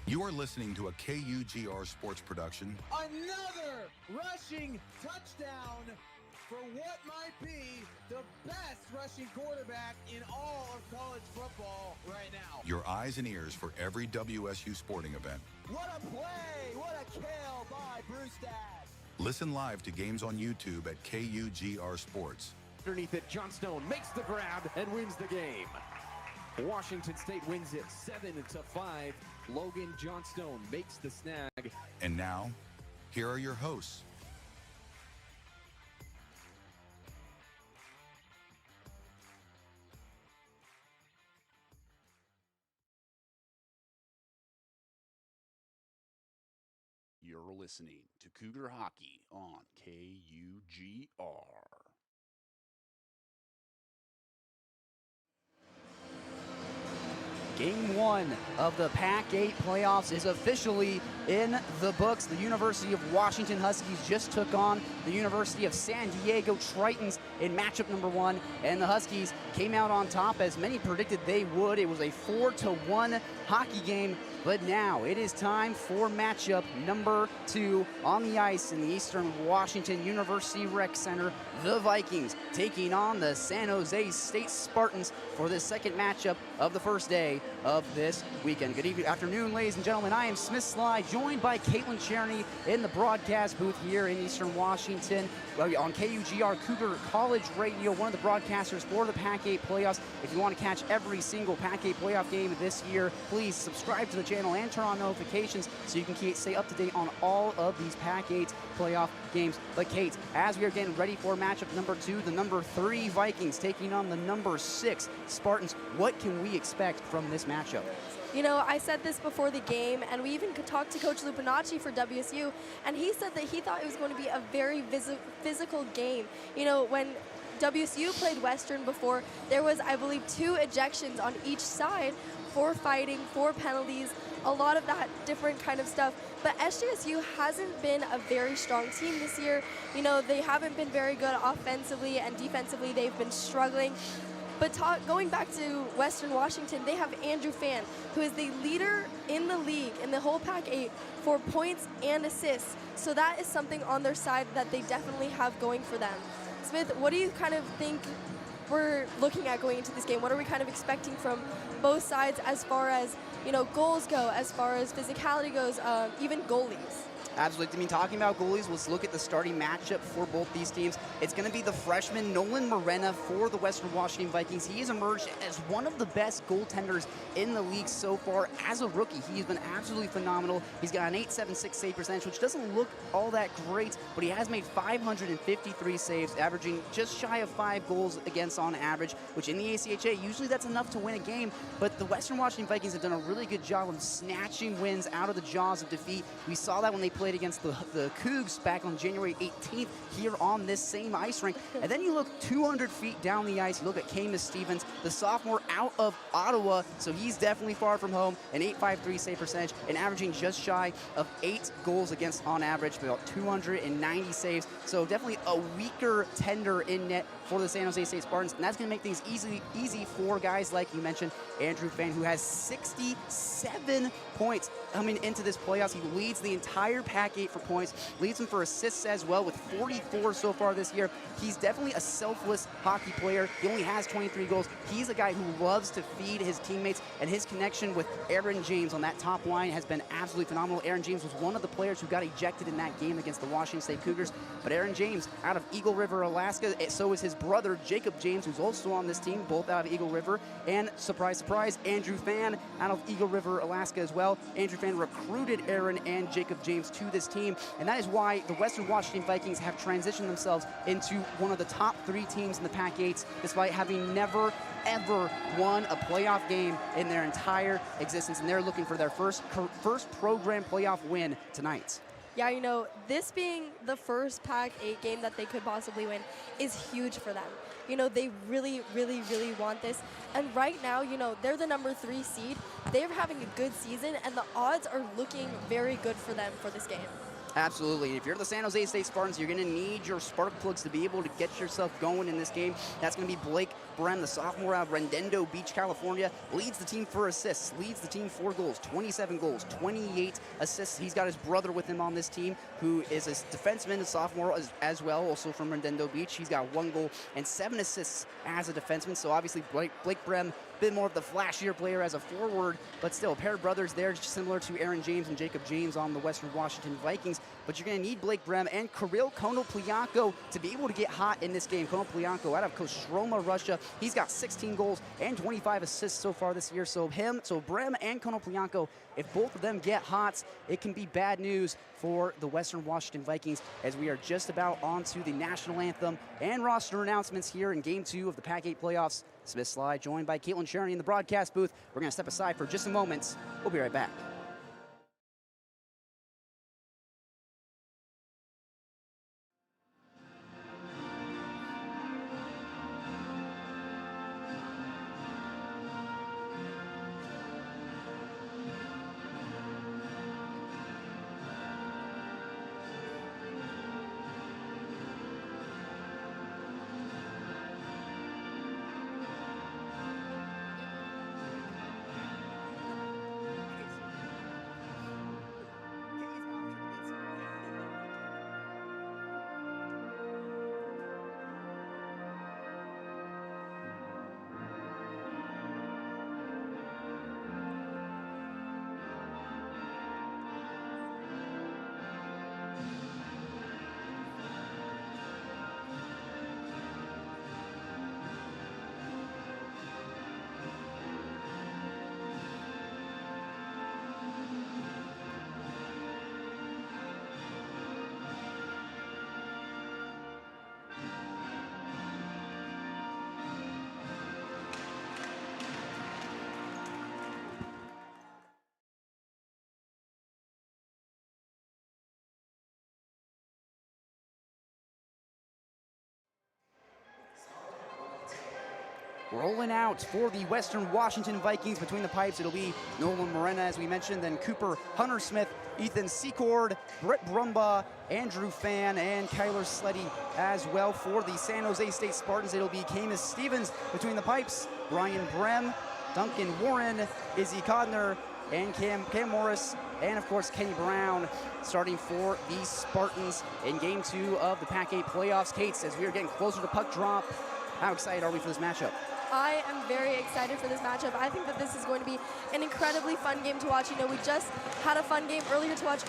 You are listening to a KUGR sports production. Another rushing touchdown for what might be the best rushing quarterback in all of college football right now. Your eyes and ears for every WSU sporting event. What a play! What a kill by Bruce Dad. Listen live to games on YouTube at KUGR Sports. Underneath it, Johnstone makes the grab and wins the game. Washington State wins it 7-5. Logan Johnstone makes the snag. And now, here are your hosts. You're listening to Cougar Hockey on KUGR. Game 1 of the Pac-8 Playoffs is officially in the books. The University of Washington Huskies just took on the University of San Diego Tritons in matchup number 1, and the Huskies came out on top as many predicted they would. It was a 4-1 hockey game, but now it is time for matchup number 2 on the ice in the Eastern Washington University Rec Center. The Vikings taking on the San Jose State Spartans for the second matchup of the first day of this weekend. Good evening, afternoon, ladies and gentlemen. I am Smith Slye, joined by Caitlin Cherney in the broadcast booth here in Eastern Washington on KUGR Cougar College Radio, one of the broadcasters for the Pac-8 Playoffs. If you want to catch every single Pac-8 Playoff game this year, please subscribe to the channel and turn on notifications so you can stay up to date on all of these Pac-8 Playoff games. But Kate, as we are getting ready for matchup number 2, the number 3 Vikings taking on the number 6 Spartans, what can we expect from this matchup? You know, I said this before the game, and we even could talk to Coach Lupinacci for WSU, and he said that he thought it was going to be a very physical game. You know, when WSU played Western before, there was, I believe, 2 ejections on each side for fighting, for penalties, a lot of that different kind of stuff. But SJSU hasn't been a very strong team this year. You know, they haven't been very good offensively, and defensively they've been struggling. But going back to Western Washington, they have Andrew Fan, who is the leader in the league, in the whole Pac-8, for points and assists. So that is something on their side that they definitely have going for them. Smith, what do you kind of think we're looking at going into this game? What are we kind of expecting from both sides as far as, you know, goals go, as far as physicality goes, even goalies? Absolutely. I mean, talking about goalies, let's look at the starting matchup for both these teams. It's going to be the freshman Nolan Morena for the Western Washington Vikings. He has emerged as one of the best goaltenders in the league so far as a rookie. He's been absolutely phenomenal. He's got an .876 save percentage, which doesn't look all that great, but he has made 553 saves, averaging just shy of 5 goals against on average, which in the ACHA, usually that's enough to win a game, but the Western Washington Vikings have done a really good job of snatching wins out of the jaws of defeat. We saw that when they played against the Cougs back on January 18th here on this same ice rink. And then you look 200 feet down the ice, you look at Camus Stevens, the sophomore out of Ottawa, so he's definitely far from home, an .853 save percentage, and averaging just shy of 8 goals against on average, about 290 saves. So definitely a weaker tender in net for the San Jose State Spartans, and that's going to make things easy for guys like you mentioned, Andrew Fan, who has 67 points coming into this playoffs. He leads the entire Pac-8 for points, leads them for assists as well with 44 so far this year. He's definitely a selfless hockey player. He only has 23 goals. He's a guy who loves to feed his teammates, and his connection with Aaron James on that top line has been absolutely phenomenal. Aaron James was one of the players who got ejected in that game against the Washington State Cougars, but Aaron James out of Eagle River, Alaska, so is his brother Jacob James, who's also on this team, both out of Eagle River, and surprise, surprise, Andrew Fan out of Eagle River, Alaska as well. Andrew Fan recruited Aaron and Jacob James to this team, and that is why the Western Washington Vikings have transitioned themselves into one of the top 3 teams in the Pac-8, despite having never, ever won a playoff game in their entire existence, and they're looking for their first program playoff win tonight. Yeah, you know, this being the first Pac-8 game that they could possibly win is huge for them. You know, they really, really, really want this. And right now, you know, they're the number 3 seed. They're having a good season, and the odds are looking very good for them for this game. Absolutely. If you're the San Jose State Spartans, you're going to need your spark plugs to be able to get yourself going in this game. That's going to be Blake Brem, the sophomore out of Rendendo Beach, California, leads the team for assists, leads the team 4 goals, 27 goals, 28 assists. He's got his brother with him on this team, who is a defenseman, a sophomore as well, also from Rendendo Beach. He's got 1 goal and 7 assists as a defenseman. So obviously Blake Brem, a bit more of the flashier player as a forward, but still a pair of brothers there, similar to Aaron James and Jacob James on the Western Washington Vikings. But you're going to need Blake Brem and Kirill Konoplyanko to be able to get hot in this game. Konoplyanko out of Kostroma, Russia. He's got 16 goals and 25 assists so far this year. So Brem and Konoplyanko, if both of them get hot, it can be bad news for the Western Washington Vikings, as we are just about onto the national anthem and roster announcements here in Game 2 of the Pac-8 Playoffs. Smith Slye, joined by Caitlin Cherney in the broadcast booth. We're going to step aside for just a moment. We'll be right back. rolling out for the Western Washington Vikings. Between the pipes, it'll be Nolan Morena, as we mentioned, then Cooper Hunter Smith, Ethan Secord, Brett Brumbaugh, Andrew Fan, and Kyler Sleddy as well. For the San Jose State Spartans, it'll be Camus Stevens between the pipes, Brian Brem, Duncan Warren, Izzy Codner, and Cam Morris, and of course Kenny Brown starting for the Spartans in game 2 of the Pac-8 playoffs. Kate, as we are getting closer to puck drop, how excited are we for this matchup? I am very excited for this matchup. I think that this is going to be an incredibly fun game to watch. You know, we just had a fun game earlier to watch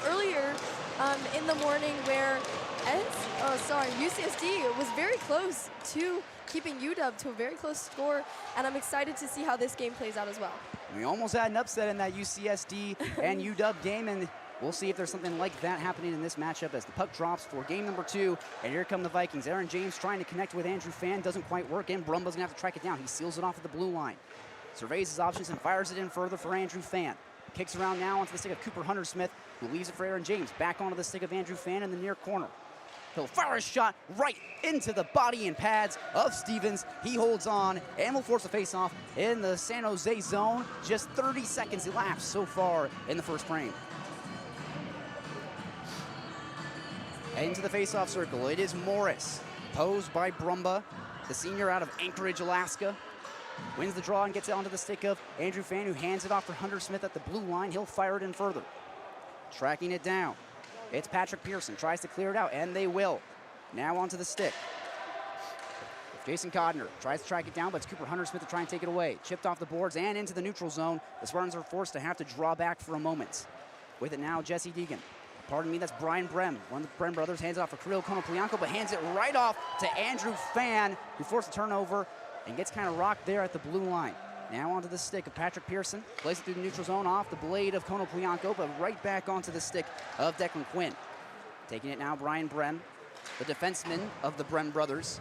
in the morning where UCSD was very close to keeping UW to a very close score, and I'm excited to see how this game plays out as well. We almost had an upset in that UCSD and UW game, and we'll see if there's something like that happening in this matchup as the puck drops for game number 2. And here come the Vikings. Aaron James trying to connect with Andrew Fan. Doesn't quite work, and Brumba's gonna have to track it down. He seals it off at the blue line. Surveys his options and fires it in further for Andrew Fan. Kicks around now onto the stick of Cooper Hunter Smith, who leaves it for Aaron James. Back onto the stick of Andrew Fan in the near corner. He'll fire a shot right into the body and pads of Stevens. He holds on and will force a face-off in the San Jose zone. Just 30 seconds elapsed so far in the first frame. Into the face-off circle, it is Morris, posed by Brumbaugh, the senior out of Anchorage, Alaska. Wins the draw and gets it onto the stick of Andrew Fan, who hands it off for Hunter Smith at the blue line. He'll fire it in further. Tracking it down. It's Patrick Pearson, tries to clear it out, and they will. Now onto the stick. Jason Codner tries to track it down, but it's Cooper Hunter Smith to try and take it away. Chipped off the boards and into the neutral zone. The Spartans are forced to have to draw back for a moment. With it now, Jesse Deegan. Pardon me, that's Brian Brem. One of the Brem brothers hands it off for Kirill Konoplyanko, but hands it right off to Andrew Fan, who forced a turnover and gets kind of rocked there at the blue line. Now onto the stick of Patrick Pearson. Plays it through the neutral zone off the blade of Konoplyanko, but right back onto the stick of Declan Quinn. Taking it now, Brian Brem, the defenseman of the Brem brothers.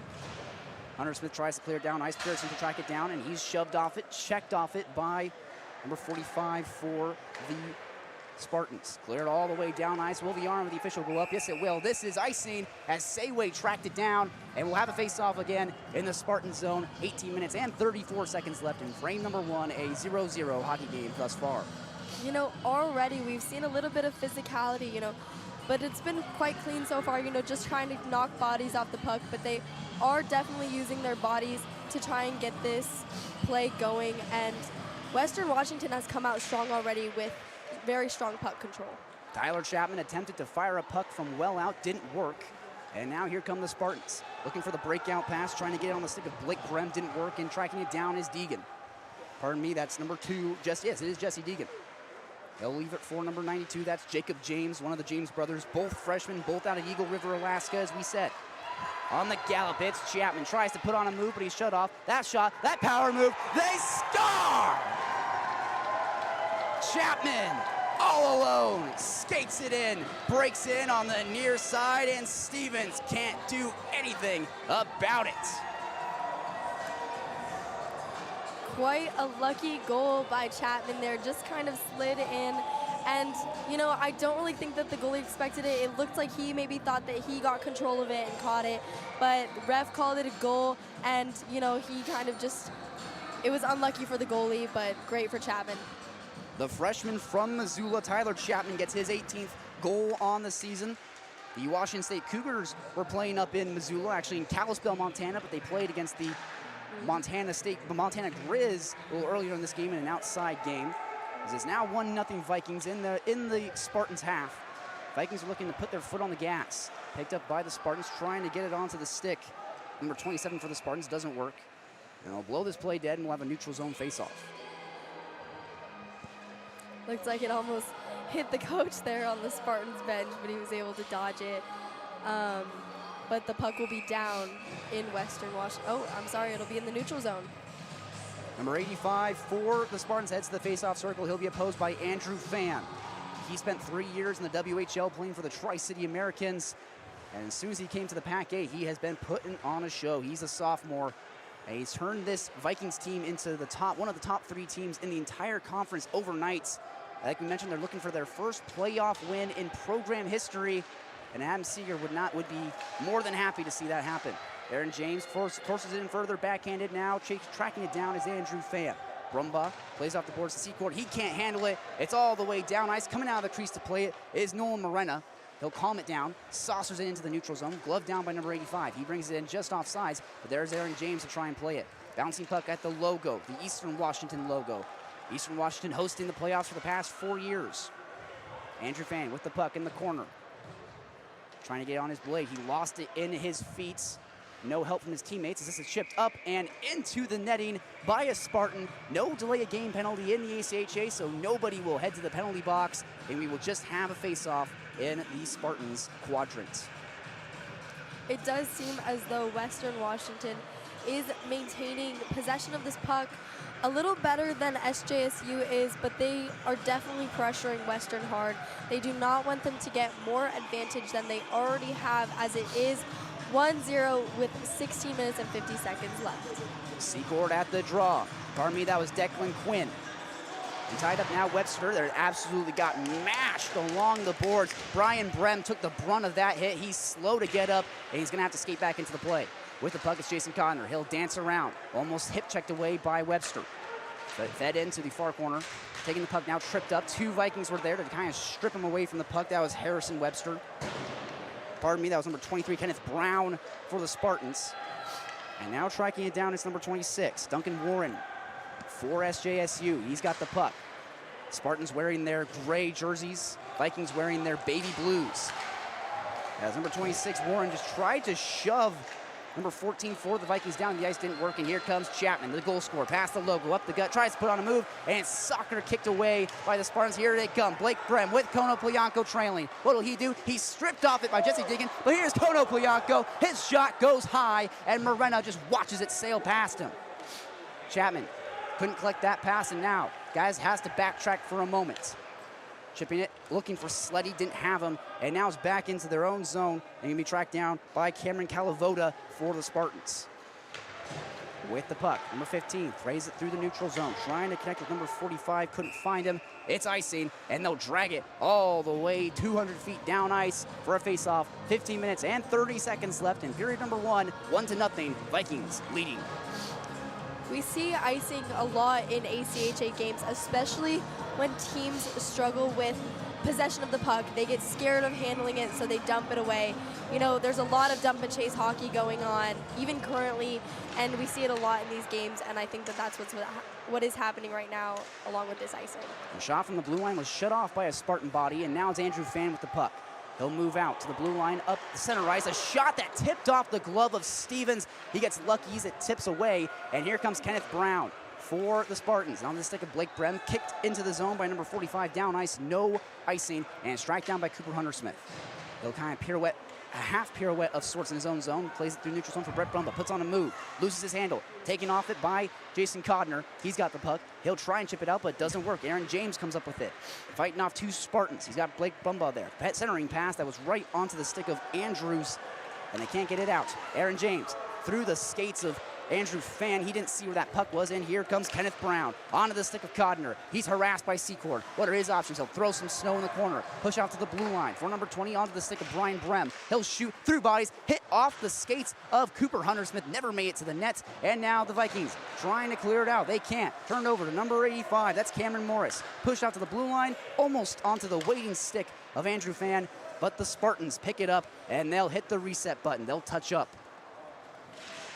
Hunter Smith tries to clear it down. Ice Pearson to track it down, and he's shoved off it, checked off it by number 45 for the Spartans. Cleared all the way down ice. Will the arm of the official go up? Yes, it will. This is icing as Sayway tracked it down, and we'll have a face-off again in the Spartan zone. 18 minutes and 34 seconds left in frame number 1, a 0-0 hockey game thus far. You know, already we've seen a little bit of physicality, you know, but it's been quite clean so far, you know, just trying to knock bodies off the puck, but they are definitely using their bodies to try and get this play going, and Western Washington has come out strong already with very strong puck control. Tyler Chapman attempted to fire a puck from well out, didn't work. And now here come the Spartans. Looking for the breakout pass, trying to get it on the stick of Blake Brem, didn't work, and tracking it down is Deegan. Pardon me, that's number 2, yes, it is Jesse Deegan. They'll leave it for number 92, that's Jacob James, one of the James brothers, both freshmen, both out of Eagle River, Alaska, as we said. On the gallop, it's Chapman, tries to put on a move, but he's shut off. That shot, that power move, they score! Chapman, all alone, skates it in, breaks in on the near side, and Stevens can't do anything about it. Quite a lucky goal by Chapman there, just kind of slid in. And, you know, I don't really think that the goalie expected it. It looked like he maybe thought that he got control of it and caught it, but the ref called it a goal, and, you know, he kind of just, it was unlucky for the goalie, but great for Chapman. The freshman from Missoula, Tyler Chapman, gets his 18th goal on the season. The Washington State Cougars were playing up in Missoula, actually in Kalispell, Montana, but they played against the Montana Grizz a little earlier in this game in an outside game. It's now 1-0 Vikings in the Spartans half. Vikings are looking to put their foot on the gas. Picked up by the Spartans, trying to get it onto the stick. Number 27 for the Spartans doesn't work. And they'll blow this play dead, and we'll have a neutral zone face-off. Looks like it almost hit the coach there on the Spartans bench, but he was able to dodge it. But the puck will be down in Western Washington. Oh, I'm sorry, it'll be in the neutral zone. Number 85 for the Spartans heads to the face-off circle. He'll be opposed by Andrew Fan. He spent 3 years in the WHL playing for the Tri-City Americans. And as soon as he came to the Pac-8, he has been putting on a show. He's a sophomore. And he's turned this Vikings team into one of the top 3 teams in the entire conference overnight. Like we mentioned, they're looking for their first playoff win in program history. and Adam Seeger would be more than happy to see that happen. Aaron James forces it in further, backhanded now, tracking it down is Andrew Pham. Brumbaugh plays off the boards to Secord. He can't handle it. It's all the way down ice. Coming out of the crease to play it is Nolan Morena. He'll calm it down, saucers it into the neutral zone, glove down by number 85. He brings it in just off sides, but there's Aaron James to try and play it. Bouncing puck at the logo, the Eastern Washington logo. Eastern Washington hosting the playoffs for the past 4 years. Andrew Pham with the puck in the corner. Trying to get on his blade. He lost it in his feet. No help from his teammates as this is chipped up and into the netting by a Spartan. No delay of game penalty in the ACHA, so nobody will head to the penalty box, and we will just have a face-off in the Spartans quadrant. It does seem as though Western Washington is maintaining possession of this puck a little better than SJSU is, but they are definitely pressuring Western hard. They do not want them to get more advantage than they already have, as it is 1-0 with 16 minutes and 50 seconds left. Secord at the draw. Pardon me, that was Declan Quinn. And tied up now Webster. They're absolutely got mashed along the boards. Brian Brem took the brunt of that hit. He's slow to get up, and he's going to have to skate back into the play. With the puck, it's Jason Conner. He'll dance around. Almost hip-checked away by Webster. But fed into the far corner. Taking the puck now, tripped up. 2 Vikings were there to kind of strip him away from the puck. That was Harrison Webster. Pardon me, that was number 23, Kenneth Brown for the Spartans. And now tracking it down, it's number 26, Duncan Warren for SJSU. He's got the puck. Spartans wearing their gray jerseys, Vikings wearing their baby blues. As number 26, Warren just tried to shove number 14 for the Vikings down the ice, didn't work, and here comes Chapman, the goal scorer, past the logo, up the gut, tries to put on a move, and it's soccer kicked away by the Spartans. Here they come, Blake Brem with Kono Plianco trailing. What will he do? He's stripped off it by Jesse Diggin, but here's Kono Plianco. His shot goes high, and Morena just watches it sail past him. Chapman couldn't collect that pass, and now, guys, has to backtrack for a moment. Chipping it, looking for Sleddy, didn't have him, and now it's back into their own zone and can be tracked down by Cameron Calavoda for the Spartans. With the puck, number 15 throws it through the neutral zone, trying to connect with number 45, couldn't find him. It's icing, and they'll drag it all the way 200 feet down ice for a face-off. 15 minutes and 30 seconds left in period number 1, 1-0, Vikings leading. We see icing a lot in ACHA games, especially when teams struggle with possession of the puck. They get scared of handling it, so they dump it away. You know, there's a lot of dump and chase hockey going on, even currently, and we see it a lot in these games, and I think that that's what is happening right now along with this icing. The shot from the blue line was shut off by a Spartan body, and now it's Andrew Pham with the puck. He'll move out to the blue line, up the center ice. A shot that tipped off the glove of Stevens. He gets lucky as it tips away, and here comes Kenneth Brown for the Spartans. And on the stick of Blake Brem, kicked into the zone by number 45, down ice, no icing, and strike down by Cooper Huntersmith. He'll kind of pirouette, a half pirouette of sorts in his own zone, plays it through neutral zone for Brett Brumba, puts on a move, loses his handle, taken off it by Jason Codner. He's got the puck. He'll try and chip it out, but it doesn't work. Aaron James comes up with it, fighting off 2 Spartans. He's got Blake Brumba there. Centering pass that was right onto the stick of Andrews, and they can't get it out. Aaron James through the skates of Andrew Pham. He didn't see where that puck was, and here comes Kenneth Brown onto the stick of Codner. He's harassed by Secord. What are his options? He'll throw some snow in the corner, push out to the blue line for number 20 onto the stick of Brian Brem. He'll shoot through bodies, hit off the skates of Cooper Huntersmith, never made it to the net, and now the Vikings trying to clear it out. They can't. Turned over to number 85. That's Cameron Morris. Pushed out to the blue line, almost onto the waiting stick of Andrew Pham, but the Spartans pick it up, and they'll hit the reset button. They'll touch up.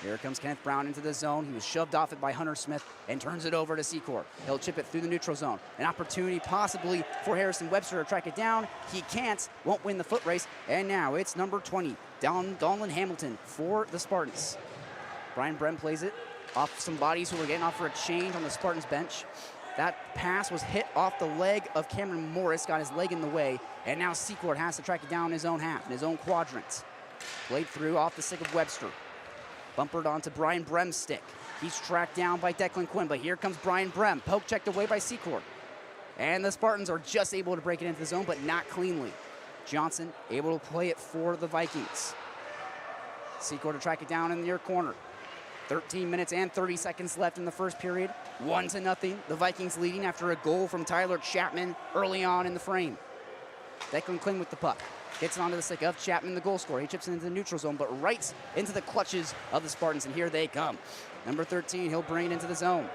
Here comes Kenneth Brown into the zone. He was shoved off it by Huntersmith and turns it over to Secord. He'll chip it through the neutral zone. An opportunity possibly for Harrison Webster to track it down. He can't, won't win the foot race. And now it's number 20, Donlan Hamilton for the Spartans. Brian Brem plays it off some bodies who were getting off for a change on the Spartans bench. That pass was hit off the leg of Cameron Morris, got his leg in the way, and now Secord has to track it down in his own half, in his own quadrant. Played through off the stick of Webster. Bumpered onto Brian Brem's stick. He's tracked down by Declan Quinn, but here comes Brian Brem. Poke checked away by Secord. And the Spartans are just able to break it into the zone, but not cleanly. Johnson able to play it for the Vikings. Secord to track it down in the near corner. 13 minutes and 30 seconds left in the first period. 1-0. The Vikings leading after a goal from Tyler Chapman early on in the frame. Declan Quinn with the puck. Gets it onto the stick of Chapman, the goal scorer. He chips it into the neutral zone, but right into the clutches of the Spartans, and here they come. Number 13, he'll bring it into the zone.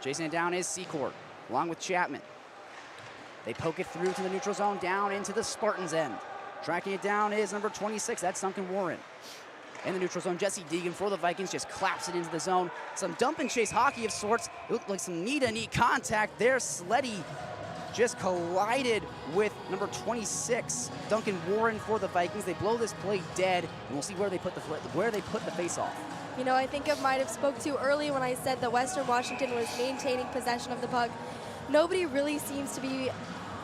Chasing it down is Secord, along with Chapman. They poke it through to the neutral zone, down into the Spartans' end. Tracking it down is number 26, that's Duncan Warren. In the neutral zone, Jesse Deegan for the Vikings just claps it into the zone. Some dump and chase hockey of sorts. It looked like some knee contact there. Sleddy just collided with number 26, Duncan Warren for the Vikings. They blow this play dead, and we'll see where they put the face-off. You know, I think I might have spoke too early when I said that Western Washington was maintaining possession of the puck. Nobody really seems to be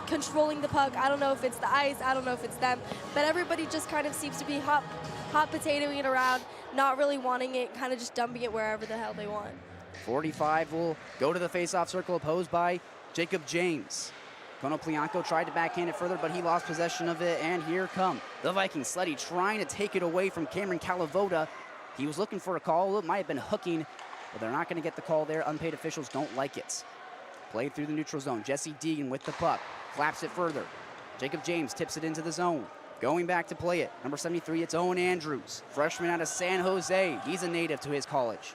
controlling the puck. I don't know if it's the ice, I don't know if it's them, but everybody just kind of seems to be hot potatoing it around, not really wanting it, kind of just dumping it wherever the hell they want. 45 will go to the face-off circle, opposed by Jacob James. Konoplyanko tried to backhand it further, but he lost possession of it, and here come the Vikings. Sleddy trying to take it away from Cameron Calavoda. He was looking for a call. It might have been hooking, but they're not going to get the call there. Unpaid officials don't like it. Played through the neutral zone. Jesse Deegan with the puck. Flaps it further. Jacob James tips it into the zone. Going back to play it. Number 73, it's Owen Andrews. Freshman out of San Jose. He's a native to his college.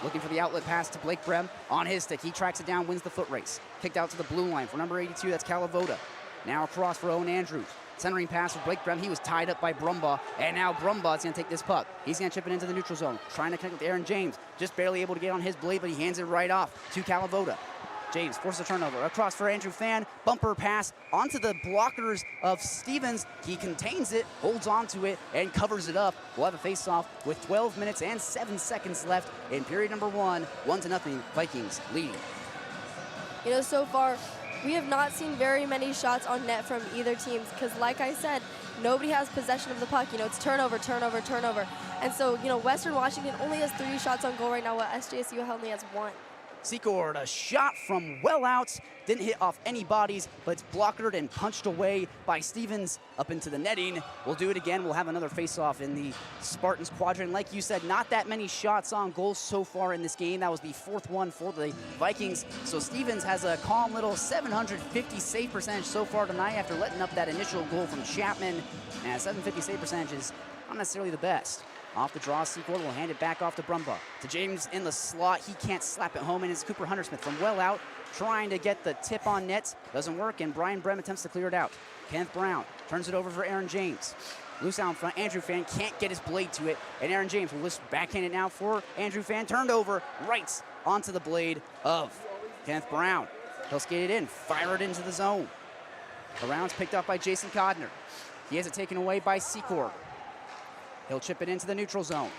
Looking for the outlet pass to Blake Brem on his stick. He tracks it down, wins the foot race. Kicked out to the blue line for number 82, that's Calavoda. Now across for Owen Andrews. Centering pass for Blake Brem. He was tied up by Brumbaugh, and now Brumbaugh's going to take this puck. He's going to chip it into the neutral zone, trying to connect with Aaron James. Just barely able to get on his blade, but he hands it right off to Calavoda. James forces a turnover. Across for Andrew Fan. Bumper pass onto the blockers of Stevens. He contains it, holds onto it, and covers it up. We'll have a face-off with 12 minutes and 7 seconds left in period number 1. 1-0, Vikings leading. You know, so far, we have not seen very many shots on net from either team because, like I said, nobody has possession of the puck. You know, it's turnover, turnover, turnover. And so, you know, Western Washington only has 3 shots on goal right now, while SJSU only has 1. Secord, a shot from well out. Didn't hit off any bodies, but it's blockered and punched away by Stevens up into the netting. We'll do it again. We'll have another face-off in the Spartans quadrant. Like you said, not that many shots on goal so far in this game. That was the 4th one for the Vikings. So Stevens has a calm little 750 save percentage so far tonight after letting up that initial goal from Chapman. And 750 save percentage is not necessarily the best. Off the draw, Secord will hand it back off to Brumbaugh. To James in the slot. He can't slap it home, and it's Cooper Huntersmith from well out, trying to get the tip on net. Doesn't work, and Brian Brem attempts to clear it out. Kenneth Brown turns it over for Aaron James. Loose out in front. Andrew Fan can't get his blade to it, and Aaron James will just backhand it now for Andrew Fan. Turned over right onto the blade of Kenneth Brown. He'll skate it in, fire it into the zone. The round's picked up by Jason Codner. He has it taken away by Secord. He'll chip it into the neutral zone.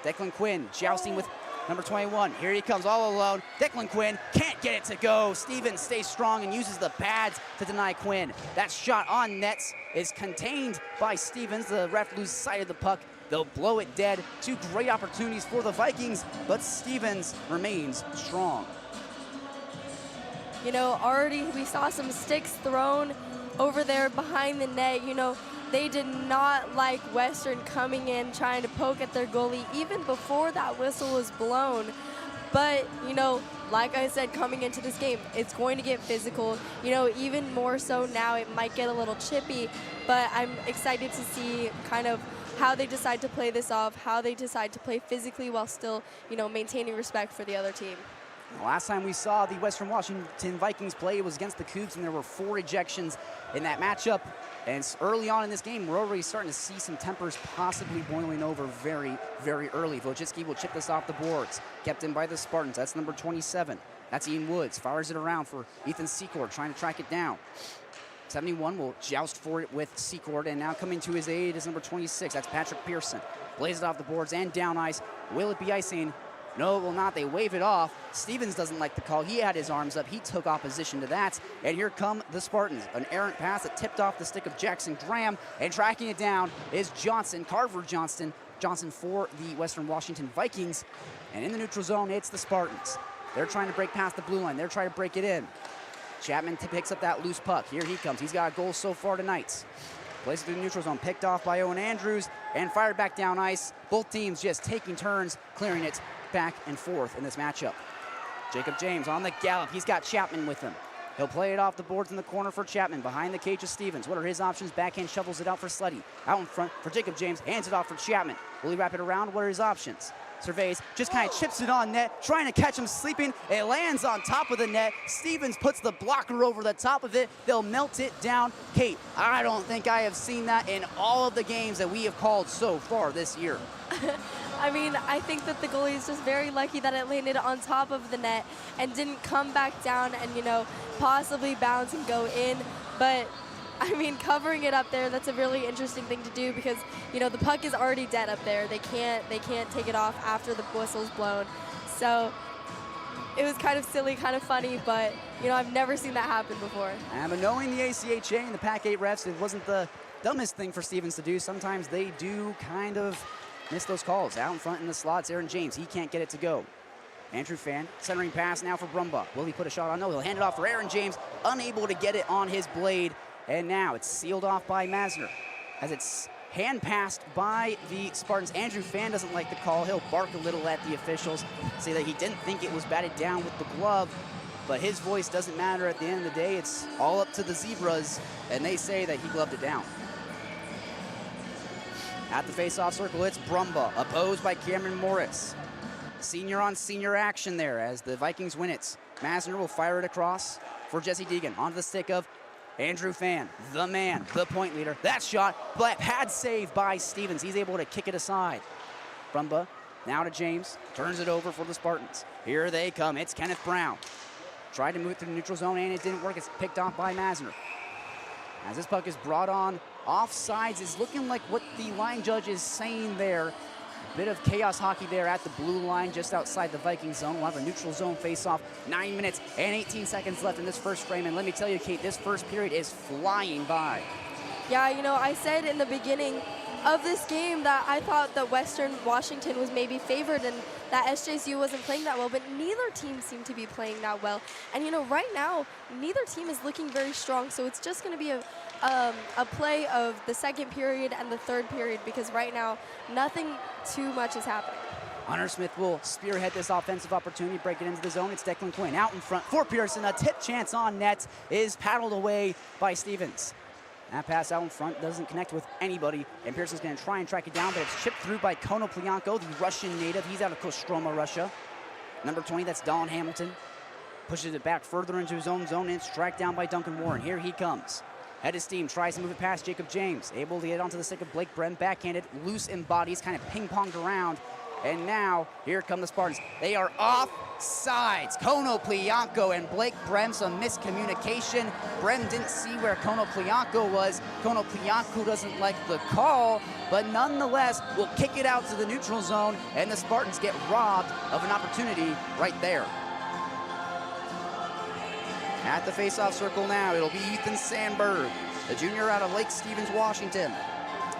Declan Quinn jousting with number 21. Here he comes all alone. Declan Quinn can't get it to go. Stevens stays strong and uses the pads to deny Quinn. That shot on nets is contained by Stevens. The ref loses sight of the puck. They'll blow it dead. 2 great opportunities for the Vikings, but Stevens remains strong. You know, already we saw some sticks thrown over there behind the net. You know, they did not like Western coming in, trying to poke at their goalie, even before that whistle was blown. But, you know, like I said, coming into this game, it's going to get physical. You know, even more so now, it might get a little chippy, but I'm excited to see kind of how they decide to play this off, how they decide to play physically while still, you know, maintaining respect for the other team. The last time we saw the Western Washington Vikings play was against the Cougs, and there were 4 ejections in that matchup. And early on in this game, we're already starting to see some tempers possibly boiling over very, very early. Wojcicki will chip this off the boards. Kept in by the Spartans. That's number 27. That's Ian Woods. Fires it around for Ethan Secord, trying to track it down. 71 will joust for it with Secord, and now coming to his aid is number 26. That's Patrick Pearson. Plays it off the boards and down ice. Will it be icing? No, it will not. They wave it off. Stevens doesn't like the call. He had his arms up. He took opposition to that. And here come the Spartans. An errant pass that tipped off the stick of Jackson Graham. And tracking it down is Johnson, Carver Johnson. Johnson for the Western Washington Vikings. And in the neutral zone, it's the Spartans. They're trying to break past the blue line. They're trying to break it in. Chapman picks up that loose puck. Here he comes. He's got a goal so far tonight. Plays it through the neutral zone. Picked off by Owen Andrews and fired back down ice. Both teams just taking turns, clearing it back and forth in this matchup. Jacob James on the gallop. He's got Chapman with him. He'll play it off the boards in the corner for Chapman. Behind the cage of Stevens. What are his options? Backhand shovels it out for Slye. Out in front for Jacob James. Hands it off for Chapman. Will he wrap it around? What are his options? Surveys, just kind of chips it on net, trying to catch him sleeping. It lands on top of the net. Stevens puts the blocker over the top of it. They'll melt it down. Kate, I don't think I have seen that in all of the games that we have called so far this year. I mean, I think that the goalie is just very lucky that it landed on top of the net and didn't come back down and, you know, possibly bounce and go in. But I mean, covering it up there, that's a really interesting thing to do because, you know, the puck is already dead up there. They can't take it off after the whistle's blown. So it was kind of silly, kind of funny, but, you know, I've never seen that happen before. But knowing the ACHA and the Pac-8 refs, it wasn't the dumbest thing for Stevens to do. Sometimes they do kind of miss those calls. Out in front in the slots, Aaron James, he can't get it to go. Andrew Fan, centering pass now for Brumbaugh. Will he put a shot on? No, he'll hand it off for Aaron James, unable to get it on his blade. And now it's sealed off by Masner as it's hand passed by the Spartans. Andrew Fan doesn't like the call. He'll bark a little at the officials, say that he didn't think it was batted down with the glove, but his voice doesn't matter at the end of the day. It's all up to the Zebras, and they say that he gloved it down. At the face-off circle, it's Brumbaugh, opposed by Cameron Morris. Senior on senior action there as the Vikings win it. Masner will fire it across for Jesse Deegan onto the stick of Andrew Fan, the man, the point leader. That shot, but pad save by Stevens. He's able to kick it aside. Brumbaugh now to James, turns it over for the Spartans. Here they come, it's Kenneth Brown. Tried to move through the neutral zone and it didn't work. It's picked off by Masner. As this puck is brought on, offsides is looking like what the line judge is saying there. Bit of chaos hockey there at the blue line just outside the Viking zone. We'll have a neutral zone face-off. 9 minutes and 18 seconds left in this first frame. And let me tell you, Kate, this first period is flying by. Yeah, you know, I said in the beginning of this game that I thought that Western Washington was maybe favored and that SJSU wasn't playing that well, but neither team seemed to be playing that well. And, you know, right now, neither team is looking very strong, so it's just going to be a play of the second period and the third period because right now, nothing too much is happening. Hunter Smith will spearhead this offensive opportunity, break it into the zone. It's Declan Quinn out in front for Pearson. A tip chance on net is paddled away by Stevens. That pass out in front doesn't connect with anybody, and Pearson's going to try and track it down, but it's chipped through by Konoplyanko, the Russian native. He's out of Kostroma, Russia. Number 20, that's Don Hamilton. Pushes it back further into his own zone, and it's tracked down by Duncan Warren. Here he comes. Head of steam, tries to move it past Jacob James. Able to get onto the stick of Blake Brem, backhanded, loose in bodies, kind of ping-ponged around. And now, here come the Spartans. They are off sides. Konoplyanko and Blake Brem, some miscommunication. Brem didn't see where Konoplyanko was. Konoplyanko doesn't like the call, but nonetheless will kick it out to the neutral zone, and the Spartans get robbed of an opportunity right there. At the face-off circle now, it'll be Ethan Sandberg, the junior out of Lake Stevens, Washington.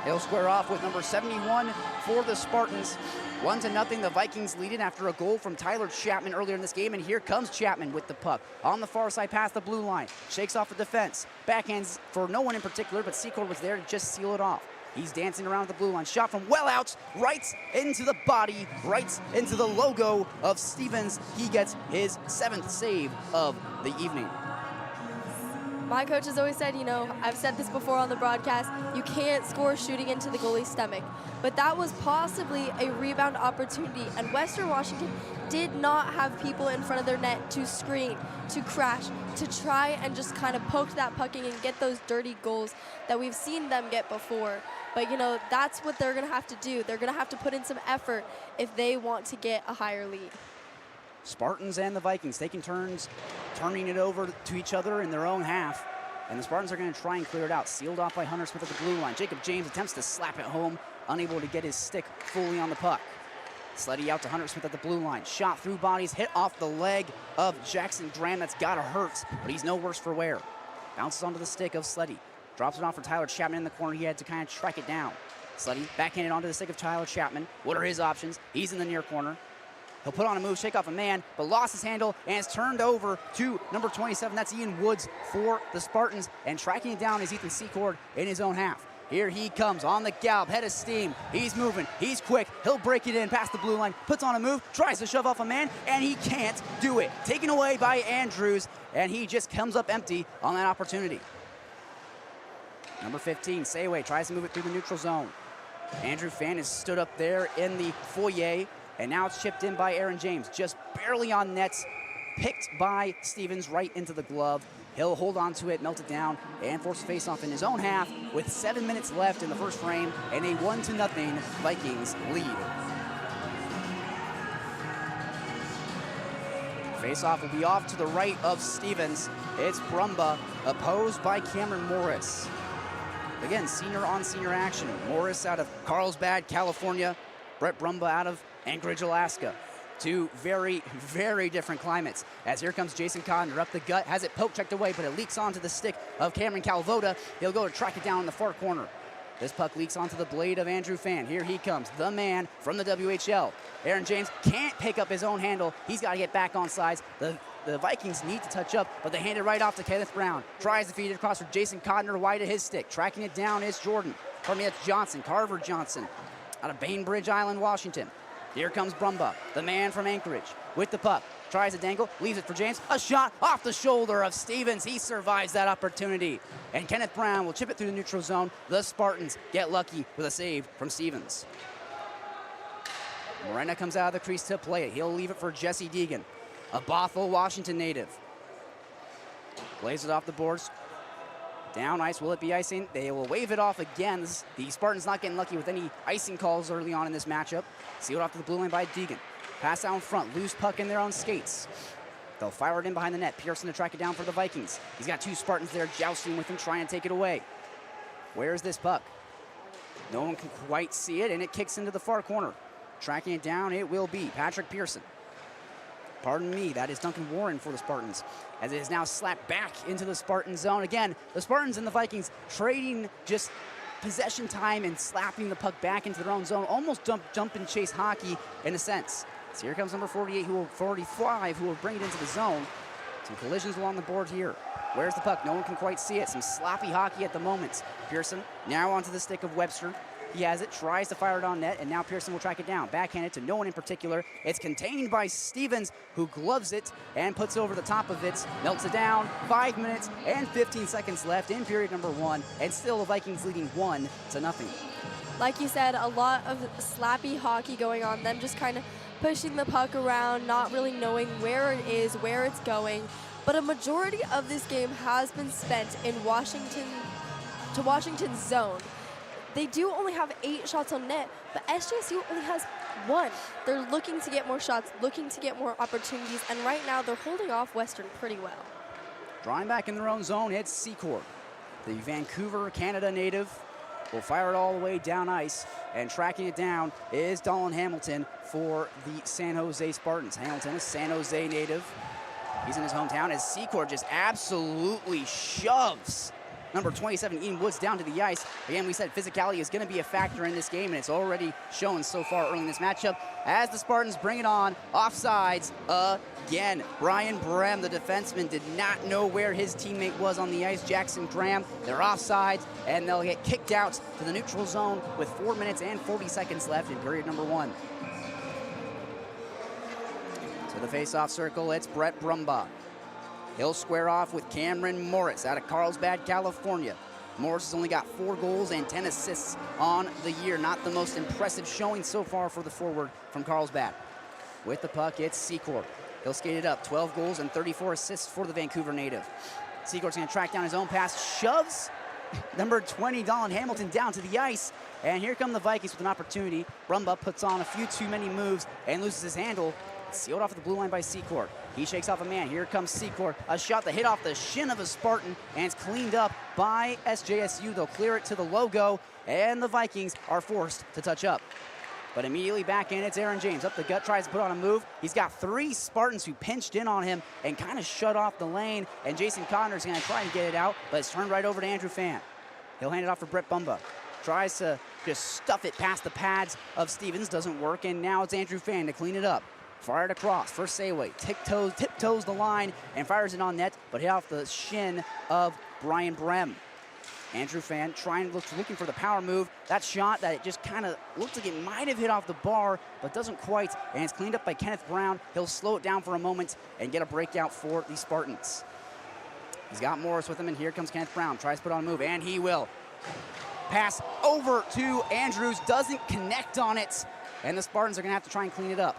He'll square off with number 71 for the Spartans. 1-0, the Vikings lead it after a goal from Tyler Chapman earlier in this game, and here comes Chapman with the puck. On the far side past the blue line, shakes off the defense. Backhands for no one in particular, but Secord was there to just seal it off. He's dancing around the blue line. Shot from well out, right into the body, right into the logo of Stevens. He gets his 7th save of the evening. My coach has always said, you know, I've said this before on the broadcast, you can't score shooting into the goalie's stomach. But that was possibly a rebound opportunity, and Western Washington did not have people in front of their net to screen, to crash, to try and just kind of poke that puck in and get those dirty goals that we've seen them get before. But, you know, that's what they're going to have to do. They're going to have to put in some effort if they want to get a higher lead. Spartans and the Vikings taking turns turning it over to each other in their own half. And the Spartans are going to try and clear it out. Sealed off by Hunter Smith at the blue line. Jacob James attempts to slap it home, unable to get his stick fully on the puck. Slye out to Hunter Smith at the blue line. Shot through bodies, hit off the leg of Jackson Graham. That's got to hurt, but he's no worse for wear. Bounces onto the stick of Slye. Drops it off for Tyler Chapman in the corner. He had to kind of track it down. Slye backhanded onto the stick of Tyler Chapman. What are his options? He's in the near corner. He'll put on a move, shake off a man, but lost his handle, and it's turned over to number 27. That's Ian Woods for the Spartans, and tracking it down is Ethan Secord in his own half. Here he comes on the gallop, head of steam. He's moving, he's quick, he'll break it in past the blue line, puts on a move, tries to shove off a man, and he can't do it. Taken away by Andrews, and he just comes up empty on that opportunity. Number 15, Sayway, tries to move it through the neutral zone. Andrew Fan is stood up there in the foyer, and now it's chipped in by Aaron James, just barely on nets, picked by Stevens right into the glove. He'll hold on to it, melt it down, and force a face-off in his own half with 7 minutes left in the first frame and a 1-0 Vikings lead. Face-off will be off to the right of Stevens. It's Brumba, opposed by Cameron Morris. Again, senior-on-senior action. Morris out of Carlsbad, California. Brett Brumba out of Anchorage, Alaska. Two very, very different climates. As here comes Jason Codner up the gut, has it poke checked away, but it leaks onto the stick of Cameron Calvoda. He'll go to track it down in the far corner. This puck leaks onto the blade of Andrew Fan. Here he comes, the man from the WHL. Aaron James can't pick up his own handle. He's got to get back on sides. The Vikings need to touch up, but they hand it right off to Kenneth Brown. Tries to feed it across for Jason Codner wide of his stick. Tracking it down is Jordan. That's Johnson, Carver Johnson, out of Bainbridge Island, Washington. Here comes Brumba, the man from Anchorage, with the puck. Tries to dangle, leaves it for James. A shot off the shoulder of Stevens. He survives that opportunity. And Kenneth Brown will chip it through the neutral zone. The Spartans get lucky with a save from Stevens. Morena comes out of the crease to play it. He'll leave it for Jesse Deegan, a Bothell, Washington native. Plays it off the boards. Down ice, will it be icing? They will wave it off again. The Spartans not getting lucky with any icing calls early on in this matchup. Sealed off to the blue line by Deegan. Pass out in front, loose puck in their own skates. They'll fire it in behind the net. Pearson to track it down for the Vikings. He's got two Spartans there jousting with him, trying to take it away. Where's this puck? No one can quite see it, and it kicks into the far corner. Tracking it down, it will be Patrick Pearson. Pardon me, that is Duncan Warren for the Spartans, as it is now slapped back into the Spartan zone. Again, the Spartans and the Vikings trading just possession time and slapping the puck back into their own zone, almost jump and chase hockey in a sense. So here comes number 45, who will bring it into the zone. Some collisions along the board here. Where's the puck? No one can quite see it. Some sloppy hockey at the moment. Pearson now onto the stick of Webster. He has it, tries to fire it on net, and now Pearson will track it down. Backhanded to no one in particular. It's contained by Stevens, who gloves it and puts over the top of it, melts it down. 5 minutes and 15 seconds left in period number 1, and still the Vikings leading 1-0. Like you said, a lot of slappy hockey going on, them just kind of pushing the puck around, not really knowing where it is, where it's going. But a majority of this game has been spent in Washington's zone. They do only have 8 shots on net, but SJSU only has 1. They're looking to get more shots, looking to get more opportunities, and right now they're holding off Western pretty well. Drawing back in their own zone, it's Secor. The Vancouver, Canada native will fire it all the way down ice, and tracking it down is Dolan Hamilton for the San Jose Spartans. Hamilton, a San Jose native. He's in his hometown as Secor just absolutely shoves number 27, Ian Woods, down to the ice. Again, we said physicality is going to be a factor in this game, and it's already shown so far early in this matchup as the Spartans bring it on. Offsides again. Brian Brem, the defenseman, did not know where his teammate was on the ice. Jackson Graham, they're offsides, and they'll get kicked out to the neutral zone with 4 minutes and 40 seconds left in period number 1. To the face-off circle, it's Brett Brumba. He'll square off with Cameron Morris out of Carlsbad, California. Morris has only got 4 goals and 10 assists on the year. Not the most impressive showing so far for the forward from Carlsbad. With the puck, it's Secor. He'll skate it up. 12 goals and 34 assists for the Vancouver native. Secor's going to track down his own pass. Shoves number 20, Dolan Hamilton, down to the ice. And here come the Vikings with an opportunity. Brumba puts on a few too many moves and loses his handle. Sealed off at the blue line by Secor. He shakes off a man. Here comes Secor. A shot that hit off the shin of a Spartan, and it's cleaned up by SJSU. They'll clear it to the logo, and the Vikings are forced to touch up. But immediately back in, it's Aaron James. Up the gut, tries to put on a move. He's got 3 Spartans who pinched in on him and kind of shut off the lane, and Jason Connor's going to try and get it out, but it's turned right over to Andrew Fan. He'll hand it off for Brett Brumba. Tries to just stuff it past the pads of Stevens. Doesn't work, and now it's Andrew Fan to clean it up. Fired across for Sayway, tiptoes the line and fires it on net, but hit off the shin of Brian Brem. Andrew Fan looking for the power move. That shot that it just kind of looked like it might have hit off the bar, but doesn't quite. And it's cleaned up by Kenneth Brown. He'll slow it down for a moment and get a breakout for the Spartans. He's got Morris with him, and here comes Kenneth Brown. Tries to put on a move, and he will. Pass over to Andrews, doesn't connect on it, and the Spartans are going to have to try and clean it up.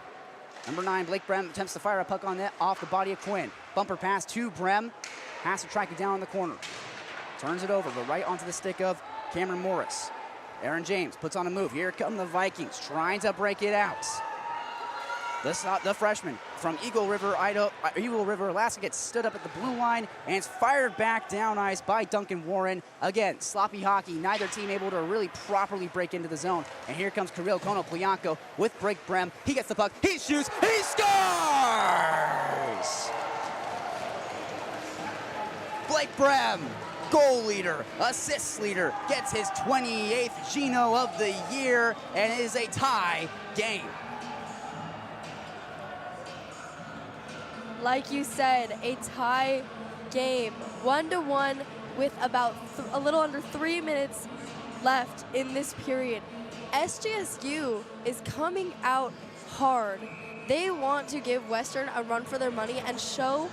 Number 9, Blake Brem attempts to fire a puck on net off the body of Quinn. Bumper pass to Brem. Has to track it down in the corner. Turns it over, but right onto the stick of Cameron Morris. Aaron James puts on a move. Here come the Vikings, trying to break it out. The freshman from Eagle River, Alaska, gets stood up at the blue line and is fired back down ice by Duncan Warren. Again, sloppy hockey. Neither team able to really properly break into the zone. And here comes Kirill Konoplyanko with Blake Brem. He gets the puck. He shoots. He scores! Blake Brem, goal leader, assist leader, gets his 28th Gino of the year, and it is a tie game. Like you said, a tie game, 1-1 with about a little under 3 minutes left in this period. SJSU is coming out hard. They want to give Western a run for their money and show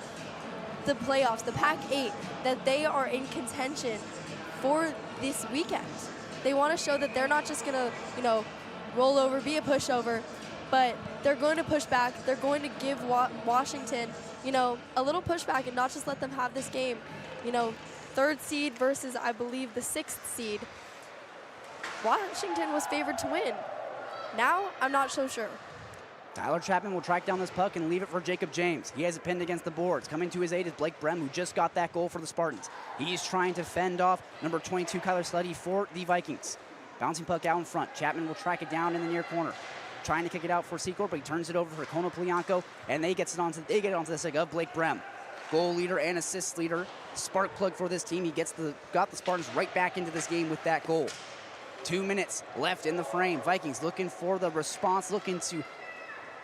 the playoffs, the Pac-8, that they are in contention for this weekend. They want to show that they're not just going to, roll over, be a pushover, but they're going to push back. They're going to give Washington, a little pushback and not just let them have this game. 3rd seed versus, I believe, the 6th seed. Washington was favored to win. Now, I'm not so sure. Tyler Chapman will track down this puck and leave it for Jacob James. He has it pinned against the boards. Coming to his aid is Blake Brem, who just got that goal for the Spartans. He's trying to fend off number 22, Kyler Slutty, for the Vikings. Bouncing puck out in front. Chapman will track it down in the near corner. Trying to kick it out for Secor, but he turns it over for Konoplyanko, and they get it onto the stick of Blake Brem. Goal leader and assist leader. Spark plug for this team. He got the Spartans right back into this game with that goal. 2 minutes left in the frame. Vikings looking for the response, looking to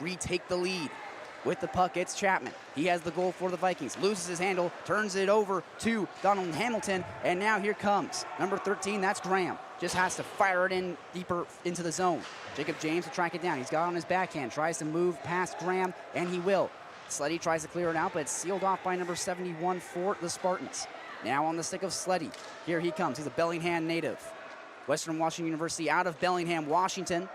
retake the lead. With the puck, it's Chapman. He has the goal for the Vikings. Loses his handle, turns it over to Donald Hamilton, and now here comes number 13, that's Graham. Just has to fire it in deeper into the zone. Jacob James will track it down. He's got it on his backhand, tries to move past Graham, and he will. Sleddy tries to clear it out, but it's sealed off by number 71 for the Spartans. Now on the stick of Sleddy. Here he comes. He's a Bellingham native. Western Washington University out of Bellingham, Washington.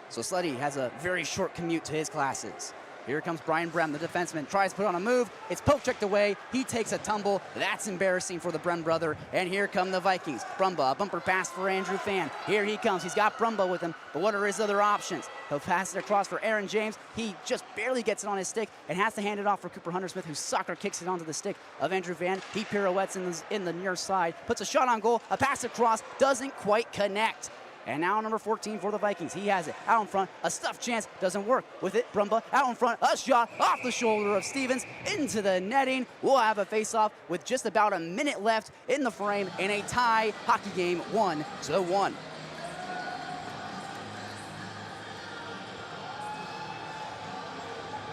So Sleddy has a very short commute to his classes. Here comes Brian Brem, the defenseman, tries to put on a move. It's poke checked away. He takes a tumble. That's embarrassing for the Brem brother. And here come the Vikings. Brumba, a bumper pass for Andrew Fan. Here he comes. He's got Brumba with him, but what are his other options? He'll pass it across for Aaron James. He just barely gets it on his stick and has to hand it off for Cooper Hunter-Smith, who soccer kicks it onto the stick of Andrew Fan. He pirouettes in the near side, puts a shot on goal, a pass across, doesn't quite connect. And now number 14 for the Vikings. He has it out in front. A stuffed chance doesn't work. With it, Brumba out in front. A shot off the shoulder of Stevens into the netting. We'll have a face-off with just about a minute left in the frame in a tie hockey game, 1-1.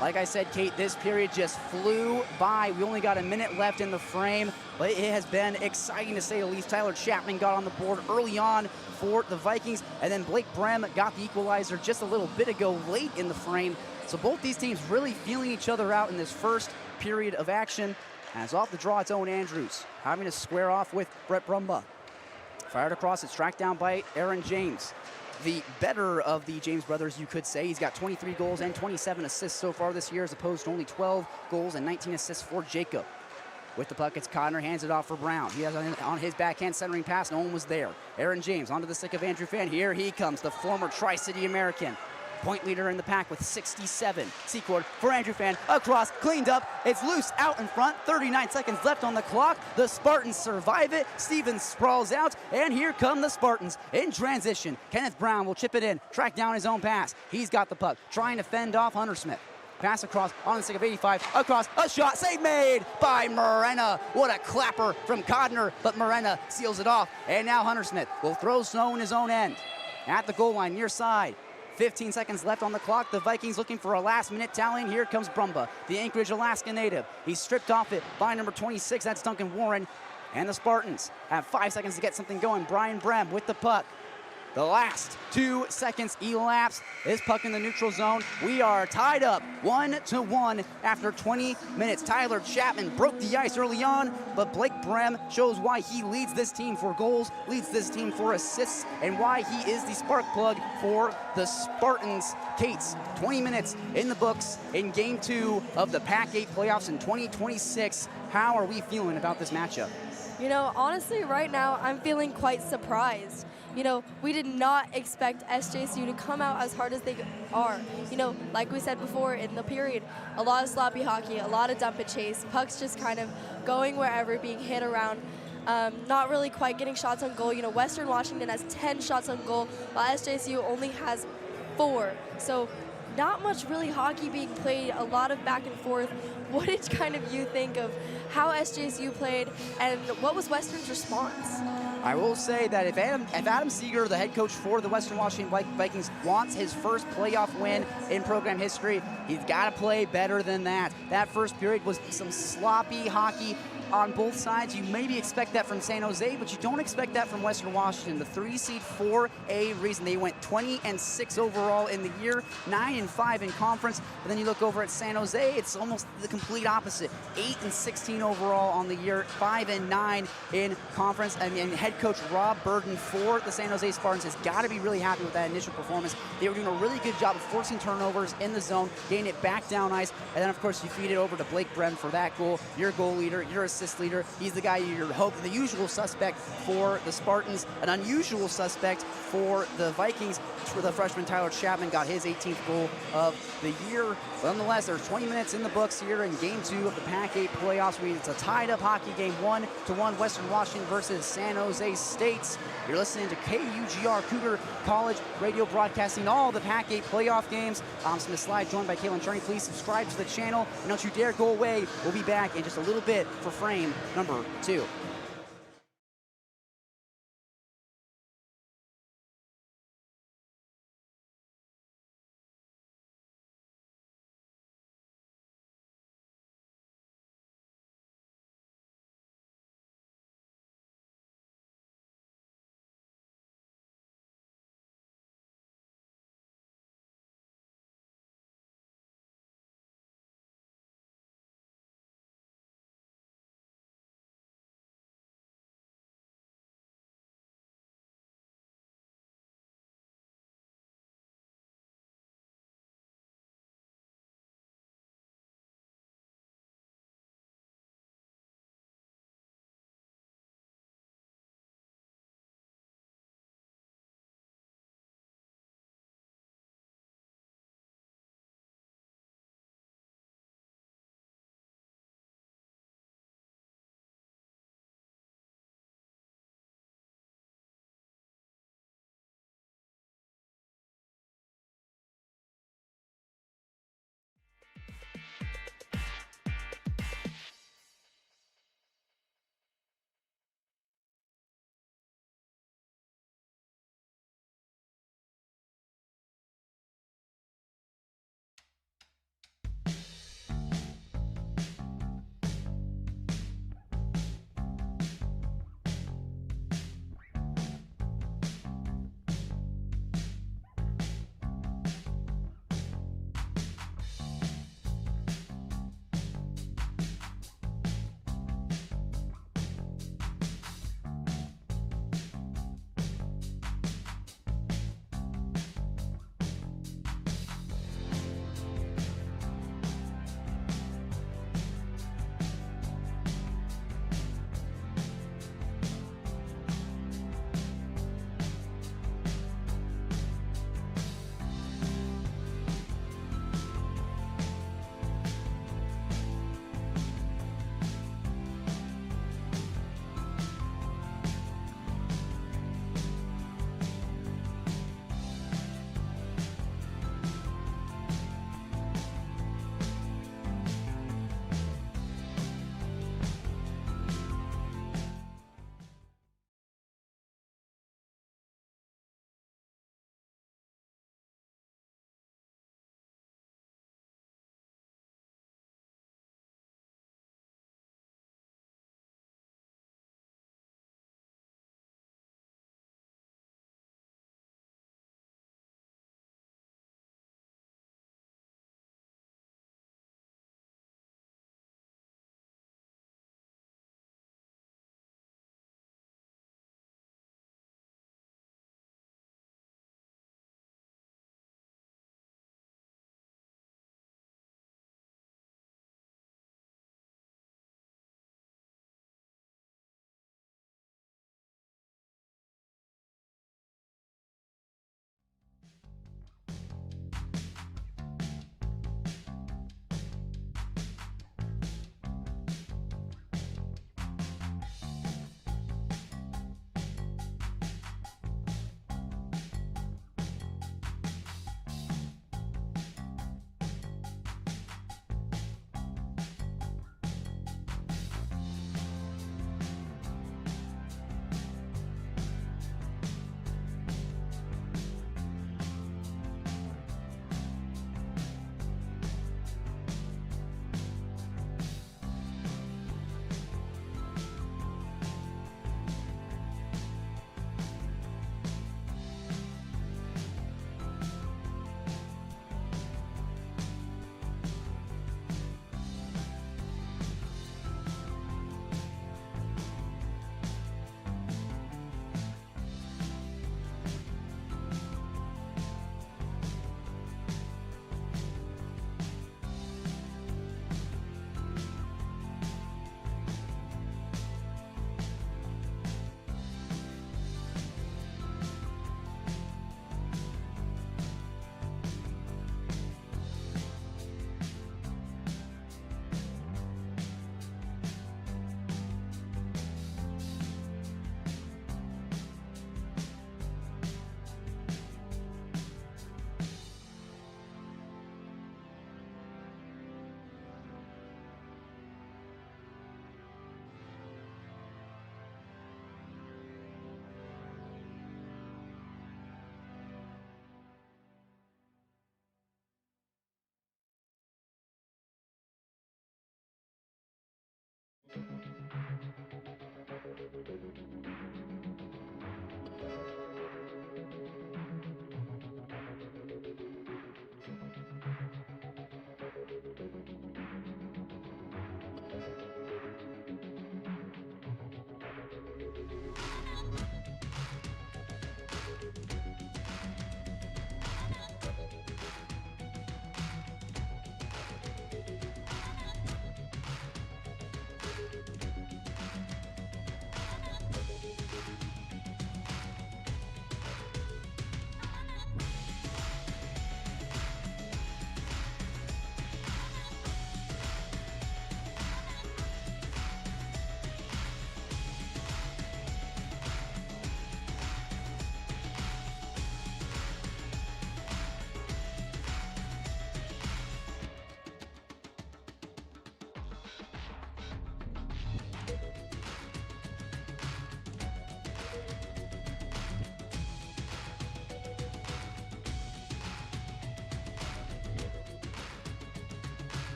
Like I said, Kate, this period just flew by. We only got a minute left in the frame, but it has been exciting to say the least. Tyler Chapman got on the board early on for the Vikings, and then Blake Brem got the equalizer just a little bit ago late in the frame. So both these teams really feeling each other out in this first period of action. As off the draw, it's Owen Andrews having to square off with Brett Brumba. Fired across, it's tracked down by Aaron James. The better of the James brothers, you could say. He's got 23 goals and 27 assists so far this year, as opposed to only 12 goals and 19 assists for Jacob. With the puck, it's Connor, hands it off for Brown. He has on his backhand centering pass, no one was there. Aaron James onto the stick of Andrew Fan. Here he comes, the former Tri-City American. Point leader in the pack with 67. Secord for Andrew Fan, across, cleaned up. It's loose out in front, 39 seconds left on the clock. The Spartans survive it. Stevens sprawls out, and here come the Spartans in transition. Kenneth Brown will chip it in, track down his own pass. He's got the puck, trying to fend off Hunter-Smith. Pass across on the stick of 85, across, a shot, save made by Morena. What a clapper from Codner, but Morena seals it off. And now Hunter-Smith will throw snow in his own end. At the goal line, near side. 15 seconds left on the clock. The Vikings looking for a last-minute tallying. Here comes Brumba, the Anchorage, Alaska native. He's stripped off it by number 26. That's Duncan Warren. And the Spartans have 5 seconds to get something going. Brian Brem with the puck. The last 2 seconds elapsed. This puck in the neutral zone. We are tied up 1-1 after 20 minutes. Tyler Chapman broke the ice early on, but Blake Brem shows why he leads this team for goals, leads this team for assists, and why he is the spark plug for the Spartans. Kate's 20 minutes in the books in Game 2 of the Pac-8 Playoffs in 2026. How are we feeling about this matchup? You know, honestly, right now, I'm feeling quite surprised. You know, we did not expect SJSU to come out as hard as they are. You know, like we said before in the period, a lot of sloppy hockey, a lot of dump and chase, pucks just kind of going wherever, being hit around, not really quite getting shots on goal. You know, Western Washington has 10 shots on goal, while SJSU only has 4. So not much really hockey being played, a lot of back and forth. What did kind of you think of how SJSU played, and what was Western's response? I will say that if Adam Seeger, the head coach for the Western Washington Vikings, wants his first playoff win in program history, he's got to play better than that. That first period was some sloppy hockey on both sides. You maybe expect that from San Jose, but you don't expect that from Western Washington. The 3-seed 4A reason they went 20-6 overall in the year, 9-5 in conference. But then you look over at San Jose, it's almost the complete opposite. 8-16 overall on the year, 5-9 in conference. And head coach Rob Burden for the San Jose Spartans has got to be really happy with that initial performance. They were doing a really good job of forcing turnovers in the zone, getting it back down ice, and then of course you feed it over to Blake Brem for that goal. Your goal leader, your assist leader. He's the guy you're hoping, the usual suspect for the Spartans, an unusual suspect for the Vikings. For the freshman Tyler Chapman got his 18th goal of the year. But nonetheless, there's 20 minutes in the books here in Game 2 of the Pac-8 Playoffs. It's a tied-up hockey game, 1-1, Western Washington versus San Jose State. You're listening to KUGR Cougar College Radio, broadcasting all the Pac-8 playoff games. I'm Smith Slye, joined by Caitlin Cherney. Please subscribe to the channel, and don't you dare go away. We'll be back in just a little bit for frame number 2.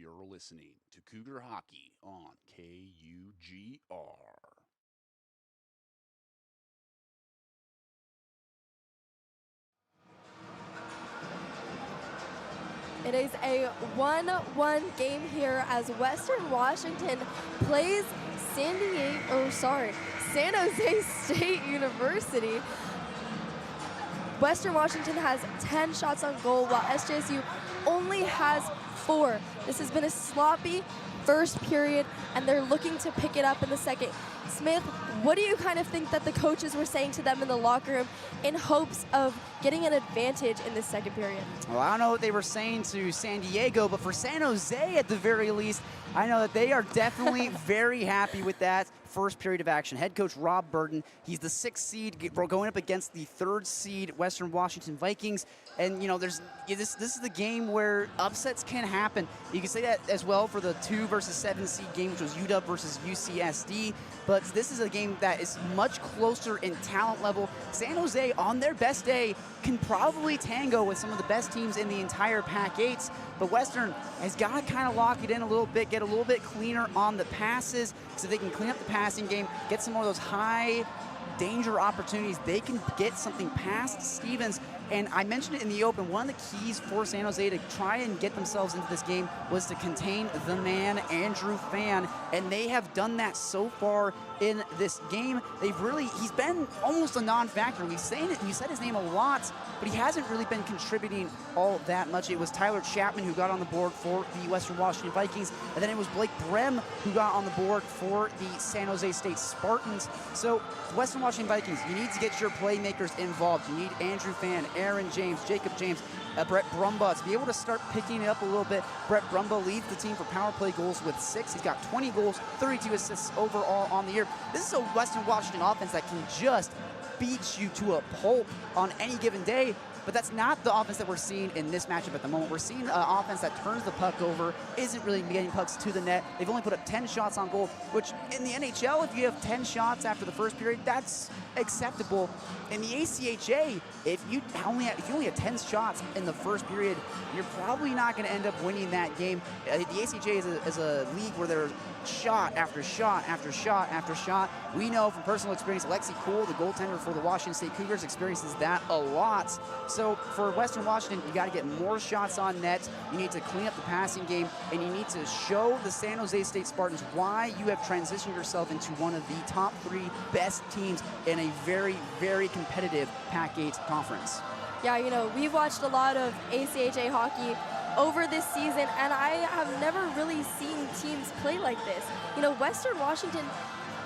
You're listening to Cougar Hockey on KUGR. It is a 1-1 game here as Western Washington plays San Jose State University. Western Washington has 10 shots on goal while SJSU only has 4. This has been a sloppy first period and they're looking to pick it up in the second. Smith, what do you kind of think that the coaches were saying to them in the locker room in hopes of getting an advantage in this second period? Well, I don't know what they were saying to San Diego, but for San Jose at the very least, I know that they are definitely very happy with that first period of action. Head coach Rob Burton, he's the 6th seed going up against the 3rd seed Western Washington Vikings. And, you know, this is the game where upsets can happen. You can say that as well for the 2 versus 7 seed game, which was UW versus UCSD. But this is a game that is much closer in talent level. San Jose, on their best day, can probably tango with some of the best teams in the entire Pac-8s. But Western has got to kind of lock it in a little bit, get a little bit cleaner on the passes so they can clean up the passing game, get some more of those high danger opportunities. They can get something past Stevens. And I mentioned it in the open, one of the keys for San Jose to try and get themselves into this game was to contain the man, Andrew Fan, and they have done that so far in this game. He's been almost a non-factor. We said his name a lot, but he hasn't really been contributing all that much. It was Tyler Chapman who got on the board for the Western Washington Vikings, and then it was Blake Brem who got on the board for the San Jose State Spartans. So Western Washington Vikings, you need to get your playmakers involved. You need Andrew Fan, Aaron James, Jacob James, Brett Brumbaugh to be able to start picking it up a little bit. Brett Brumbaugh leads the team for power play goals with 6. He's got 20 goals, 32 assists overall on the year. This is a Western Washington offense that can just beat you to a pulp on any given day. but that's not the offense that we're seeing in this matchup at the moment. We're seeing an offense that turns the puck over, isn't really getting pucks to the net. They've only put up 10 shots on goal, which in the NHL, if you have 10 shots after the first period, that's acceptable. In the ACHA, if you only have 10 shots in the first period, you're probably not going to end up winning that game. The ACHA is a league where there's shot after shot after shot after shot. We know from personal experience, Alexi Cole, the goaltender for the Washington State Cougars, experiences that a lot. So for Western Washington, you got to get more shots on net. You need to clean up the passing game, and you need to show the San Jose State Spartans why you have transitioned yourself into one of the top 3 best teams in a very, very competitive Pac-8 conference. Yeah, you know, we've watched a lot of ACHA hockey over this season, and I have never really seen teams play like this. You know, Western Washington,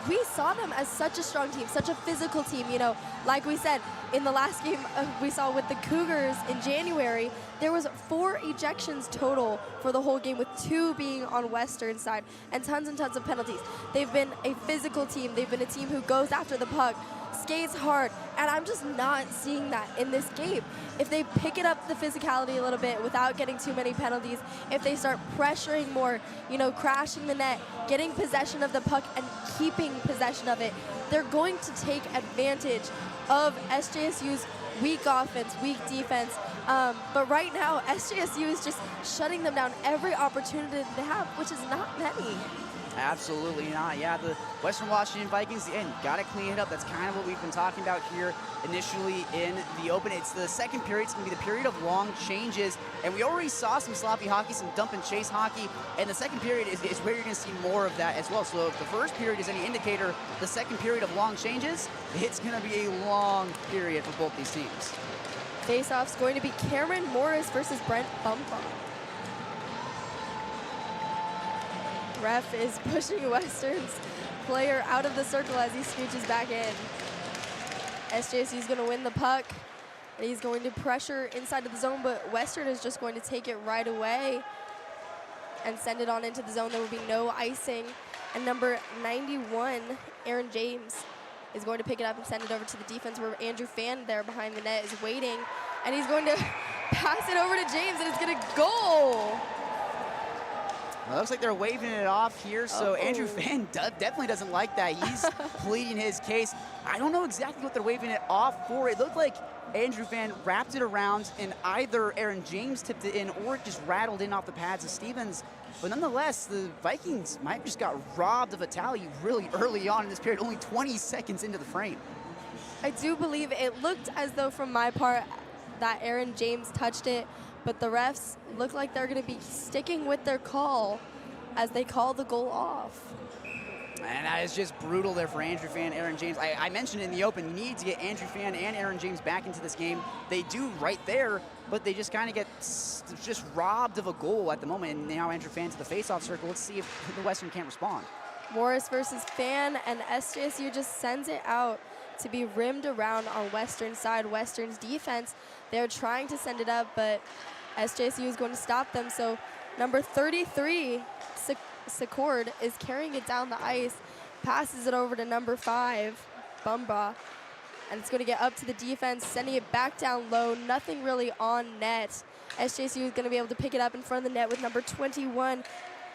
we saw them as such a strong team, such a physical team. You know, like we said, in the last game we saw with the Cougars in January, there was 4 ejections total for the whole game, with 2 being on Western side, and tons of penalties. They've been a physical team. They've been a team who goes after the puck, skates hard, and I'm just not seeing that in this game. If they pick it up the physicality a little bit without getting too many penalties, if they start pressuring more, you know, crashing the net, getting possession of the puck and keeping possession of it, they're going to take advantage of SJSU's weak offense, weak defense. But right now, SJSU is just shutting them down every opportunity they have, which is not many. Absolutely not. Yeah, the Western Washington Vikings, again, got to clean it up. That's kind of what we've been talking about here initially in the open. It's the second period. It's going to be the period of long changes. And we already saw some sloppy hockey, some dump and chase hockey. And the second period is where you're going to see more of that as well. So if the first period is any indicator, the second period of long changes, it's going to be a long period for both these teams. Face-off's going to be Cameron Morris versus Brent Bumpa. Ref is pushing Western's player out of the circle as he scooches back in. SJSU is going to win the puck, and he's going to pressure inside of the zone, but Western is just going to take it right away and send it on into the zone. There will be no icing. And number 91, Aaron James, is going to pick it up and send it over to the defense, where Andrew Fan there behind the net is waiting, and he's going to pass it over to James, and it's going to goal. Well, it looks like they're waving it off here, so Andrew Fan definitely doesn't like that. He's pleading his case. I don't know exactly what they're waving it off for. It looked like Andrew Fan wrapped it around, and either Aaron James tipped it in or it just rattled in off the pads of Stevens. But nonetheless, the Vikings might have just got robbed of a tally really early on in this period, only 20 seconds into the frame. I do believe it looked as though, from my part, that Aaron James touched it, but the refs look like they're going to be sticking with their call as they call the goal off. And that is just brutal there for Andrew Fan, Aaron James. I mentioned in the open, you need to get Andrew Fan and Aaron James back into this game. They do right there, but they just kind of get just robbed of a goal at the moment. And now Andrew Fan to the faceoff circle. Let's see if the Western can't respond. Morris versus Fan, and SJSU just sends it out to be rimmed around on Western side. Western's defense, they're trying to send it up, but SJSU is going to stop them. So number 33, Secord, is carrying it down the ice, passes it over to number 5, Bumba, and it's going to get up to the defense, sending it back down low. Nothing really on net. SJSU is going to be able to pick it up in front of the net with number 21,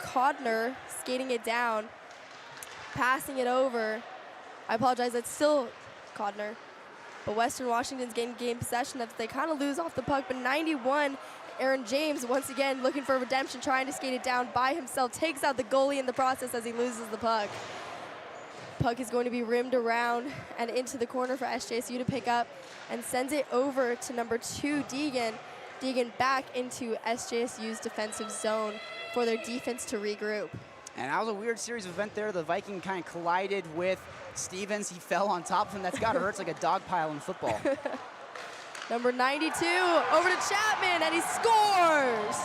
Codner, skating it down, passing it over. I apologize, it's still Codner. But Western Washington's game possession of it. They kind of lose off the puck, but 91, Aaron James, once again looking for redemption, trying to skate it down by himself, takes out the goalie in the process as he loses the puck. Puck is going to be rimmed around and into the corner for SJSU to pick up, and sends it over to number 2, Deegan. Deegan back into SJSU's defensive zone for their defense to regroup. And that was a weird series of events there. The Viking kind of collided with Stevens. He fell on top of him. That's got to hurt. It's like a dog pile in football. Number 92, over to Chapman, and he scores!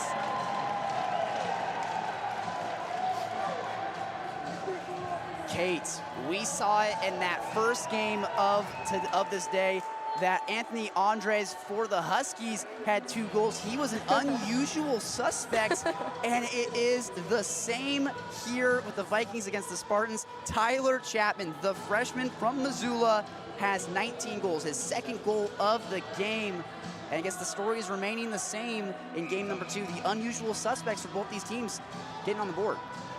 Kate, we saw it in that first game of this day that Anthony Andres for the Huskies had 2 goals. He was an unusual suspect, and it is the same here with the Vikings against the Spartans. Tyler Chapman, the freshman from Missoula, has 19 goals, his second goal of the game. And I guess the story is remaining the same in game number 2. The unusual suspects for both these teams getting on the board.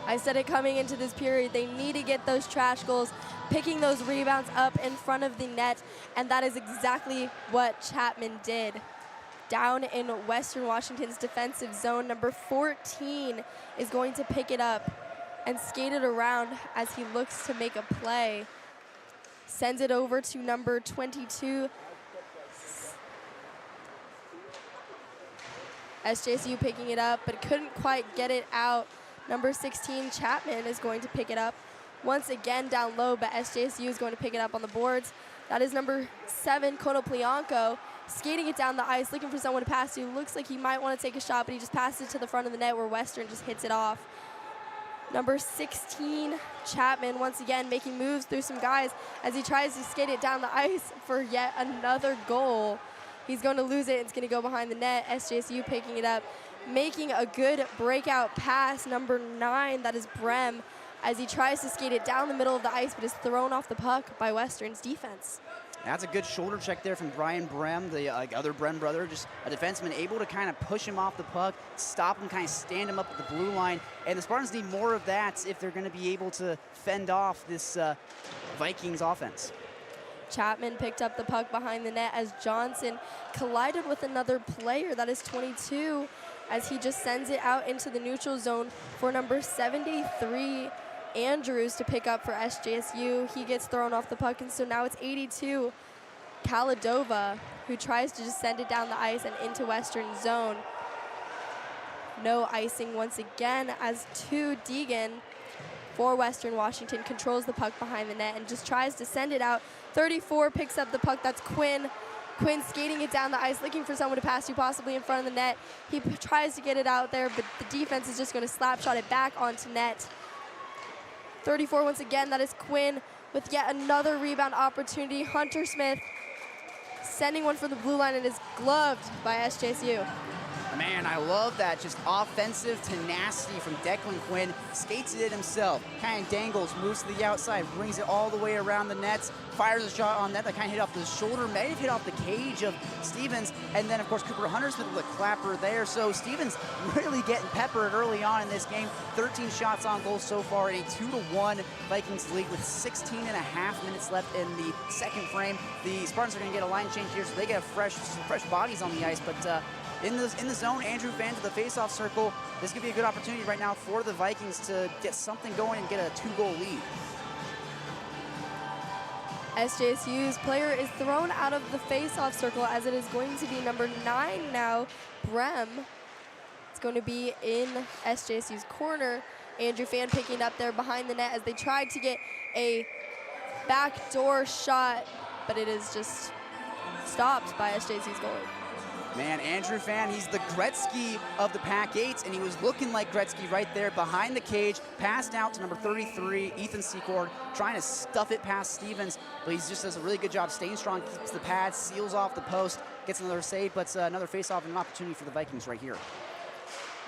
I said it coming into this period. They need to get those trash goals, picking those rebounds up in front of the net, and that is exactly what Chapman did. Down in Western Washington's defensive zone, number 14 is going to pick it up and skate it around as he looks to make a play. Sends it over to number 22. SJSU picking it up, but couldn't quite get it out. Number 16, Chapman, is going to pick it up. Once again down low, but SJSU is going to pick it up on the boards. That is number 7, Konoplyanko, skating it down the ice, looking for someone to pass to. Looks like he might want to take a shot, but he just passes it to the front of the net where Western just hits it off. Number 16, Chapman, once again making moves through some guys as he tries to skate it down the ice for yet another goal. He's going to lose it. It's going to go behind the net. SJSU picking it up, making a good breakout pass. Number 9, that is Brem, as he tries to skate it down the middle of the ice, but is thrown off the puck by Western's defense. That's a good shoulder check there from Brian Brem, the other Brem brother, just a defenseman able to kind of push him off the puck, stop him, kind of stand him up at the blue line. And the Spartans need more of that if they're going to be able to fend off this Vikings offense. Chapman picked up the puck behind the net as Johnson collided with another player, that is 22, as he just sends it out into the neutral zone for number 73, Andrews, to pick up for SJSU. He gets thrown off the puck, and so now it's 82, Kaladova, who tries to just send it down the ice and into Western zone. No icing once again as 2, Deegan for Western Washington controls the puck behind the net and just tries to send it out. 34 picks up the puck. That's Quinn. Quinn skating it down the ice, looking for someone to pass to, possibly in front of the net. He tries to get it out there, but the defense is just going to slap shot it back onto net. 34 once again, that is Quinn with yet another rebound opportunity. Hunter Smith sending one for the blue line and is gloved by SJSU. Man, I love that. Just offensive tenacity from Declan Quinn. Skates it himself. Kind of dangles, moves to the outside, brings it all the way around the nets, fires a shot on net that kind of hit off the shoulder, may have hit off the cage of Stevens. And then, of course, Cooper Hunter Smith with a clapper there. So Stevens really getting peppered early on in this game. 13 shots on goal so far in a 2-1 Vikings lead with 16 and a half minutes left in the second frame. The Spartans are going to get a line change here, so they get some fresh bodies on the ice. But in the zone, Andrew Fan to the face-off circle. This could be a good opportunity right now for the Vikings to get something going and get a 2-goal lead. SJSU's player is thrown out of the face-off circle as it is going to be number 9 now, Brem. It's going to be in SJSU's corner. Andrew Fan picking up there behind the net as they tried to get a backdoor shot, but it is just stopped by SJSU's goalie. Man, Andrew Fan, he's the Gretzky of the Pac-8s, and he was looking like Gretzky right there behind the cage, passed out to number 33, Ethan Secord, trying to stuff it past Stevens, but he just does a really good job staying strong, keeps the pad, seals off the post, gets another save, but another face-off and an opportunity for the Vikings right here.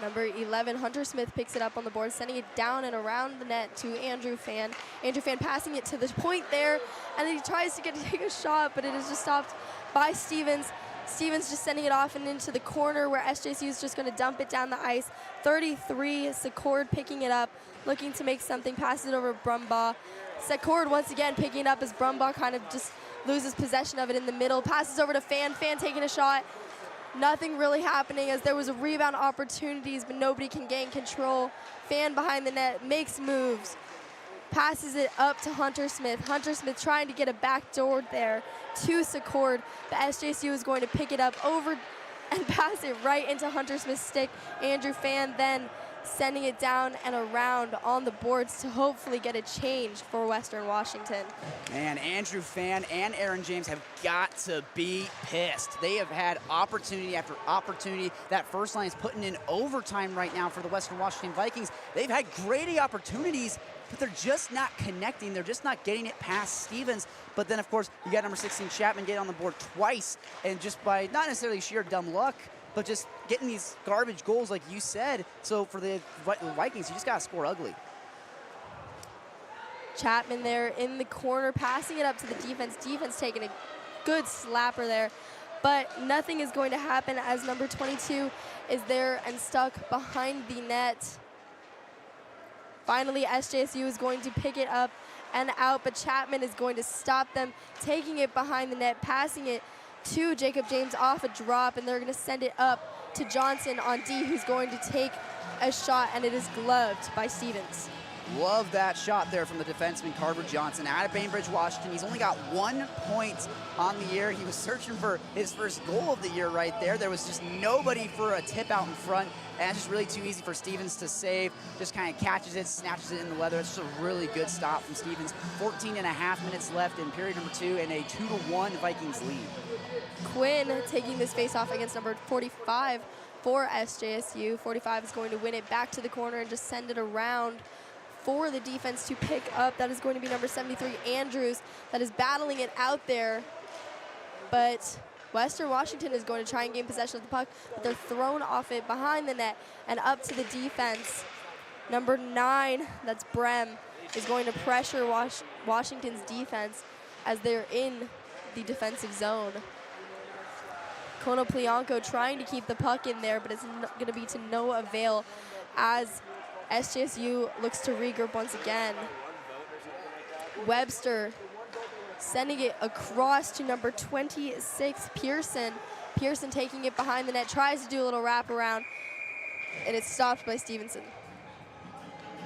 Number 11, Hunter Smith picks it up on the board, sending it down and around the net to Andrew Fan. Andrew Fan passing it to the point there, and then he tries to take a shot, but it is just stopped by Stevens. Stevens just sending it off and into the corner where SJSU is just going to dump it down the ice. 33, Secord picking it up, looking to make something, passes it over to Brumbaugh. Secord once again picking it up as Brumbaugh kind of just loses possession of it in the middle. Passes over to Fan, Fan taking a shot. Nothing really happening as there was a rebound opportunities, but nobody can gain control. Fan behind the net, makes moves. Passes it up to Hunter Smith. Hunter Smith trying to get a backdoor there to Secord. The SJSU is going to pick it up over and pass it right into Hunter Smith's stick. Andrew Fan then sending it down and around on the boards to hopefully get a change for Western Washington. Man, Andrew Fan and Aaron James have got to be pissed. They have had opportunity after opportunity. That first line is putting in overtime right now for the Western Washington Vikings. They've had great opportunities, but they're just not connecting. They're just not getting it past Stevens. But then, of course, you got number 16, Chapman, get on the board twice, and just by not necessarily sheer dumb luck, but just getting these garbage goals like you said. So for the Vikings, you just got to score ugly. Chapman there in the corner, passing it up to the defense. Defense taking a good slapper there. but nothing is going to happen as number 22 is there and stuck behind the net. Finally, SJSU is going to pick it up and out, but Chapman is going to stop them, taking it behind the net, passing it to Jacob James off a drop, and they're going to send it up to Johnson on D, who's going to take a shot, and it is gloved by Stevens. Love that shot there from the defenseman Carver Johnson out of Bainbridge, Washington. He's only got 1 point on the year. He was searching for his first goal of the year right there. There was just nobody for a tip out in front, and it's just really too easy for Stevens to save. Just kind of catches it, snatches it in the leather. It's just a really good stop from Stevens. 14.5 minutes left in period number 2, and a 2-1 Vikings lead. Quinn taking this face-off against number 45 for SJSU. 45 is going to win it back to the corner and just send it around for the defense to pick up. That is going to be number 73, Andrews, that is battling it out there. But Western Washington is going to try and gain possession of the puck, but they're thrown off it behind the net and up to the defense. Number 9, that's Brem, is going to pressure Washington's defense as they're in the defensive zone. Konoplyanko trying to keep the puck in there, but it's going to be to no avail as SJSU looks to regroup once again. Webster sending it across to number 26, Pearson. Pearson taking it behind the net, tries to do a little wraparound, and it's stopped by Stevenson.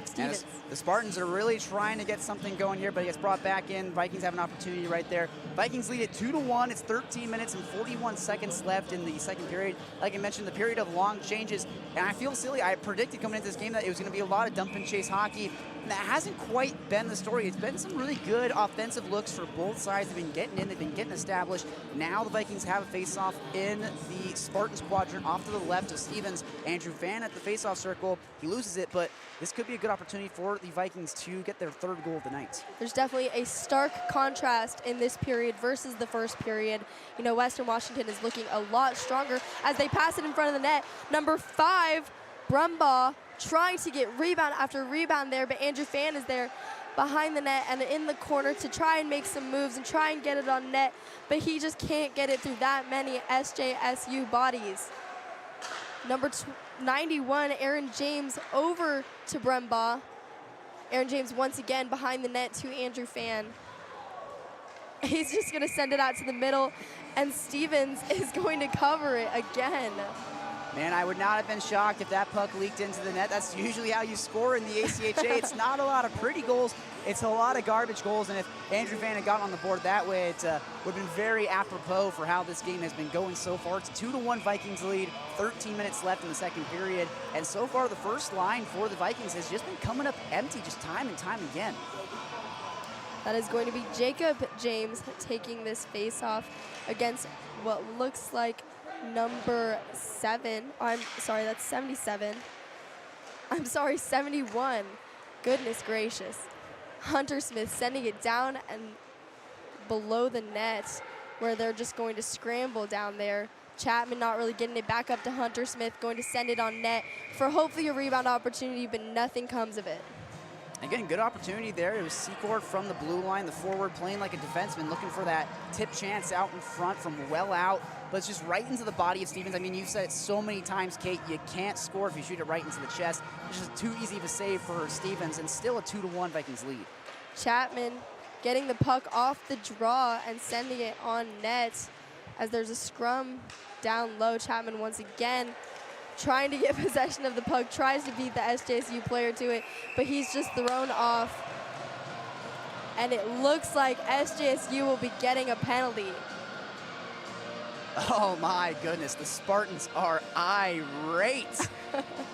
Stevens. The Spartans are really trying to get something going here, but it gets brought back in. Vikings have an opportunity right there. Vikings lead it 2-1. It's 13 minutes and 41 seconds left in the second period. Like I mentioned, the period of long changes, and I feel silly. I predicted coming into this game that it was going to be a lot of dump and chase hockey, and that hasn't quite been the story. It's been some really good offensive looks for both sides. They've been getting in, they've been getting established. Now the Vikings have a face-off in the Spartans quadrant off to the left of Stevens. Andrew Van at the face-off circle. He loses it, but this could be a good opportunity for the Vikings to get their third goal of the night. There's definitely a stark contrast in this period versus the first period. You know, Western Washington is looking a lot stronger as they pass it in front of the net. Number 5, Brumbaugh, trying to get rebound after rebound there, but Andrew Fan is there behind the net and in the corner to try and make some moves and try and get it on net, but he just can't get it through that many SJSU bodies. Number 91, Aaron James, over to Brumbaugh. Aaron James once again behind the net to Andrew Fan. He's just going to send it out to the middle, and Stevens is going to cover it again. Man, I would not have been shocked if that puck leaked into the net. That's usually how you score in the ACHA. It's not a lot of pretty goals. It's a lot of garbage goals, and if Andrew Van had gotten on the board that way, it would have been very apropos for how this game has been going so far. It's 2-1 Vikings lead, 13 minutes left in the second period, and so far the first line for the Vikings has just been coming up empty just time and time again. That is going to be Jacob James taking this face-off against what looks like number 7. I'm sorry, that's 77. I'm sorry, 71. Goodness gracious. Hunter Smith sending it down and below the net where they're just going to scramble down there. Chapman not really getting it back up to Hunter Smith, going to send it on net for hopefully a rebound opportunity, but nothing comes of it. Again, good opportunity there. It was Secord from the blue line, the forward playing like a defenseman, looking for that tip chance out in front from well out, but it's just right into the body of Stevens. I mean, you've said it so many times, Kate, you can't score if you shoot it right into the chest. It's just too easy of a save for Stevens, and still a 2-1 Vikings lead. Chapman getting the puck off the draw and sending it on net as there's a scrum down low. Chapman once again trying to get possession of the puck, tries to beat the SJSU player to it, but he's just thrown off. And it looks like SJSU will be getting a penalty. Oh my goodness, the Spartans are irate.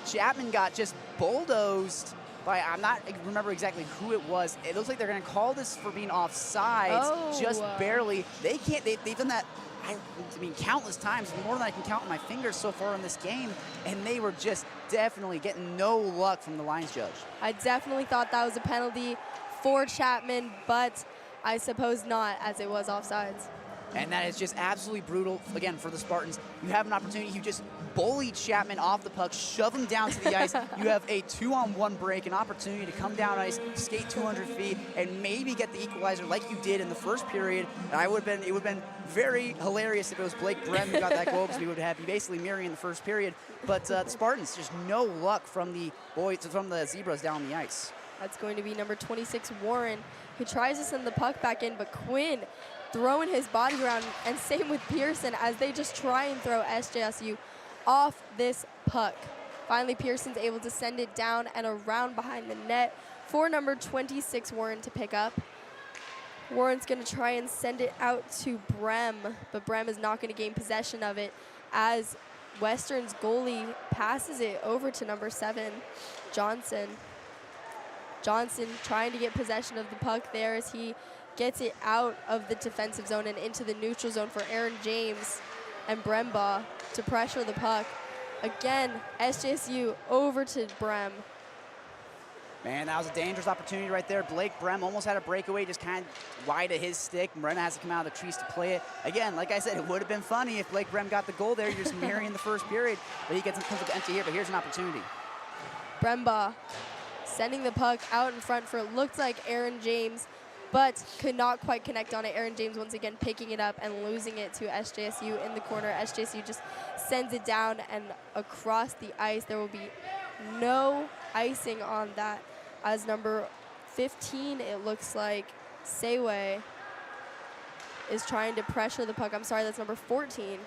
Chapman got just bulldozed by, I'm not remember exactly who it was. It looks like they're gonna call this for being offsides, just barely. They can't, they've done that, I mean, countless times, more than I can count on my fingers so far in this game, and they were just definitely getting no luck from the lines judge. I definitely thought that was a penalty for Chapman, but I suppose not, as it was offsides. And that is just absolutely brutal, again, for the Spartans. You have an opportunity, you just bullied Chapman off the puck, shove him down to the ice. You have a 2-on-1 break, an opportunity to come down ice, skate 200 feet, and maybe get the equalizer like you did in the first period. And it would have been very hilarious if it was Blake Brem who got that goal, because we would have you basically mirroring the first period. But the Spartans, just no luck from the Zebras down the ice. That's going to be number 26, Warren, who tries to send the puck back in, but Quinn throwing his body around, and same with Pearson as they just try and throw SJSU off this puck. Finally, Pearson's able to send it down and around behind the net for number 26, Warren, to pick up. Warren's going to try and send it out to Brem, but Brem is not going to gain possession of it as Western's goalie passes it over to number 7, Johnson. Johnson trying to get possession of the puck there as he gets it out of the defensive zone and into the neutral zone for Aaron James and Brembaugh to pressure the puck. Again, SJSU over to Brem. Man, that was a dangerous opportunity right there. Blake Brem almost had a breakaway, just kind of wide of his stick. Brenna has to come out of the crease to play it. Again, like I said, it would have been funny if Blake Brem got the goal there. You're just mirroring the first period, but he comes up empty here, but here's an opportunity. Brembaugh sending the puck out in front for it looked like Aaron James, but could not quite connect on it. Aaron James once again picking it up and losing it to SJSU in the corner. SJSU just sends it down and across the ice. There will be no icing on that, as number 15, it looks like, Sewe is trying to pressure the puck. I'm sorry, that's number 14.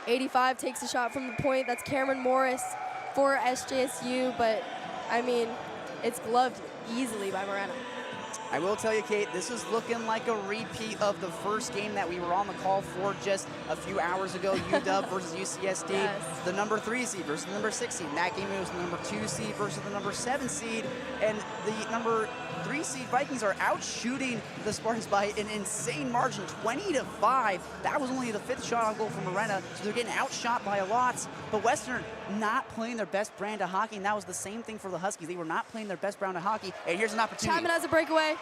85 takes a shot from the point. That's Cameron Morris for SJSU, but I mean, it's gloved easily by Moreno. I will tell you, Kate, this is looking like a repeat of the first game that we were on the call for just a few hours ago, UW versus UCSD. Yes. The number 3 seed versus the number 6 seed. In that game, it was the number 2 seed versus the number 7 seed. And the number 3 seed Vikings are out shooting the Spartans by an insane margin, 20-5. That was only the 5th shot on goal from Morena, so they're getting outshot by a lot. But Western not playing their best brand of hockey, and that was the same thing for the Huskies. They were not playing their best brand of hockey, and here's an opportunity. Chapman has a breakaway.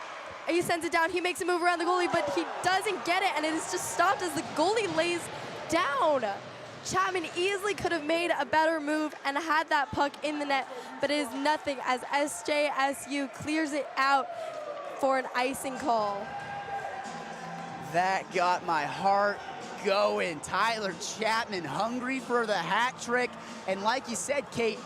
He sends it down. He makes a move around the goalie, but he doesn't get it, and it is just stopped as the goalie lays down. Chapman easily could have made a better move and had that puck in the net, but it is nothing as SJSU clears it out for an icing call. That got my heart going. Tyler Chapman hungry for the hat trick, and like you said, Kate,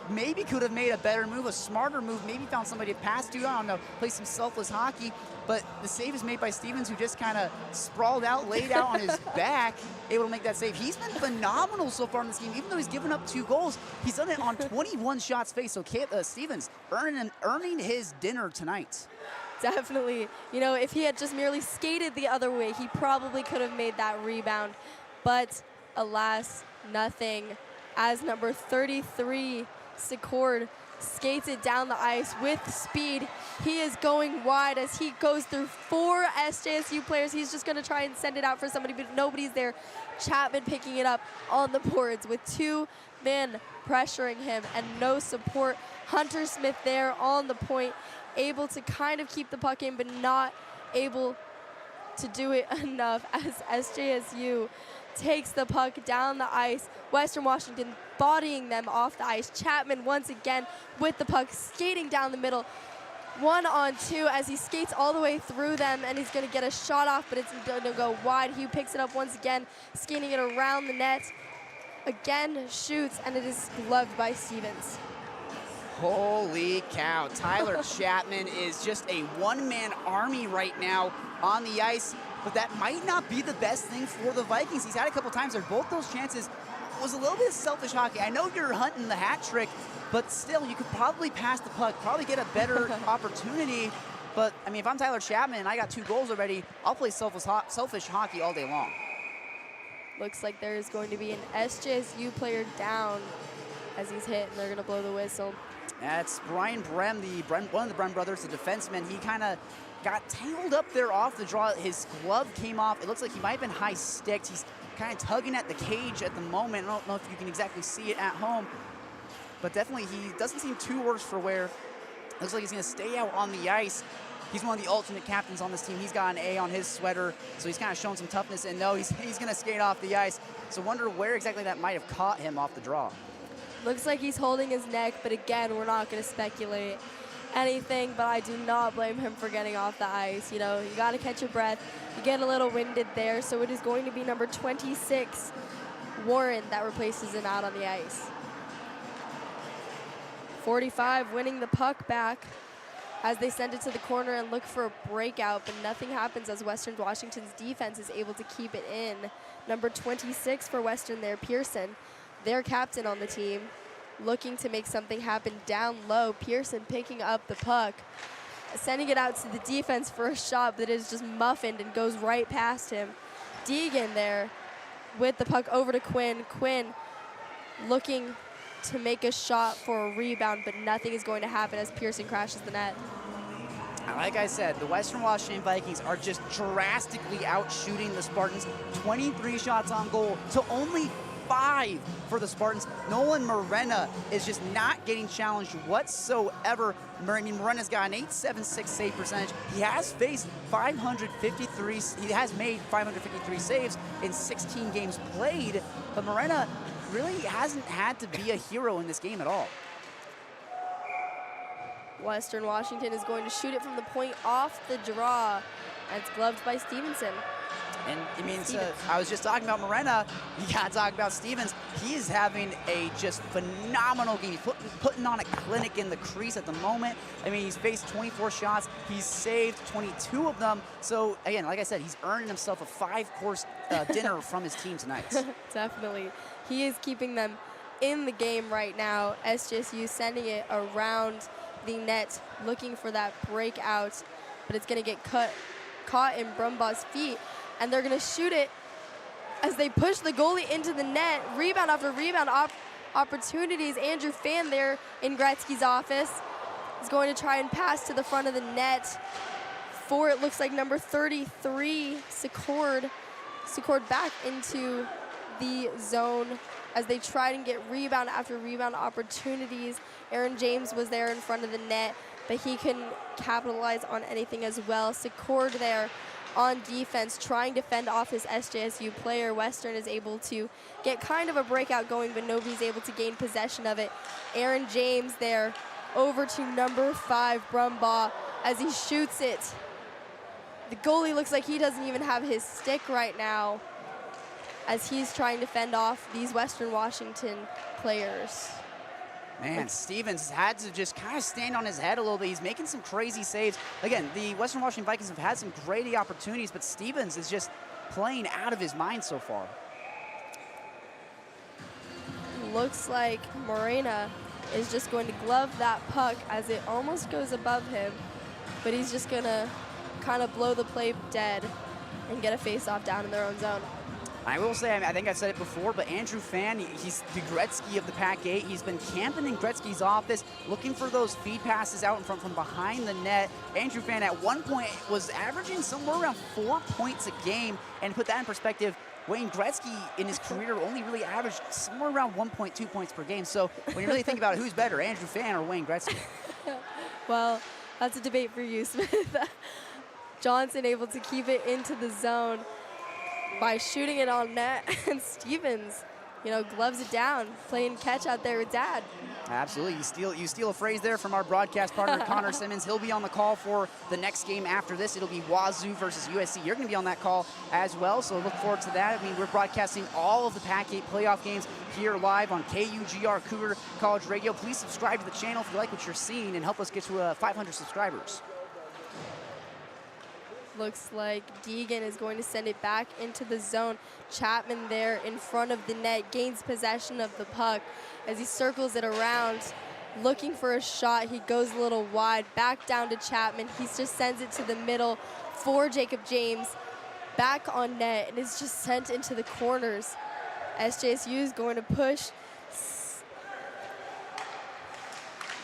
maybe could have made a better move, a smarter move, maybe found somebody to pass to, I don't know, play some selfless hockey, but the save is made by Stevens, who just kind of sprawled out, laid out on his back, able to make that save. He's been phenomenal so far in this game. Even though he's given up 2 goals, he's done it on 21 shots faced, so Stevens earning his dinner tonight. Definitely. You know, if he had just merely skated the other way, he probably could have made that rebound, but alas, nothing, as number 33, Secord, skates it down the ice with speed. He is going wide as he goes through 4 SJSU players. He's just going to try and send it out for somebody, but nobody's there. Chapman picking it up on the boards with 2 men pressuring him and no support. Hunter Smith there on the point, able to kind of keep the puck in, but not able to do it enough as SJSU takes the puck down the ice. Western Washington bodying them off the ice. Chapman once again with the puck, skating down the middle. 1-on-2 as he skates all the way through them, and he's going to get a shot off, but it's going to go wide. He picks it up once again, skating it around the net. Again, shoots, and it is gloved by Stevens. Holy cow, Tyler Chapman is just a one-man army right now on the ice, but that might not be the best thing for the Vikings. He's had a couple times there. Both those chances was a little bit of selfish hockey. I know you're hunting the hat trick, but still, you could probably pass the puck, probably get a better opportunity. But, I mean, if I'm Tyler Chapman and I got 2 goals already, I'll play selfish hockey all day long. Looks like there is going to be an SJSU player down as he's hit, and they're going to blow the whistle. That's Brian Brem, one of the Brem brothers, the defenseman. He kind of got tangled up there off the draw. His glove came off. It looks like he might have been high-sticked. He's kind of tugging at the cage at the moment. I don't know if you can exactly see it at home, but definitely he doesn't seem too worse for wear. Looks like he's going to stay out on the ice. He's one of the alternate captains on this team. He's got an A on his sweater, so he's kind of showing some toughness. And no, he's going to skate off the ice. So wonder where exactly that might have caught him off the draw. Looks like he's holding his neck, but again, we're not going to speculate anything, but I do not blame him for getting off the ice. You know, you got to catch your breath. You get a little winded there, so it is going to be number 26, Warren, that replaces him out on the ice. 45 winning the puck back as they send it to the corner and look for a breakout, but nothing happens as Western Washington's defense is able to keep it in. Number 26 for Western there, Pearson, their captain on the team, looking to make something happen down low. Pearson picking up the puck, sending it out to the defense for a shot that is just muffined and goes right past him. Deegan there with the puck over to Quinn. Quinn looking to make a shot for a rebound, but nothing is going to happen as Pearson crashes the net. Like I said, the Western Washington Vikings are just drastically out-shooting the Spartans. 23 shots on goal to only 5 for the Spartans. Nolan Morena is just not getting challenged whatsoever. I mean, Morena's got an 876 save percentage. He has faced 553. He has made 553 saves in 16 games played, but Morena really hasn't had to be a hero in this game at all. Western Washington is going to shoot it from the point off the draw. And it's gloved by Stevenson. And I mean, I was just talking about Morena. You got to talk about Stevens. He is having a just phenomenal game. He's putting on a clinic in the crease at the moment. I mean, he's faced 24 shots. He's saved 22 of them. So, again, like I said, he's earning himself a 5-course dinner from his team tonight. Definitely. He is keeping them in the game right now. SJSU sending it around the net, looking for that breakout, but it's going to get caught in Brumbaugh's feet. And they're going to shoot it as they push the goalie into the net. Rebound after rebound opportunities. Andrew Fan there in Gretzky's office is going to try and pass to the front of the net for, it looks like, number 33, Secord back into the zone as they try and get rebound after rebound opportunities. Aaron James was there in front of the net, but he couldn't capitalize on anything as well. Secord there on defense, trying to fend off his SJSU player. Western is able to get kind of a breakout going, but nobody's able to gain possession of it. Aaron James there over to number 5, Brumbaugh, as he shoots it. The goalie looks like he doesn't even have his stick right now as he's trying to fend off these Western Washington players. Man, Stevens had to just kind of stand on his head a little bit. He's making some crazy saves. Again, the Western Washington Vikings have had some great opportunities, but Stevens is just playing out of his mind so far. Looks like Morena is just going to glove that puck as it almost goes above him, but he's just going to kind of blow the play dead and get a face-off down in their own zone. I will say, I think I've said it before, but Andrew Fan, he's the Gretzky of the Pac-8. He's been camping in Gretzky's office, looking for those feed passes out in front from behind the net. Andrew Fan at one point was averaging somewhere around 4 points a game. And to put that in perspective, Wayne Gretzky in his career only really averaged somewhere around 1.2 points per game. So when you really think about it, who's better, Andrew Fan or Wayne Gretzky? Well, that's a debate for you, Smith. Johnson able to keep it into the zone by shooting it on net, and Stevens, you know, gloves it down, playing catch out there with Dad. Absolutely. You steal a phrase there from our broadcast partner, Connor Simmons. He'll be on the call for the next game after this. It'll be Wazoo versus USC. You're going to be on that call as well, so look forward to that. I mean, we're broadcasting all of the Pac-8 playoff games here live on KUGR Cougar College Radio. Please subscribe to the channel if you like what you're seeing and help us get to 500 subscribers. Looks like Deegan is going to send it back into the zone. Chapman there in front of the net gains possession of the puck as he circles it around, looking for a shot. He goes a little wide, back down to Chapman. He just sends it to the middle for Jacob James. Back on net, and it's just sent into the corners. SJSU is going to push.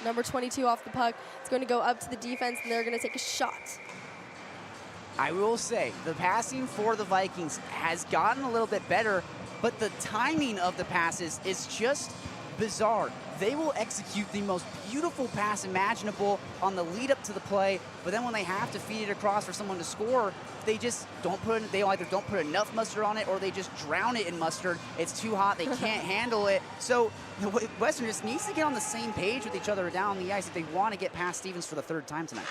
Number 22 off the puck. It's going to go up to the defense, and they're going to take a shot. I will say, the passing for the Vikings has gotten a little bit better, but the timing of the passes is just bizarre. They will execute the most beautiful pass imaginable on the lead up to the play, but then when they have to feed it across for someone to score, they just don't put it, they either don't put enough mustard on it or they just drown it in mustard. It's too hot, they can't handle it. So Western just needs to get on the same page with each other down on the ice if they want to get past Stevens for the 3rd time tonight.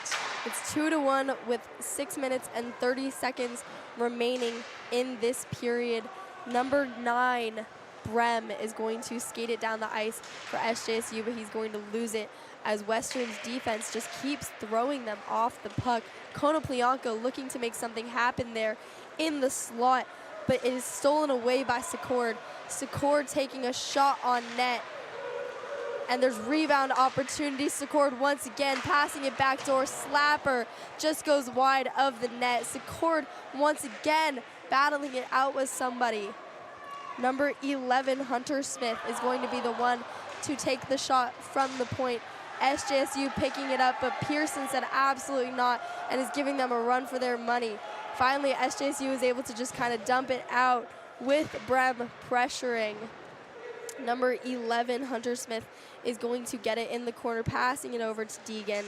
It's 2-1 with 6 minutes and 30 seconds remaining in this period. Number 9, Brem, is going to skate it down the ice for SJSU, but he's going to lose it as Western's defense just keeps throwing them off the puck. Konoplyanka looking to make something happen there in the slot, but it is stolen away by Secord. Secord taking a shot on net, and there's rebound opportunity. Secord once again passing it backdoor. Slapper just goes wide of the net. Secord once again battling it out with somebody. Number 11, Hunter Smith, is going to be the one to take the shot from the point. SJSU picking it up, but Pearson said absolutely not and is giving them a run for their money. Finally, SJSU is able to just kind of dump it out with Brem pressuring. Number 11, Hunter Smith, is going to get it in the corner, passing it over to Deegan.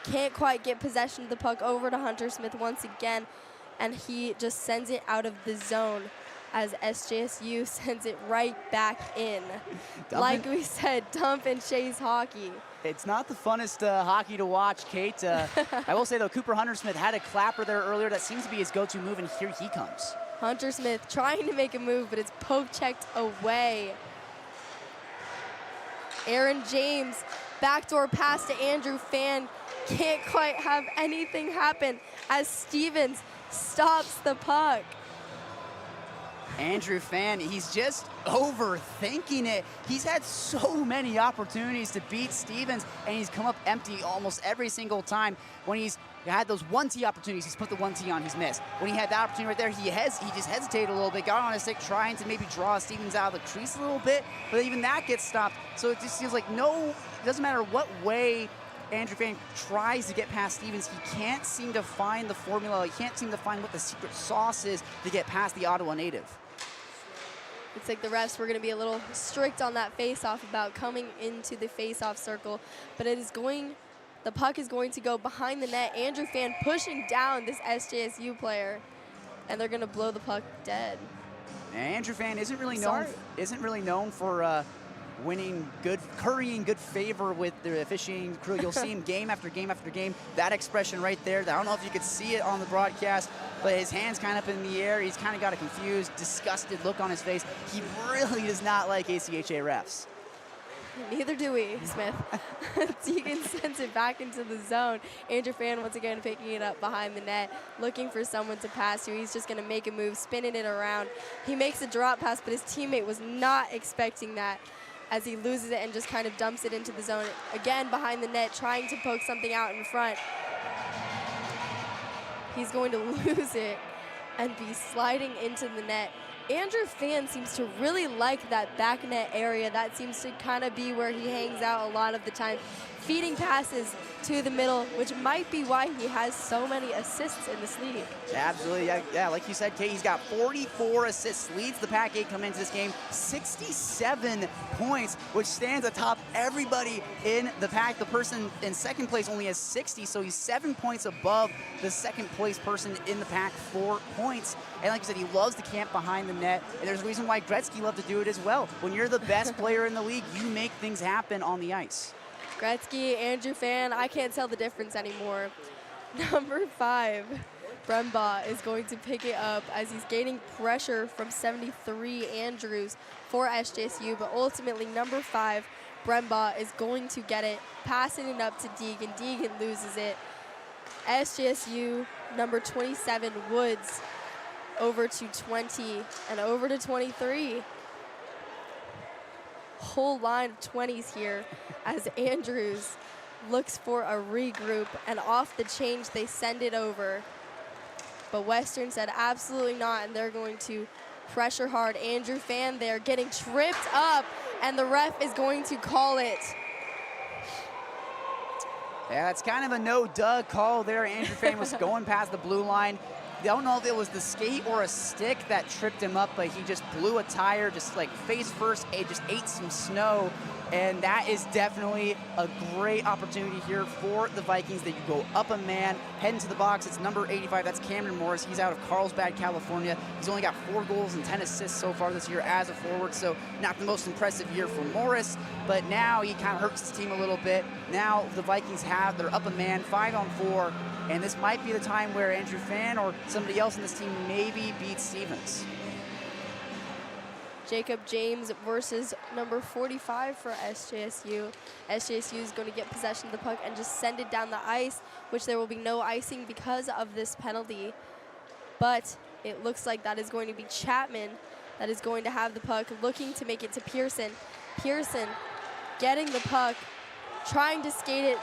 Can't quite get possession of the puck over to Hunter Smith once again, and he just sends it out of the zone as SJSU sends it right back in. Like we said, dump and chase hockey. It's not the funnest hockey to watch, Kate. I will say, though, Cooper Hunter Smith had a clapper there earlier. That seems to be his go-to move, and here he comes. Hunter Smith trying to make a move, but it's poke-checked away. Aaron James, backdoor pass to Andrew Fan. Can't quite have anything happen as Stevens stops the puck. Andrew Fan, he's just overthinking it. He's had so many opportunities to beat Stevens, and he's come up empty almost every single time. When he's had those 1T opportunities, he's put the 1T on, he's missed. When he had that opportunity right there, he just hesitated a little bit, got on his stick, trying to maybe draw Stevens out of the crease a little bit, but even that gets stopped. So it just feels like it doesn't matter what way Andrew Fan tries to get past Stevens, he can't seem to find the formula, he can't seem to find what the secret sauce is to get past the Ottawa native. Looks like the refs were going to be a little strict on that face-off about coming into the face-off circle, but the puck is going to go behind the net. Andrew Fan pushing down this SJSU player, and they're going to blow the puck dead. Andrew Fan isn't really known for currying good favor with the officiating crew. You'll see him game after game after game. That expression right there, I don't know if you could see it on the broadcast, but his hand's kind of up in the air. He's kind of got a confused, disgusted look on his face. He really does not like ACHA refs. Neither do we, Smith. Deegan sends it back into the zone. Andrew Fan once again picking it up behind the net, looking for someone to pass to. He's just going to make a move, spinning it around. He makes a drop pass, but his teammate was not expecting that, as he loses it and just kind of dumps it into the zone. Again, behind the net, trying to poke something out in front. He's going to lose it and be sliding into the net. Andrew Fan seems to really like that back net area. That seems to kind of be where he hangs out a lot of the time, feeding passes to the middle, which might be why he has so many assists in this league. Absolutely, yeah, like you said, Kate, he's got 44 assists, leads the Pac-8 coming into this game, 67 points, which stands atop everybody in the pack. The person in second place only has 60, so he's 7 points above the second place person in the pack, 4 points. And like you said, he loves to camp behind the net, and there's a reason why Gretzky loved to do it as well. When you're the best player in the league, you make things happen on the ice. Gretzky, Andrew Fan, I can't tell the difference anymore. Number 5, Brembaugh is going to pick it up as he's gaining pressure from 73 Andrews for SJSU, but ultimately number 5, Brembaugh, is going to get it, passing it up to Deegan. Deegan loses it. SJSU, number 27, Woods, over to 20 and over to 23. Whole line of 20s here as Andrews looks for a regroup, and off the change they send it over. But Western said absolutely not, and they're going to pressure hard. Andrew Fan there getting tripped up, and the ref is going to call it. Yeah, it's kind of a no-duh call there. Andrew Fan was going past the blue line. don't know if it was the skate or a stick that tripped him up, but he just blew a tire, just like face first, just ate some snow. And that is definitely a great opportunity here for the Vikings. That you go up a man, head into the box. It's number 85. That's Cameron Morris. He's out of Carlsbad, California. He's only got 4 goals and 10 assists so far this year as a forward, so not the most impressive year for Morris. But now he kind of hurts his team a little bit. Now the Vikings they're up a man, 5-on-4, and this might be the time where Andrew Fan or somebody else in this team maybe beats Stevens. Jacob James versus number 45 for SJSU. SJSU is going to get possession of the puck and just send it down the ice, which there will be no icing because of this penalty. But it looks like that is going to be Chapman that is going to have the puck, looking to make it to Pearson. Pearson getting the puck, trying to skate it,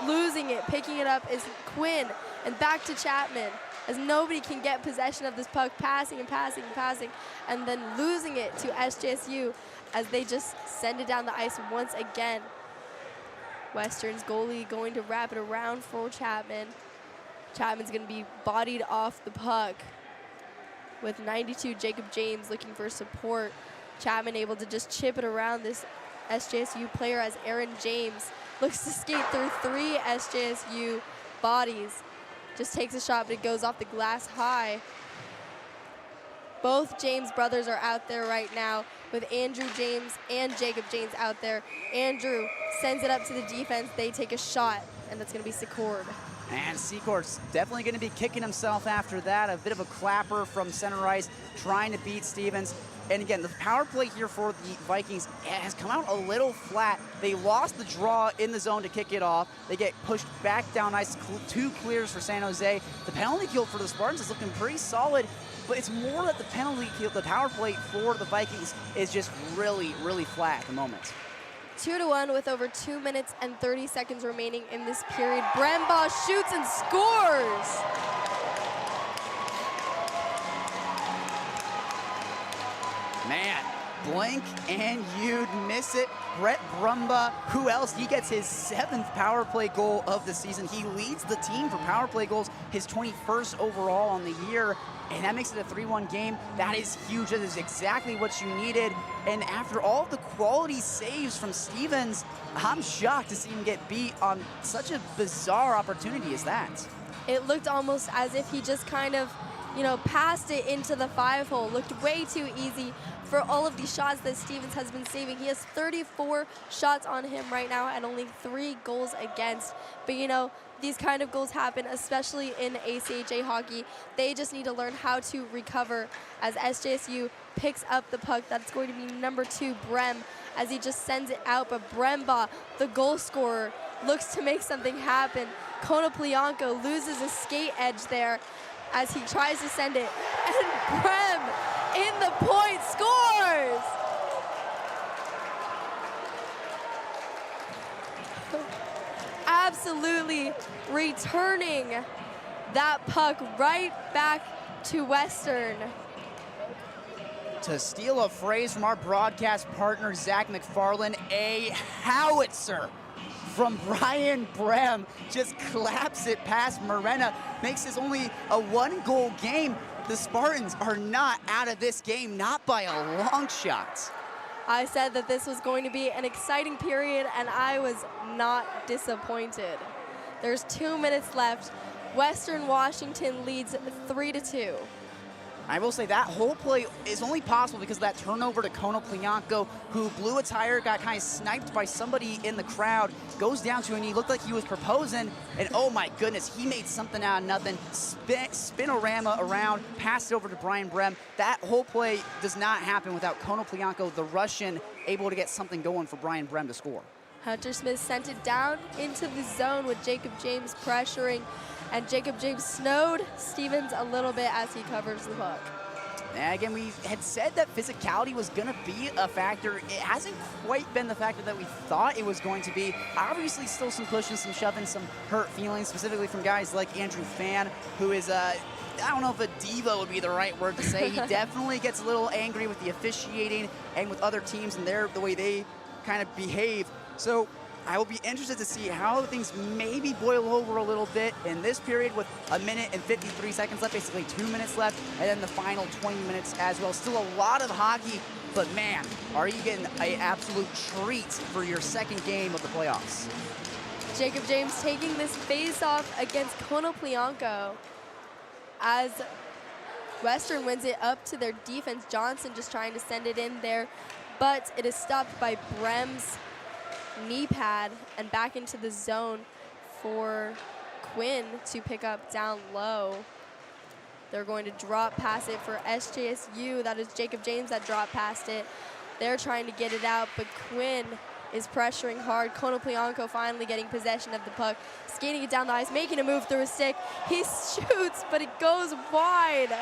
losing it, picking it up is Quinn, and back to Chapman, as nobody can get possession of this puck, passing and passing and passing, and then losing it to SJSU as they just send it down the ice once again. Western's goalie going to wrap it around for Chapman. Chapman's going to be bodied off the puck with 92, Jacob James looking for support. Chapman able to just chip it around this SJSU player as Aaron James looks to skate through 3 SJSU bodies. Just takes a shot, but it goes off the glass high. Both James brothers are out there right now with Andrew James and Jacob James out there. Andrew sends it up to the defense. They take a shot, and that's going to be Secord. And Secord's definitely going to be kicking himself after that. A bit of a clapper from center ice, trying to beat Stevens. And again, the power play here for the Vikings has come out a little flat. They lost the draw in the zone to kick it off. They get pushed back down ice, 2 clears for San Jose. The penalty kill for the Spartans is looking pretty solid, but it's more that the penalty kill, the power play for the Vikings is just really, really flat at the moment. 2-1 with over 2 minutes and 30 seconds remaining in this period. Brembaugh shoots and scores! Man, blink and you'd miss it. Brett Brumba, who else? He gets his 7th power play goal of the season. He leads the team for power play goals, his 21st overall on the year, and that makes it a 3-1 game. That is huge. That is exactly what you needed. And after all of the quality saves from Stevens, I'm shocked to see him get beat on such a bizarre opportunity as that. It looked almost as if he just kind of, passed it into the 5-hole. Looked way too easy for all of these shots that Stevens has been saving. He has 34 shots on him right now and only 3 goals against. But these kind of goals happen, especially in ACHA hockey. They just need to learn how to recover as SJSU picks up the puck. That's going to be number 2, Brem, as he just sends it out. But Brembaugh, the goal scorer, looks to make something happen. Konoplyanko loses his skate edge there as he tries to send it. And Brem, in the point, scores! Absolutely returning that puck right back to Western. To steal a phrase from our broadcast partner, Zach McFarland, a howitzer from Brian Brem just claps it past Morena, makes this only a 1-goal game. The Spartans are not out of this game, not by a long shot. I said that this was going to be an exciting period, and I was not disappointed. There's 2 minutes left. Western Washington leads 3-2. I will say that whole play is only possible because of that turnover to Konoplyanko, who blew a tire, got kind of sniped by somebody in the crowd, goes down to him, and he looked like he was proposing, and oh my goodness, he made something out of nothing, spinorama around, passed it over to Brian Brem. That whole play does not happen without Konoplyanko, the Russian, able to get something going for Brian Brem to score. Hunter Smith sent it down into the zone with Jacob James pressuring, and Jacob James snowed Stevens a little bit as he covers the puck. And again, we had said that physicality was going to be a factor. It hasn't quite been the factor that we thought it was going to be. Obviously, still some pushing, some shoving, some hurt feelings, specifically from guys like Andrew Fan, who is I don't know if a diva would be the right word to say. He definitely gets a little angry with the officiating and with other teams and the way they kind of behave. So I will be interested to see how things maybe boil over a little bit in this period with 1 minute and 53 seconds left, basically 2 minutes left, and then the final 20 minutes as well. Still a lot of hockey, but man, are you getting an absolute treat for your second game of the playoffs. Jacob James taking this face-off against Konoplyanko as Western wins it up to their defense. Johnson just trying to send it in there, but it is stopped by Brem's knee pad and back into the zone for Quinn to pick up down low. They're going to drop pass it for SJSU. That is Jacob James that drop passed it. They're trying to get it out, but Quinn is pressuring hard. Konoplyanko finally getting possession of the puck, skating it down the ice, making a move through a stick. He shoots, but it goes wide.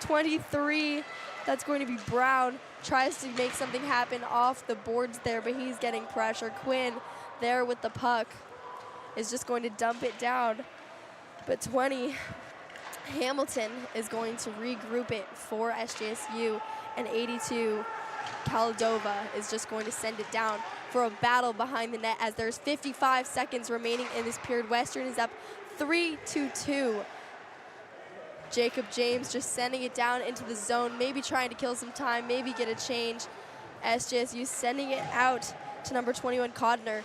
23, that's going to be Brown. Tries to make something happen off the boards there, but he's getting pressure. Quinn there with the puck is just going to dump it down. But 20, Hamilton is going to regroup it for SJSU, and 82, Kaladova is just going to send it down for a battle behind the net as there's 55 seconds remaining in this period. Western is up 3-2. Jacob James just sending it down into the zone, maybe trying to kill some time, maybe get a change. SJSU sending it out to number 21, Codner.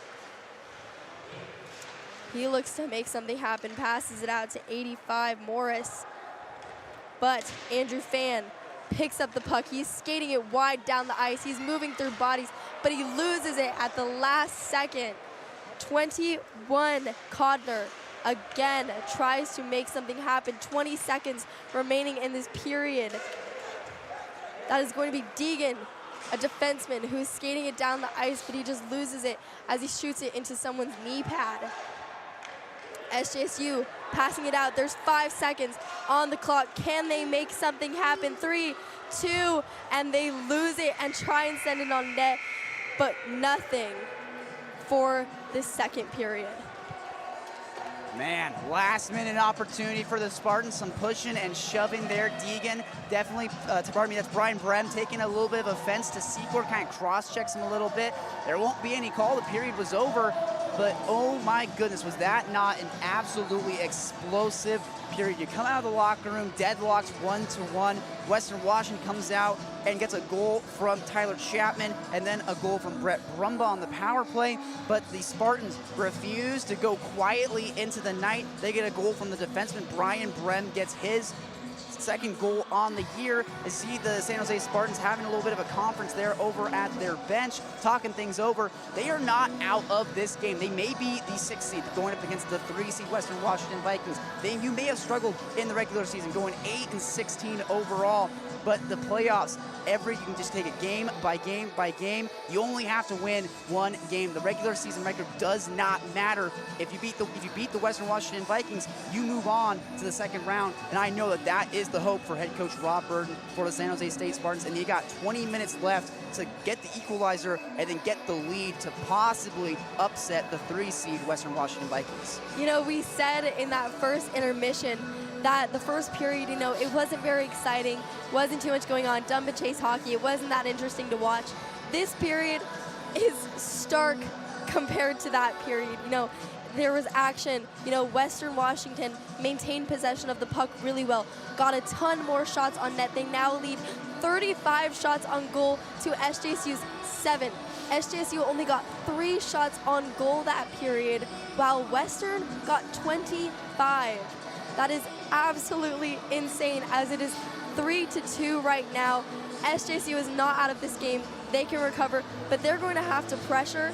He looks to make something happen, passes it out to 85, Morris. But Andrew Fan picks up the puck. He's skating it wide down the ice. He's moving through bodies, but he loses it at the last second. 21, Codner again tries to make something happen. 20 seconds remaining in this period. That is going to be Deegan, a defenseman who's skating it down the ice, but he just loses it as he shoots it into someone's knee pad. SJSU passing it out. There's 5 seconds on the clock. Can they make something happen? 3, 2, and they lose it and try and send it on net, but nothing for this second period. Man, last minute opportunity for the Spartans. Some pushing and shoving there. Deegan definitely, pardon me, that's Brian Brem taking a little bit of offense to Secor, kind of cross-checks him a little bit. There won't be any call. The period was over, but oh my goodness, was that not an absolutely explosive period. You come out of the locker room, deadlocks 1-1. Western Washington comes out and gets a goal from Tyler Chapman and then a goal from Brett Brumbaugh on the power play. But the Spartans refuse to go quietly into the night. They get a goal from the defenseman. Brian Brem gets his second goal on the year. I see the San Jose Spartans having a little bit of a conference there over at their bench, talking things over. They are not out of this game. They may be the 6th seed going up against the 3 seed Western Washington Vikings. You may have struggled in the regular season, going 8-16 overall, but the playoffs, you can just take it game by game by game. You only have to win one game. The regular season record does not matter. If you beat the Western Washington Vikings, you move on to the second round, and I know that is the hope for head coach Rob Burden for the San Jose State Spartans, and you got 20 minutes left to get the equalizer and then get the lead to possibly upset the 3 seed Western Washington Vikings. You know, we said in that first intermission that the first period, it wasn't very exciting, wasn't too much going on, dump and chase hockey, it wasn't that interesting to watch. This period is stark compared to that period. There was action. Western Washington maintained possession of the puck really well, got a ton more shots on net. They now lead 35 shots on goal to SJSU's 7. SJSU only got 3 shots on goal that period, while Western got 25. That is absolutely insane, as it is 3-2 right now. SJSU is not out of this game. They can recover, but they're going to have to pressure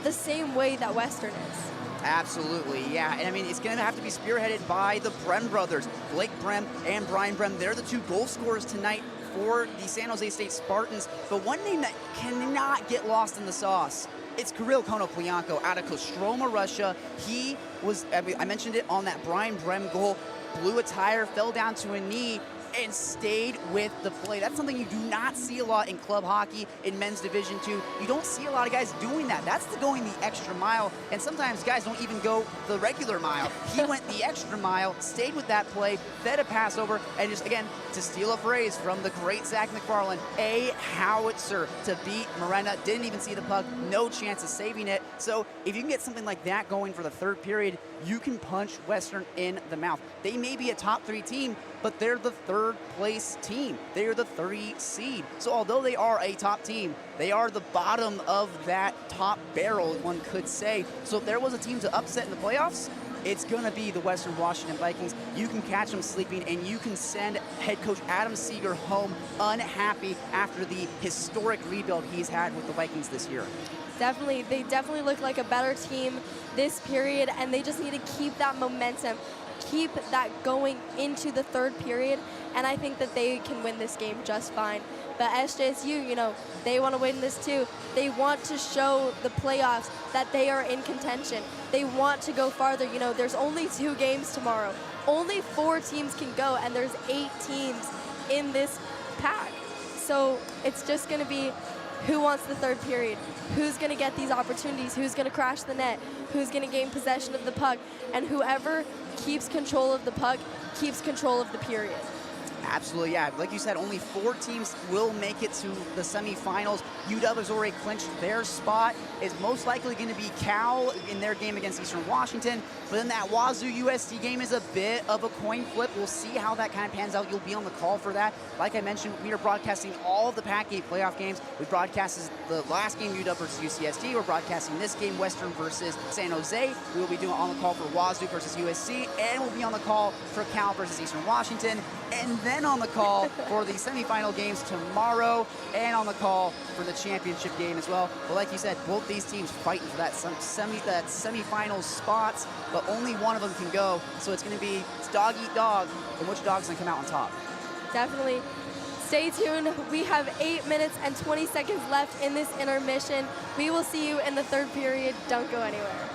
the same way that Western is. Absolutely, yeah. And it's going to have to be spearheaded by the Brem brothers, Blake Brem and Brian Brem. They're the 2 goal scorers tonight for the San Jose State Spartans. But one name that cannot get lost in the sauce, it's Kirill Konoplyanko out of Kostroma, Russia. He was, I mentioned it on that Brian Brem goal, blew a tire, fell down to a knee, and stayed with the play. That's something you do not see a lot in club hockey in men's Division II. You don't see a lot of guys doing that. That's going the extra mile, and sometimes guys don't even go the regular mile. He went the extra mile, stayed with that play, fed a pass over, and just, again, to steal a phrase from the great Zach McFarland, a howitzer to beat Morena. Didn't even see the puck, no chance of saving it. So if you can get something like that going for the third period, you can punch Western in the mouth. They may be a top 3 team, but they're the 3rd place team. They're the 30 seed. So although they are a top team, they are the bottom of that top barrel, one could say. So if there was a team to upset in the playoffs, it's going to be the Western Washington Vikings. You can catch them sleeping, and you can send head coach Adam Seeger home unhappy after the historic rebuild he's had with the Vikings this year. Definitely. They definitely look like a better team this period, and they just need to keep that momentum, keep that going into the third period, and I think that they can win this game just fine. But SJSU, they want to win this too. They want to show the playoffs that they are in contention. They want to go farther. There's only 2 games tomorrow. Only 4 teams can go, and there's 8 teams in this pack. So it's just going to be who wants the third period, who's going to get these opportunities, who's going to crash the net, who's going to gain possession of the puck, and whoever keeps control of the puck keeps control of the period. Absolutely, yeah. Like you said, only 4 teams will make it to the semifinals. UW has already clinched their spot. It's most likely going to be Cal in their game against Eastern Washington. But then that Wazoo USD game is a bit of a coin flip. We'll see how that kind of pans out. You'll be on the call for that. Like I mentioned, we are broadcasting all of the Pac-8 playoff games. We broadcasted the last game, UW versus UCSD. We're broadcasting this game, Western versus San Jose. We will be doing on the call for Wazoo versus USC. And we'll be on the call for Cal versus Eastern Washington. And then on the call for the semifinal games tomorrow, and on the call for the championship game as well. But like you said, both these teams fighting for that semifinal spots, but only one of them can go. So it's going to be dog eat dog, and which dog's going to come out on top. Definitely. Stay tuned. We have 8 minutes and 20 seconds left in this intermission. We will see you in the third period. Don't go anywhere.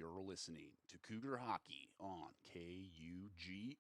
You're listening to Cougar Hockey on KUGR.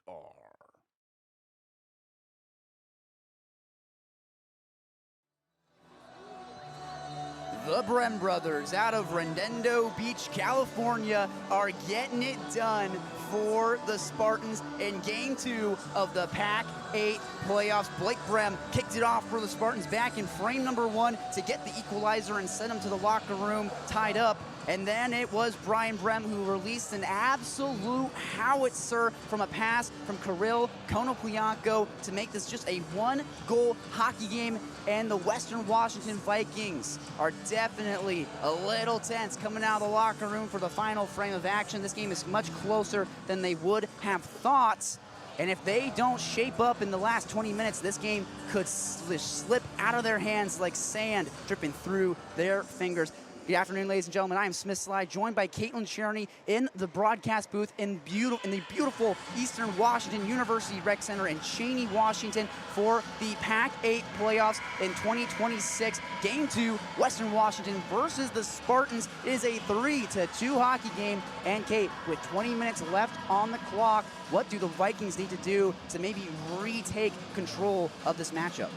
The Brem brothers out of Redondo Beach, California are getting it done for the Spartans in Game 2 of the Pac-8 Playoffs. Blake Brem kicked it off for the Spartans back in frame number 1 to get the equalizer and send them to the locker room tied up. And then it was Brian Brem who released an absolute howitzer from a pass from Kirill Konoplyanko to make this just a one-goal hockey game. And the Western Washington Vikings are definitely a little tense coming out of the locker room for the final frame of action. This game is much closer than they would have thought. And if they don't shape up in the last 20 minutes, this game could slip out of their hands like sand dripping through their fingers. Good afternoon, ladies and gentlemen. I am Smith Slye, joined by Caitlin Cherney in the broadcast booth in the beautiful Eastern Washington University Rec Center in Cheney, Washington for the Pac-8 Playoffs in 2026. Game 2, Western Washington versus the Spartans. It is a 3-2 hockey game. And Kate, with 20 minutes left on the clock, what do the Vikings need to do to maybe retake control of this matchup?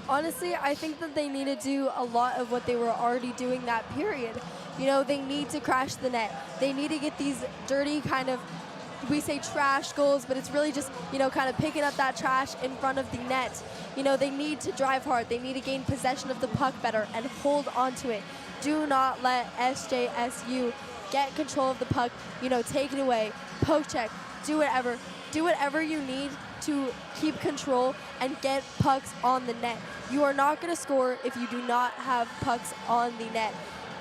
Honestly, I think that they need to do a lot of what they were already doing that period. You know, they need to crash the net. They need to get these dirty kind of, we say trash goals, but it's really just, you know, kind of picking up that trash in front of the net. You know, they need to drive hard. They need to gain possession of the puck better and hold on to it. Do not let SJSU get control of the puck, you know, take it away, poke check, do whatever you need to keep control and get pucks on the net. You are not going to score if you do not have pucks on the net.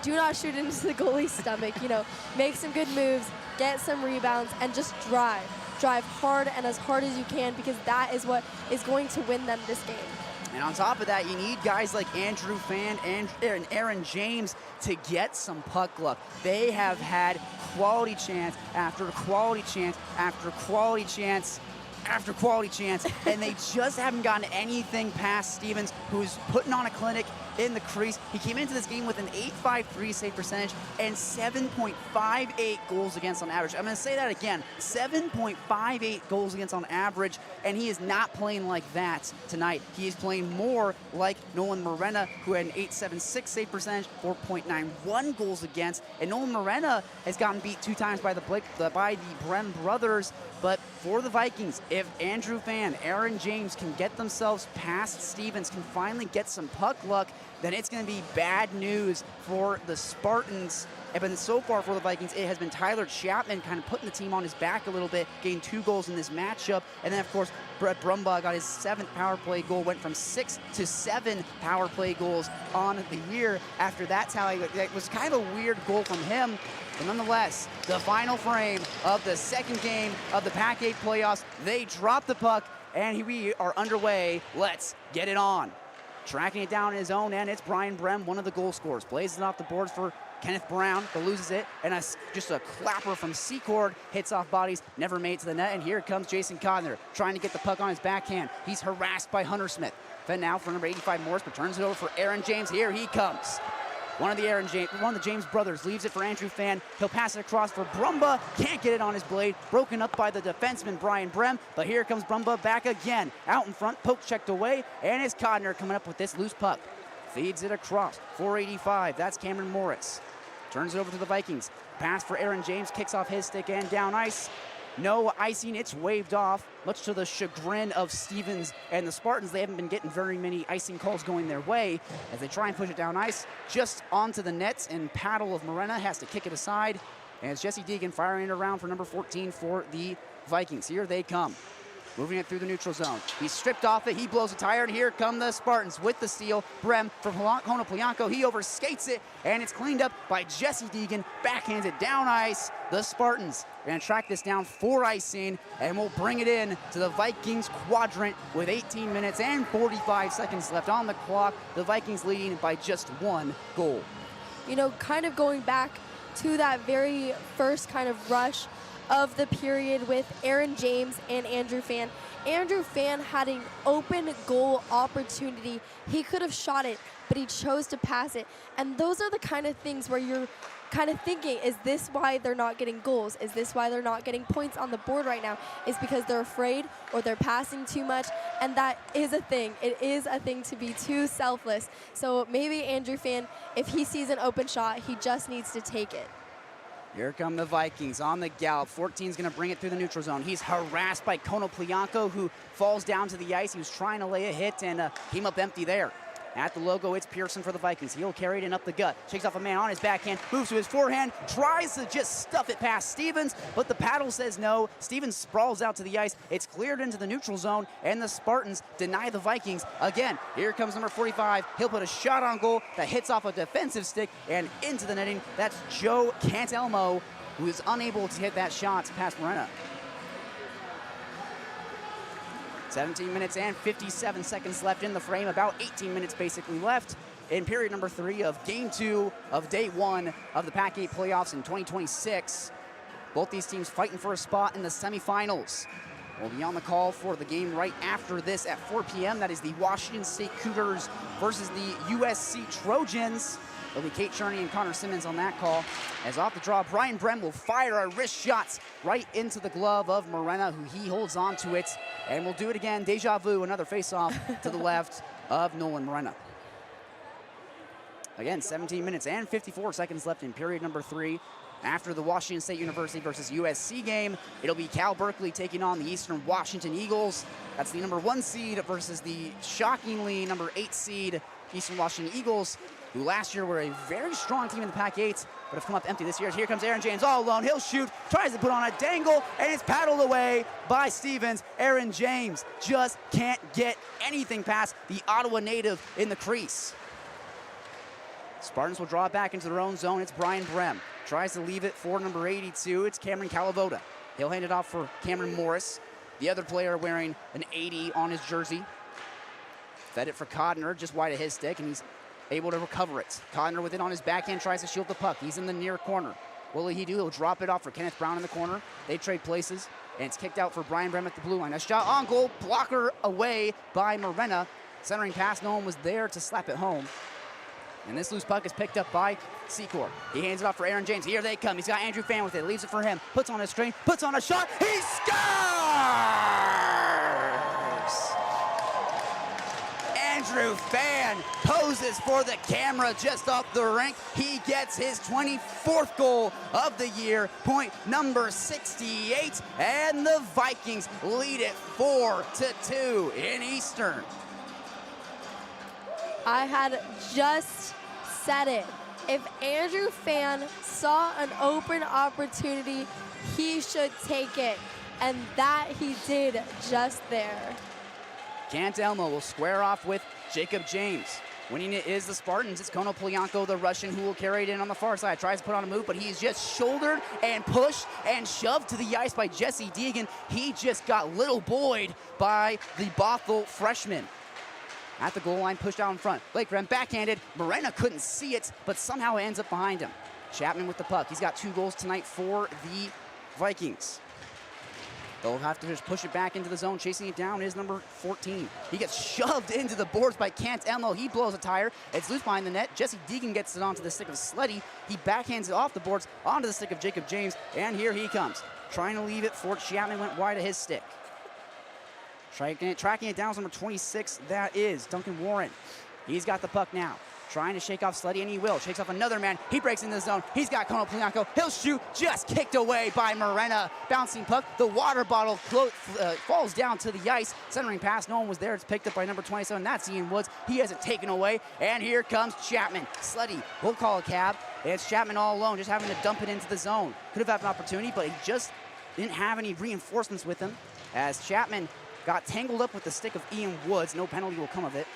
Do not shoot into the goalie's stomach, you know, make some good moves, get some rebounds, and just drive. Drive hard and as hard as you can, because that is what is going to win them this game. And on top of that, you need guys like Andrew Fan and Aaron James to get some puck luck. They have had quality chance after quality chance after quality chance after quality chance, and they just haven't gotten anything past Stevens, who's putting on a clinic in the crease. He came into this game with an .853 save percentage and 7.58 goals against on average. I'm going to say that again, 7.58 goals against on average, and he is not playing like that tonight. He is playing more like Nolan Morena, who had an .876 save percentage, 4.91 goals against, and Nolan Morena has gotten beat 2 times by the Brem brothers. But for the Vikings, if Andrew Fan, Aaron James can get themselves past Stevens, can finally get some puck luck, then it's going to be bad news for the Spartans. But so far for the Vikings, it has been Tyler Chapman kind of putting the team on his back a little bit, gained 2 goals in this matchup. And then, of course, Brett Brumbaugh got his 7th power play goal, went from 6 to 7 power play goals on the year. After that tally, it was kind of a weird goal from him. But nonetheless, the final frame of the second game of the Pac-8 Playoffs, they drop the puck, and we are underway. Let's get it on. Tracking it down in his own end, it's Brian Brem, one of the goal scorers. Plays it off the boards for Kenneth Brown, but loses it, and just a clapper from Secord, hits off bodies, never made it to the net, and here comes Jason Codner, trying to get the puck on his backhand. He's harassed by Hunter Smith. Then now for number 85, Morris, but turns it over for Aaron James. Here he comes. One of the James brothers leaves it for Andrew Fan. He'll pass it across for Brumbaugh. Can't get it on his blade. Broken up by the defenseman, Brian Brem. But here comes Brumbaugh back again. Out in front, poke checked away. And it's Codner coming up with this loose puck. Feeds it across. 485. That's Cameron Morris. Turns it over to the Vikings. Pass for Aaron James. Kicks off his stick and down ice. No icing, it's waved off, much to the chagrin of Stevens and the Spartans. They haven't been getting very many icing calls going their way as they try and push it down ice, just onto the nets, and Paddle of Morena has to kick it aside. And it's Jesse Deegan firing it around for number 14 for the Vikings. Here they come. Moving it through the neutral zone. He's stripped off it. He blows a tire, and here come the Spartans with the steal. Brem from Konoplyanko. He overskates it, and it's cleaned up by Jesse Deegan. Backhands it down ice. The Spartans are going to track this down for icing, and we'll bring it in to the Vikings quadrant with 18 minutes and 45 seconds left on the clock. The Vikings leading by just 1 goal. You know, kind of going back to that very first kind of rush of the period with Aaron James and Andrew Fan. Andrew Fan had an open goal opportunity. He could have shot it, but he chose to pass it. And those are the kind of things where you're kind of thinking, is this why they're not getting goals? Is this why they're not getting points on the board right now? Is because they're afraid or they're passing too much? And that is a thing. It is a thing to be too selfless. So maybe Andrew Fan, if he sees an open shot, he just needs to take it. Here come the Vikings on the gallop. 14's going to bring it through the neutral zone. He's harassed by Konoplyanko, who falls down to the ice. He was trying to lay a hit and came up empty there. At the logo, it's Pearson for the Vikings. He'll carry it in up the gut. Shakes off a man on his backhand, moves to his forehand, tries to just stuff it past Stevens, but the paddle says no. Stevens sprawls out to the ice. It's cleared into the neutral zone, and the Spartans deny the Vikings. Again, here comes number 45. He'll put a shot on goal that hits off a defensive stick and into the netting. That's Joe Cantelmo, who is unable to hit that shot past Morena. 17 minutes and 57 seconds left in the frame. About 18 minutes basically left in period number 3 of game 2 of day 1 of the Pac-8 Playoffs in 2026. Both these teams fighting for a spot in the semifinals. We'll be on the call for the game right after this at 4 p.m. That is the Washington State Cougars versus the USC Trojans. It'll be Kate Cherney and Connor Simmons on that call. As off the draw, Brian Brem will fire a wrist shots right into the glove of Morena, who he holds on to it. And we'll do it again. Deja vu, another face-off to the left of Nolan Morena. Again, 17 minutes and 54 seconds left in period number 3. After the Washington State University versus USC game, it'll be Cal Berkeley taking on the Eastern Washington Eagles. That's the number 1 seed versus the shockingly number 8 seed Eastern Washington Eagles, who last year were a very strong team in the Pac-8, but have come up empty this year. Here comes Aaron James all alone. He'll shoot, tries to put on a dangle, and it's paddled away by Stevens. Aaron James just can't get anything past the Ottawa native in the crease. Spartans will draw it back into their own zone. It's Brian Brem. Tries to leave it for number 82. It's Cameron Calavoda. He'll hand it off for Cameron Morris, the other player wearing an 80 on his jersey. Fed it for Codner, just wide of his stick, and he's able to recover it. Codner with it on his backhand tries to shield the puck. He's in the near corner. What will he do? He'll drop it off for Kenneth Brown in the corner. They trade places, and it's kicked out for Brian Brem at the blue line. A shot on goal, blocker away by Morena. Centering pass, no one was there to slap it home. And this loose puck is picked up by Secor. He hands it off for Aaron James. Here they come. He's got Andrew Fan with it. Leaves it for him. Puts on a screen. Puts on a shot. He scores! Andrew Fan poses for the camera just off the rink. He gets his 24th goal of the year, point number 68, and the Vikings lead it 4-2 in Eastern. I had just said it. If Andrew Fan saw an open opportunity, he should take it. And that he did just there. Cantelmo will square off with Jacob James. Winning it is the Spartans. It's Konoplyanko, the Russian, who will carry it in on the far side. Tries to put on a move, but he's just shouldered and pushed and shoved to the ice by Jesse Deegan. He just got little boyed by the Bothell freshman. At the goal line, pushed out in front. Lakeram backhanded. Morena couldn't see it, but somehow it ends up behind him. Chapman with the puck. He's got 2 goals tonight for the Vikings. They'll have to just push it back into the zone. Chasing it down is number 14. He gets shoved into the boards by Cantelmo. He blows a tire. It's loose behind the net. Jesse Deegan gets it onto the stick of Sleddy. He backhands it off the boards onto the stick of Jacob James, and here he comes. Trying to leave it for Chapman, went wide of his stick. Tracking it down is number 26, that is Duncan Warren. He's got the puck now. Trying to shake off Sleddy, and he will. Shakes off another man. He breaks into the zone. He's got Konoplyanko. He'll shoot. Just kicked away by Morena. Bouncing puck. The water bottle falls down to the ice. Centering pass. No one was there. It's picked up by number 27. That's Ian Woods. He has it taken away. And here comes Chapman. Sleddy will call a cab. It's Chapman all alone, just having to dump it into the zone. Could have had an opportunity, but he just didn't have any reinforcements with him. As Chapman got tangled up with the stick of Ian Woods. No penalty will come of it.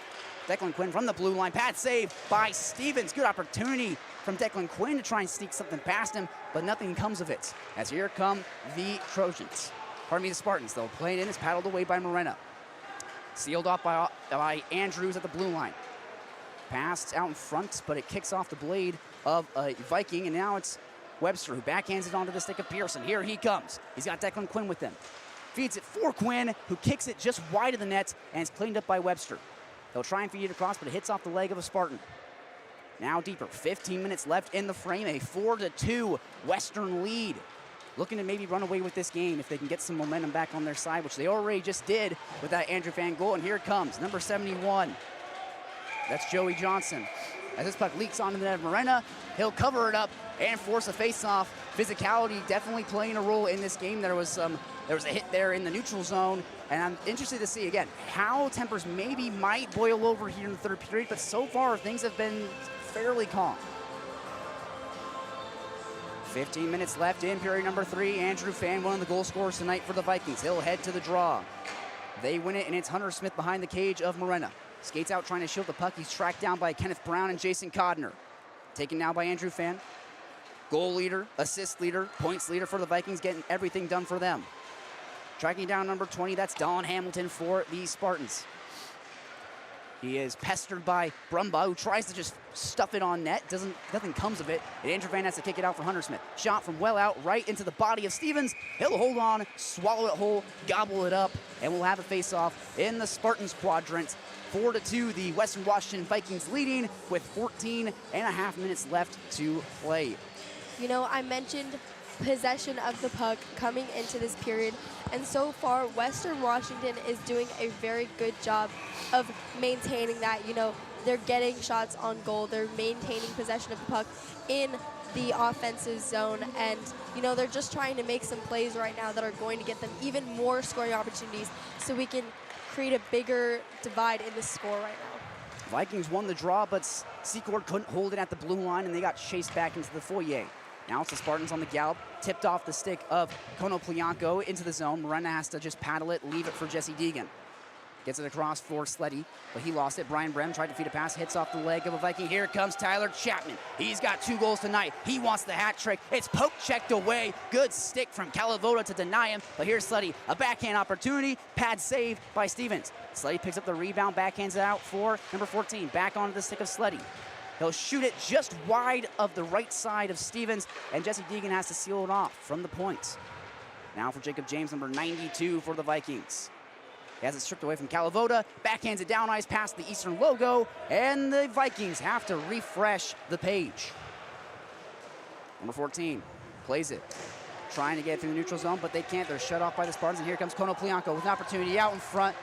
Declan Quinn from the blue line. Pad save by Stevens. Good opportunity from Declan Quinn to try and sneak something past him, but nothing comes of it. As here come the Trojans. Pardon me, the Spartans, though. Playing in is paddled away by Morena. Sealed off by Andrews at the blue line. Passed out in front, but it kicks off the blade of a Viking, and now it's Webster who backhands it onto the stick of Pearson. Here he comes. He's got Declan Quinn with him. Feeds it for Quinn, who kicks it just wide of the net, and it's cleaned up by Webster. They'll try and feed it across, but it hits off the leg of a Spartan. Now deeper, 15 minutes left in the frame, a 4-2 Western lead. Looking to maybe run away with this game if they can get some momentum back on their side, which they already just did with that Andrew Fan goal. And here it comes, number 71. That's Joey Johnson. As this puck leaks onto the net of Morena, he'll cover it up and force a face-off. Physicality definitely playing a role in this game. There was a hit there in the neutral zone, and I'm interested to see, again, how tempers maybe might boil over here in the third period, but so far things have been fairly calm. 15 minutes left in period number 3. Andrew Fan, one of the goal scorers tonight for the Vikings. He'll head to the draw. They win it, and it's Hunter Smith behind the cage of Morena. Skates out trying to shield the puck. He's tracked down by Kenneth Brown and Jason Codner. Taken now by Andrew Fan. Goal leader, assist leader, points leader for the Vikings, getting everything done for them. Tracking down number 20, that's Don Hamilton for the Spartans. He is pestered by Brumbaugh, who tries to just stuff it on net. Nothing comes of it. And Andrew Van has to kick it out for Hunter Smith. Shot from well out, right into the body of Stevens. He'll hold on, swallow it whole, gobble it up, and we'll have a face-off in the Spartans quadrant. 4-2, the Western Washington Vikings leading with 14 and a half minutes left to play. You know, I mentioned possession of the puck coming into this period, and so far Western Washington is doing a very good job of maintaining that. You know, they're getting shots on goal, they're maintaining possession of the puck in the offensive zone, and you know, they're just trying to make some plays right now that are going to get them even more scoring opportunities so we can create a bigger divide in the score right now. Vikings won the draw, but Secord couldn't hold it at the blue line, and they got chased back into the foyer. Now it's the Spartans on the gallop, tipped off the stick of Konoplyanko into the zone. Morena has to just paddle it, leave it for Jesse Deegan. Gets it across for Sleddy, but he lost it. Brian Brem tried to feed a pass, hits off the leg of a Viking. Here comes Tyler Chapman. He's got 2 goals tonight. He wants the hat trick. It's poke checked away. Good stick from Calavoda to deny him, but here's Sleddy. A backhand opportunity, pad save by Stevens. Sleddy picks up the rebound, backhands it out for number 14. Back onto the stick of Sleddy. He'll shoot it just wide of the right side of Stevens, and Jesse Deegan has to seal it off from the point. Now for Jacob James, number 92 for the Vikings. He has it stripped away from Calavoda, backhands it down ice past the Eastern logo, and the Vikings have to refresh the page. Number 14 plays it, trying to get through the neutral zone, but they can't. They're shut off by the Spartans, and here comes Konoplyanko with an opportunity out in front.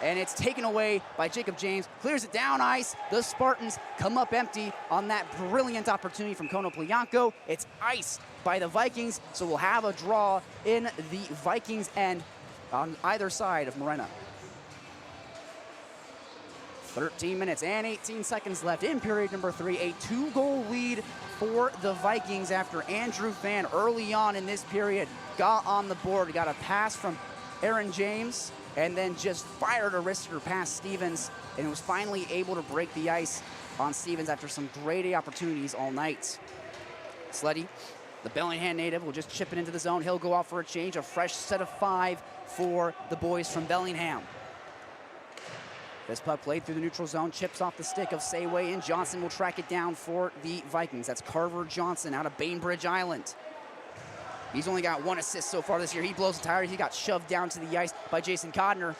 And it's taken away by Jacob James. Clears it down ice. The Spartans come up empty on that brilliant opportunity from Konoplyanko. It's iced by the Vikings, so we'll have a draw in the Vikings end on either side of Morena. 13 minutes and 18 seconds left in period number 3. A 2-goal lead for the Vikings after Andrew Fan early on in this period got on the board. Got a pass from Aaron James, and then just fired a wrister past Stevens, and was finally able to break the ice on Stevens after some great opportunities all night. Sleddy, the Bellingham native, will just chip it into the zone. He'll go off for a change, a fresh set of 5 for the boys from Bellingham. This puck played through the neutral zone, chips off the stick of Sayway, and Johnson will track it down for the Vikings. That's Carver Johnson out of Bainbridge Island. He's only got 1 assist so far this year. He blows a tire. He got shoved down to the ice by Jason Codner.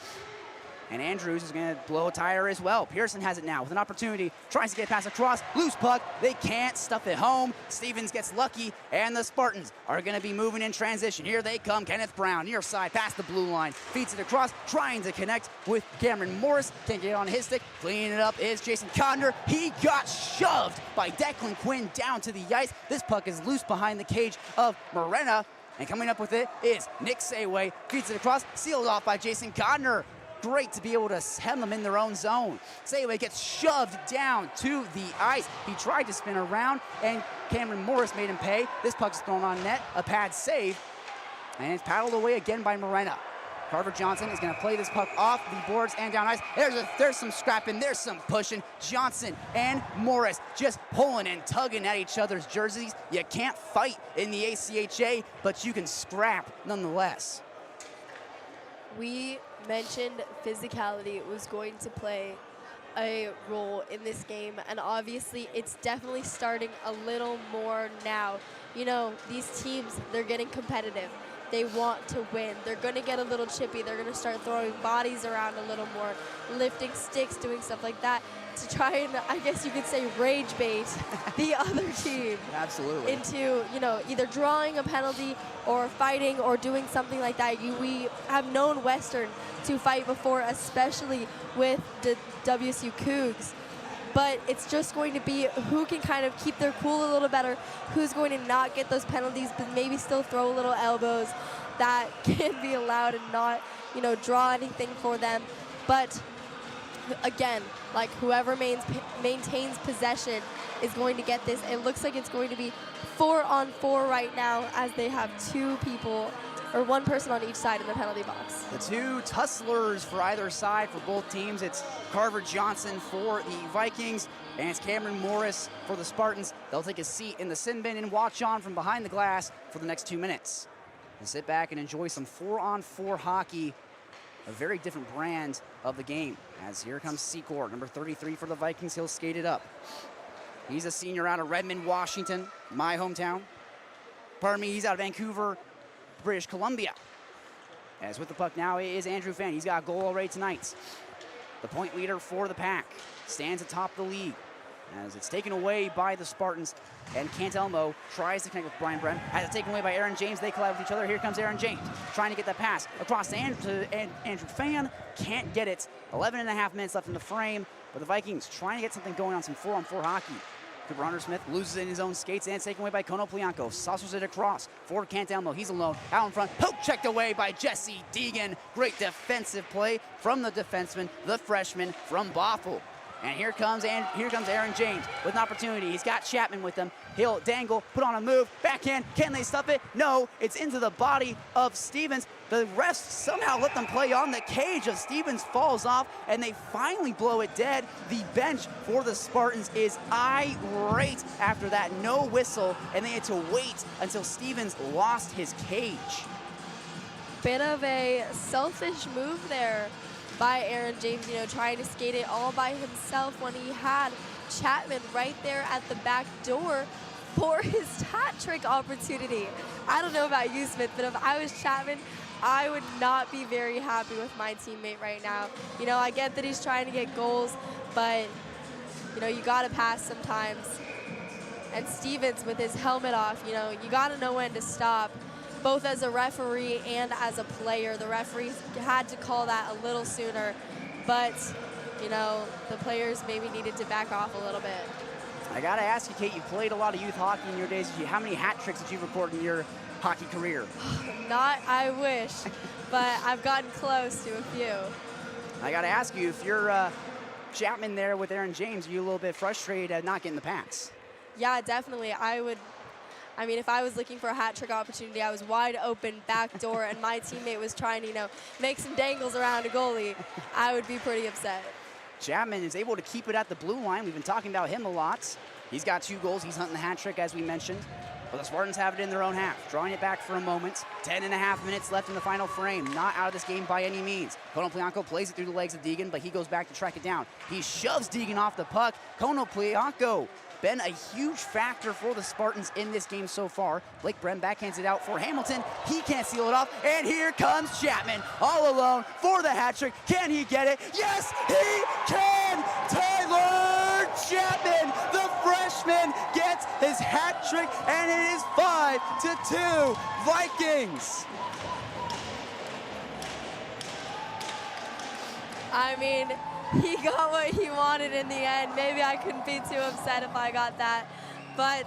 And Andrews is going to blow a tire as well. Pearson has it now with an opportunity. Tries to get past across. Loose puck. They can't stuff it home. Stevens gets lucky. And the Spartans are going to be moving in transition. Here they come. Kenneth Brown near side past the blue line. Feeds it across. Trying to connect with Cameron Morris. Can't get it on his stick. Cleaning it up is Jason Codner. He got shoved by Declan Quinn down to the ice. This puck is loose behind the cage of Morena. And coming up with it is Nick Sayway. Feeds it across. Sealed off by Jason Codner. Great to be able to hem them in their own zone. Sayway gets shoved down to the ice. He tried to spin around, and Cameron Morris made him pay. This puck's thrown on net, a pad save, and it's paddled away again by Morena. Carver Johnson is going to play this puck off the boards and down ice. There's some scrapping, there's some pushing. Johnson and Morris just pulling and tugging at each other's jerseys. You can't fight in the ACHA, but you can scrap nonetheless. We mentioned physicality was going to play a role in this game, and obviously it's definitely starting a little more now. You know, these teams, they're getting competitive. they want to win. They're going to get a little chippy. They're going to start throwing bodies around a little more, lifting sticks, doing stuff like that to try and, I guess you could say, rage bait the other team. Absolutely. Into, you know, either drawing a penalty or fighting or doing something like that. We have known Western to fight before, especially with the WSU Cougs. But it's just going to be who can kind of keep their cool a little better, who's going to not get those penalties, but maybe still throw little elbows that can be allowed and not, you know, draw anything for them. But again, like whoever maintains possession is going to get this. It looks like it's going to be 4-on-4 right now as they have two people or one person on each side in the penalty box. The two tusslers for either side for both teams. It's Carver Johnson for the Vikings, and it's Cameron Morris for the Spartans. They'll take a seat in the sin bin and watch on from behind the glass for the next 2 minutes. And sit back and enjoy some 4-on-4 hockey, a very different brand of the game. As here comes Secor, number 33 for the Vikings. He'll skate it up. He's a senior out of Redmond, Washington, my hometown. Pardon me, he's out of Vancouver, British Columbia. As with the puck now is Andrew Fan. He's got a goal already tonight. The point leader for the Pack stands atop the league as it's taken away by the Spartans, and Cantelmo tries to connect with Brian Brem. Has it taken away by Aaron James. They collide with each other. Here comes Aaron James trying to get that pass across to Andrew Fan. Can't get it. 11.5 minutes left in the frame, but the Vikings trying to get something going on some 4-on-4 hockey. Cooper Hunter-Smith loses in his own skates, and it's taken away by Konoplianko. Saucers it across for Cantelmo. He's alone out in front. Poke checked away by Jesse Deegan. Great defensive play from the defenseman, the freshman from Bothell. And here comes Aaron James with an opportunity. He's got Chapman with him. He'll dangle, put on a move, backhand. Can they stuff it? No, it's into the body of Stevens. The refs somehow let them play on. The cage of Stevens falls off, and they finally blow it dead. The bench for the Spartans is irate after that no whistle, and they had to wait until Stevens lost his cage. Bit of a selfish move there by Aaron James, you know, trying to skate it all by himself when he had Chapman right there at the back door for his hat trick opportunity. I don't know about you, Smith, but if I was Chapman, I would not be very happy with my teammate right now. You know, I get that he's trying to get goals, but, you know, you got to pass sometimes. And Stevens with his helmet off, you know, you got to know when to stop. Both as a referee and as a player, the referees had to call that a little sooner, but, you know, the players maybe needed to back off a little bit. I gotta ask you, Kate, you played a lot of youth hockey in your days. How many hat tricks did you record in your hockey career? Not, I wish, but I've gotten close to a few. I gotta ask you, if you're Chapman there with Aaron James, are you a little bit frustrated at not getting the pass? Yeah, definitely. I mean, if I was looking for a hat trick opportunity, I was wide open back door, and my teammate was trying to, you know, make some dangles around a goalie, I would be pretty upset. Chapman is able to keep it at the blue line. We've been talking about him a lot. He's got 2 goals. He's hunting the hat trick, as we mentioned. But the Spartans have it in their own half, drawing it back for a moment. 10.5 minutes left in the final frame. Not out of this game by any means. Konoplianko plays it through the legs of Deegan, but he goes back to track it down. He shoves Deegan off the puck. Konoplianko been a huge factor for the Spartans in this game so far. Blake Brem backhands it out for Hamilton. He can't seal it off, and here comes Chapman all alone for the hat trick. Can he get it? Yes, he can! Tyler Chapman, the freshman, gets his hat trick, and it is 5-2 Vikings. I mean, he got what he wanted in the end. Maybe I couldn't be too upset if I got that. But,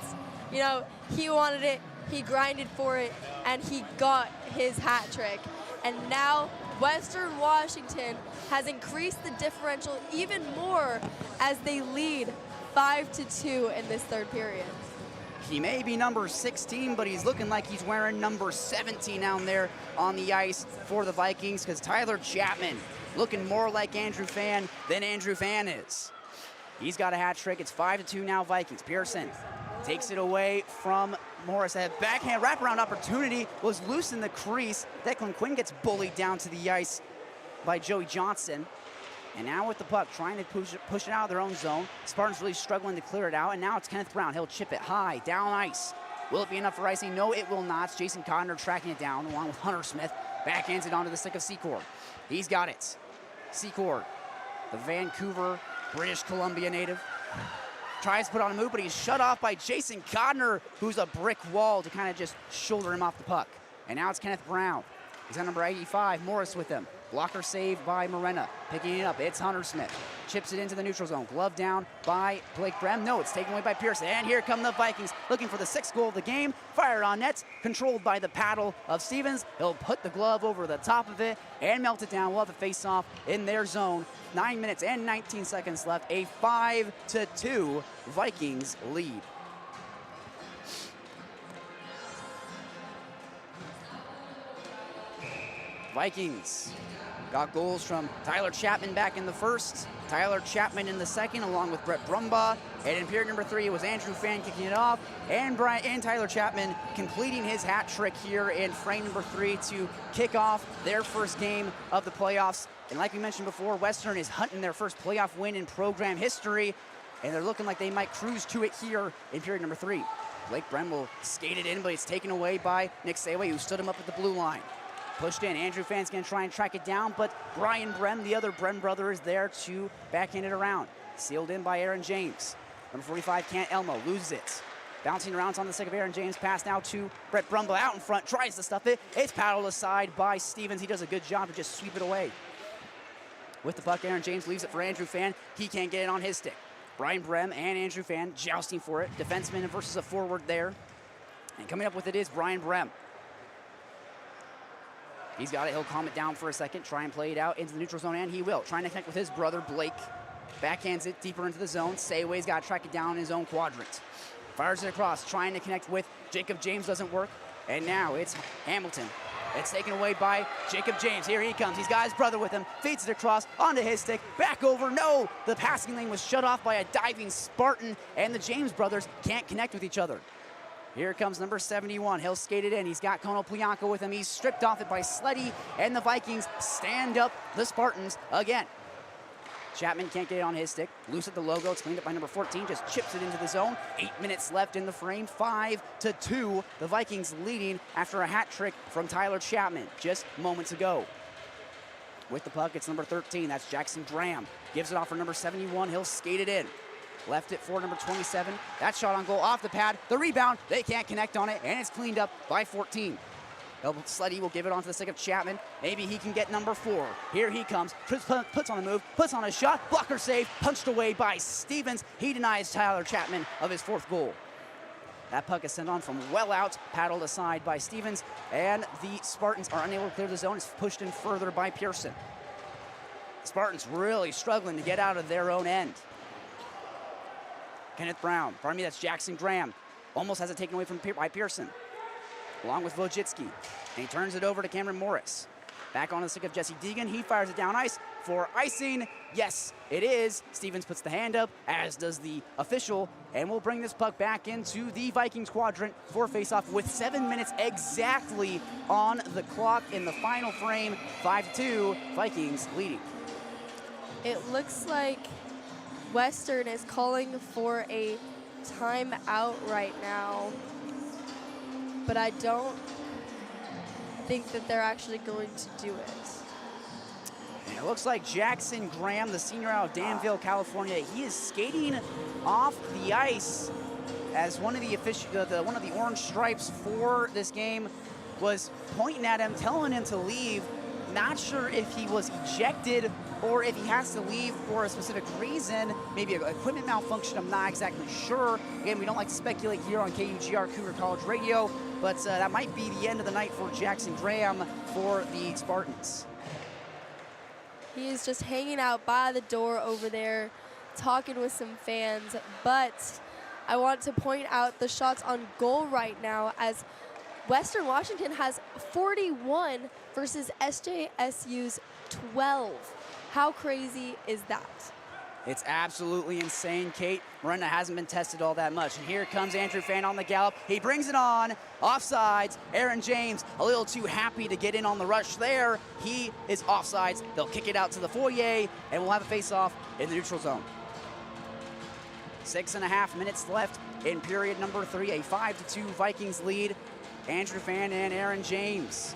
you know, he wanted it, he grinded for it, and he got his hat trick. And now Western Washington has increased the differential even more as they lead 5-2 in this third period. He may be number 16, but he's looking like he's wearing number 17 down there on the ice for the Vikings, because Tyler Chapman looking more like Andrew Fan than Andrew Fan is. He's got a hat trick. It's 5-2 now Vikings. Pearson takes it away from Morris. A backhand wraparound opportunity was loose in the crease. Declan Quinn gets bullied down to the ice by Joey Johnson. And now with the puck, trying to push it out of their own zone. Spartans really struggling to clear it out, and now it's Kenneth Brown. He'll chip it high, down ice. Will it be enough for icing? No, it will not. Jason Codner tracking it down along with Hunter Smith. Backhands it onto the stick of Secord. He's got it. Secord, the Vancouver, British Columbia native. Tries to put on a move, but he's shut off by Jason Codner, who's a brick wall to kind of just shoulder him off the puck. And now it's Kenneth Brown. He's on number 85, Morris with him. Blocker saved by Morena. Picking it up, it's Hunter Smith. Chips it into the neutral zone. Glove down by Blake Brem. No, it's taken away by Pearson. And here come the Vikings, looking for the 6th goal of the game. Fired on nets, controlled by the paddle of Stevens. He'll put the glove over the top of it and melt it down. We'll have a face-off in their zone. 9 minutes and 19 seconds left. A 5-2 Vikings lead. Vikings got goals from Tyler Chapman back in the first, Tyler Chapman in the second, along with Brett Brumbaugh. And in period number 3, it was Andrew Fan kicking it off, and Tyler Chapman completing his hat trick here in frame number 3 to kick off their first game of the playoffs. And like we mentioned before, Western is hunting their first playoff win in program history, and they're looking like they might cruise to it here in period number 3. Blake Brem will skate it in, but it's taken away by Nick Sayway, who stood him up at the blue line. Pushed in. Andrew Fan's going to try and track it down, but Brian Brem, the other Brem brother, is there to backhand it around. Sealed in by Aaron James. Number 45, Kent Elmo, loses it. Bouncing around, it's on the stick of Aaron James. Pass now to Brett Brumbaugh out in front, tries to stuff it. It's paddled aside by Stevens. He does a good job to just sweep it away. With the puck, Aaron James leaves it for Andrew Fan. He can't get it on his stick. Brian Brem and Andrew Fan jousting for it. Defenseman versus a forward there. And coming up with it is Brian Brem. He's got it. He'll calm it down for a second, try and play it out into the neutral zone, and he will. Trying to connect with his brother, Blake. Backhands it deeper into the zone. Sayway's got to track it down in his own quadrant. Fires it across, trying to connect with Jacob James, doesn't work. And now it's Hamilton. It's taken away by Jacob James. Here he comes. He's got his brother with him. Feeds it across onto his stick. Back over. No! The passing lane was shut off by a diving Spartan, and the James brothers can't connect with each other. Here comes number 71. He'll skate it in. He's got Kono Plianco with him. He's stripped off it by Sleddy, and the Vikings stand up the Spartans again. Chapman can't get it on his stick. Loose at the logo. It's cleaned up by number 14. Just chips it into the zone. 8 minutes left in the frame. 5-2. The Vikings leading after a hat trick from Tyler Chapman just moments ago. With the puck, it's number 13. That's Jackson Graham. Gives it off for number 71. He'll skate it in. Left it for number 27. That shot on goal off the pad. The rebound, they can't connect on it, and it's cleaned up by 14. Sleddy will give it onto the stick of Chapman. Maybe he can get number 4. Here he comes. Puts on a move, puts on a shot. Blocker save, punched away by Stevens. He denies Tyler Chapman of his 4th goal. That puck is sent on from well out, paddled aside by Stevens, and the Spartans are unable to clear the zone. It's pushed in further by Pearson. Spartans really struggling to get out of their own end. Kenneth Brown, pardon me, that's Jackson Graham. Almost has it taken away by Pearson, along with Wojcicki. And he turns it over to Cameron Morris. Back on the stick of Jesse Deegan. He fires it down ice for icing. Yes, it is. Stevens puts the hand up, as does the official. And we'll bring this puck back into the Vikings quadrant for faceoff with 7 minutes exactly on the clock in the final frame. 5-2, Vikings leading. It looks like Western is calling for a timeout right now, but I don't think that they're actually going to do it. And it looks like Jackson Graham, the senior out of Danville, California, he is skating off the ice as one of the orange stripes for this game was pointing at him, telling him to leave. Not sure if he was ejected or if he has to leave for a specific reason, maybe an equipment malfunction, I'm not exactly sure. Again, we don't like to speculate here on KUGR Cougar College Radio, but that might be the end of the night for Jackson Graham for the Spartans. He is just hanging out by the door over there, talking with some fans, but I want to point out the shots on goal right now, as Western Washington has 41 versus SJSU's 12. How crazy is that? It's absolutely insane, Kate. Morena hasn't been tested all that much. And here comes Andrew Fan on the gallop. He brings it on. Offsides. Aaron James a little too happy to get in on the rush there. He is offsides. They'll kick it out to the foyer, and we'll have a face-off in the neutral zone. 6.5 minutes left in period number 3. A 5-2 Vikings lead. Andrew Fan and Aaron James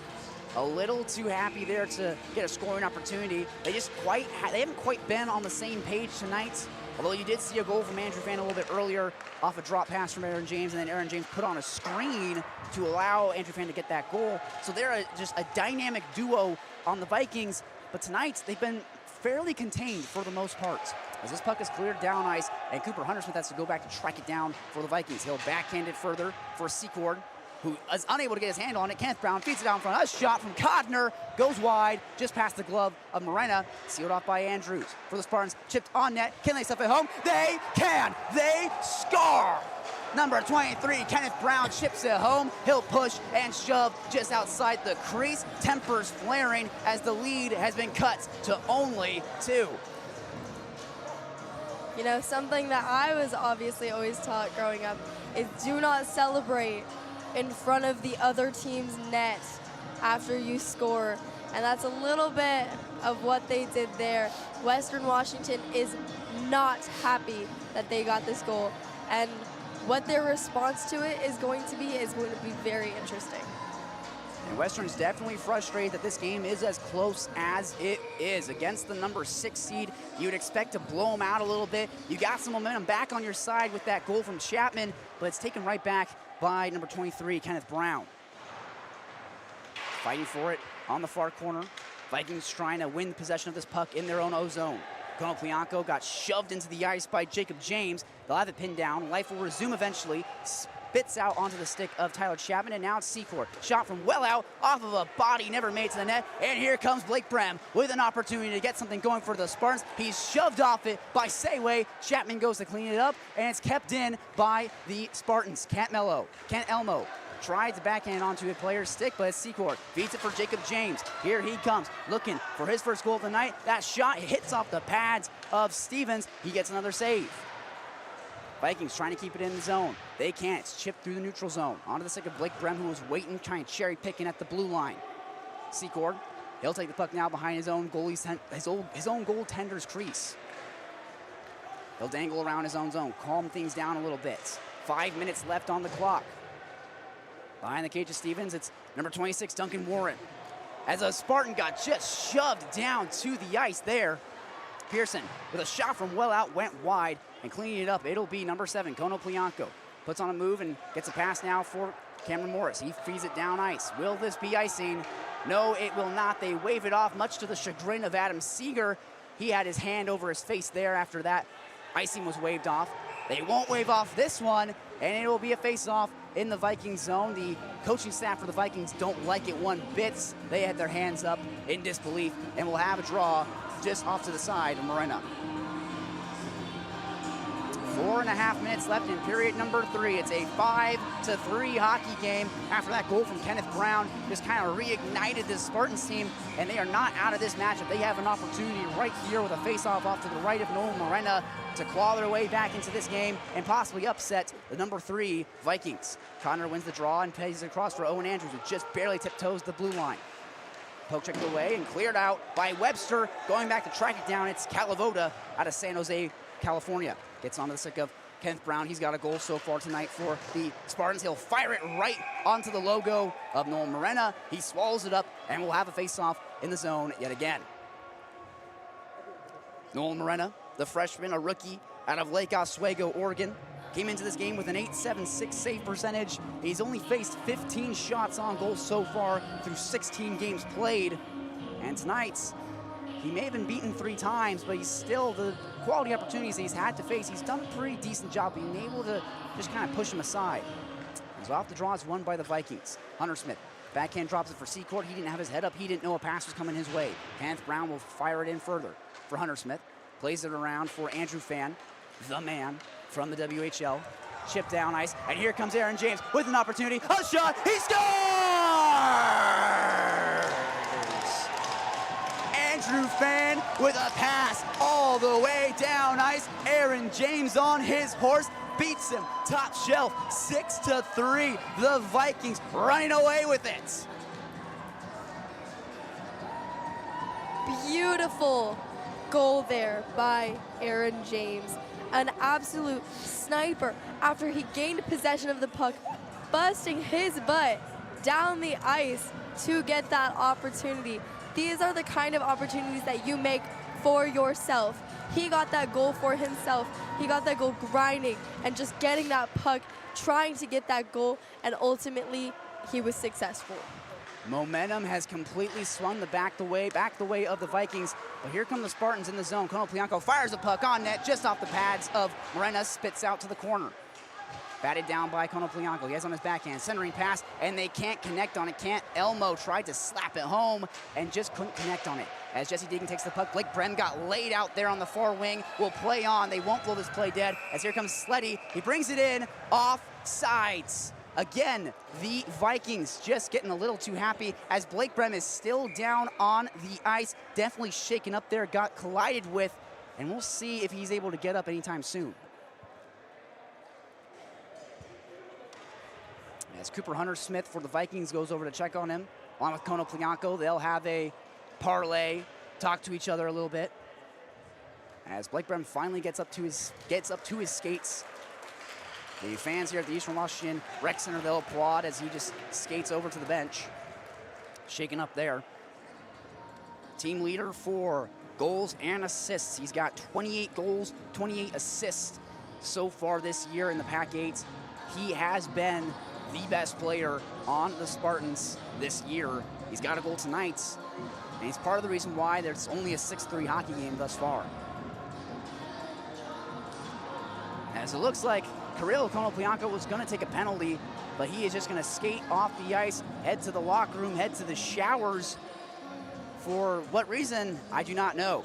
a little too happy there to get a scoring opportunity. They haven't quite been on the same page tonight. Although you did see a goal from Andrew Fan a little bit earlier off a drop pass from Aaron James, and then Aaron James put on a screen to allow Andrew Fan to get that goal. So they're just a dynamic duo on the Vikings, but tonight they've been fairly contained for the most part. As this puck is cleared down ice, and Cooper Huntersmith has to go back to track it down for the Vikings. He'll backhand it further for Secord, who is unable to get his hand on it. Kenneth Brown feeds it out in front. A shot from Codner goes wide, just past the glove of Morena. Sealed off by Andrews for the Spartans. Chipped on net. Can they stuff it home? They can. They score. Number 23, Kenneth Brown chips it home. He'll push and shove just outside the crease. Tempers flaring as the lead has been cut to only 2. You know, something that I was obviously always taught growing up is do not celebrate in front of the other team's net after you score. And that's a little bit of what they did there. Western Washington is not happy that they got this goal. And what their response to it is going to be very interesting. And Western's definitely frustrated that this game is as close as it is. Against the number 6 seed, you would expect to blow them out a little bit. You got some momentum back on your side with that goal from Chapman, but it's taken right back by number 23, Kenneth Brown. Fighting for it on the far corner. Vikings trying to win possession of this puck in their own O-zone. Konoplyanko got shoved into the ice by Jacob James. They'll have it pinned down. Life will resume eventually. Spits out onto the stick of Tyler Chapman, and now it's Secord. Shot from well out, off of a body, never made to the net. And here comes Blake Brem with an opportunity to get something going for the Spartans. He's shoved off it by Sayway. Chapman goes to clean it up, and it's kept in by the Spartans. Kent Elmo tried to backhand onto a player's stick, but it's Secord. Feeds it for Jacob James. Here he comes, looking for his first goal of the night. That shot hits off the pads of Stevens. He gets another save. Vikings trying to keep it in the zone. They can't. It's chipped through the neutral zone. Onto the stick of Blake Brem, who was waiting, trying cherry picking at the blue line. Secord, he'll take the puck now behind his own goaltender's crease. He'll dangle around his own zone, calm things down a little bit. 5 minutes left on the clock. Behind the cage of Stevens, it's number 26, Duncan Warren. As a Spartan got just shoved down to the ice there. Pearson, with a shot from well out, went wide, and cleaning it up, it'll be number 7, Konoplyanko. Puts on a move and gets a pass now for Cameron Morris. He feeds it down ice. Will this be icing? No, it will not. They wave it off, much to the chagrin of Adam Seeger. He had his hand over his face there after that icing was waved off. They won't wave off this one, and it will be a face-off in the Vikings zone. The coaching staff for the Vikings don't like it one bit. They had their hands up in disbelief, and will have a draw just off to the side of Morena. 4.5 minutes left in period number 3. It's a 5-3 hockey game after that goal from Kenneth Brown just kind of reignited this Spartans team, and they are not out of this matchup. They have an opportunity right here with a face-off off to the right of Noel Morena to claw their way back into this game and possibly upset the number 3 Vikings. Connor wins the draw and pays it across for Owen Andrews, who just barely tiptoes the blue line. Poke checked away and cleared out by Webster. Going back to track it down, it's Calavoda out of San Jose, California. Gets onto the stick of Kenneth Brown. He's got a goal so far tonight for the Spartans. He'll fire it right onto the logo of Noel Morena. He swallows it up, and we'll have a face-off in the zone yet again. Noel Morena, the freshman, a rookie out of Lake Oswego, Oregon, came into this game with an .876 save percentage. He's only faced 15 shots on goal so far through 16 games played. And tonight, he may have been beaten 3 times, but he's still, the quality opportunities he's had to face, he's done a pretty decent job being able to just kind of push him aside. So off the draw is won by the Vikings. Huntersmith, backhand drops it for Secord. He didn't have his head up. He didn't know a pass was coming his way. Kenneth Brown will fire it in further for Huntersmith. Plays it around for Andrew Fan, the man from the WHL. Chip down ice, and here comes Aaron James with an opportunity. A shot, he scores! Andrew Fan with a pass all the way down ice. Aaron James on his horse beats him top shelf, 6-3. The Vikings running away with it. Beautiful goal there by Aaron James. an absolute sniper after he gained possession of the puck, busting his butt down the ice to get that opportunity. These are the kind of opportunities that you make for yourself. He got that goal for himself. He got that goal grinding and just getting that puck, trying to get that goal, and ultimately he was successful. Momentum has completely swung back the way of the Vikings. But here come the Spartans in the zone. Konoplyanko fires the puck on net just off the pads of Morena, spits out to the corner. Batted down by Konoplyanko. He has on his backhand, centering pass, and they can't connect on it. Elmo tried to slap it home and just couldn't connect on it. As Jesse Deegan takes the puck, Blake Brem got laid out there on the far wing. Will play on. They won't blow this play dead. As here comes Slye. He brings it in off sides. Again, the Vikings just getting a little too happy as Blake Brem is still down on the ice. Definitely shaken up there, got collided with, and we'll see if he's able to get up anytime soon. As Cooper Hunter-Smith for the Vikings goes over to check on him, along with Konoplyanko, they'll have a parlay, talk to each other a little bit. As Blake Brem finally gets up to his skates. The fans here at the Eastern Washington Rec Center, they'll applaud as he just skates over to the bench. Shaken up there. Team leader for goals and assists. He's got 28 goals, 28 assists so far this year in the Pac-8. He has been the best player on the Spartans this year. He's got a goal tonight, and he's part of the reason why there's only a 6-3 hockey game thus far. As it looks like Kirill Konoplyanko was going to take a penalty, but he is just going to skate off the ice, head to the locker room, head to the showers. For what reason, I do not know.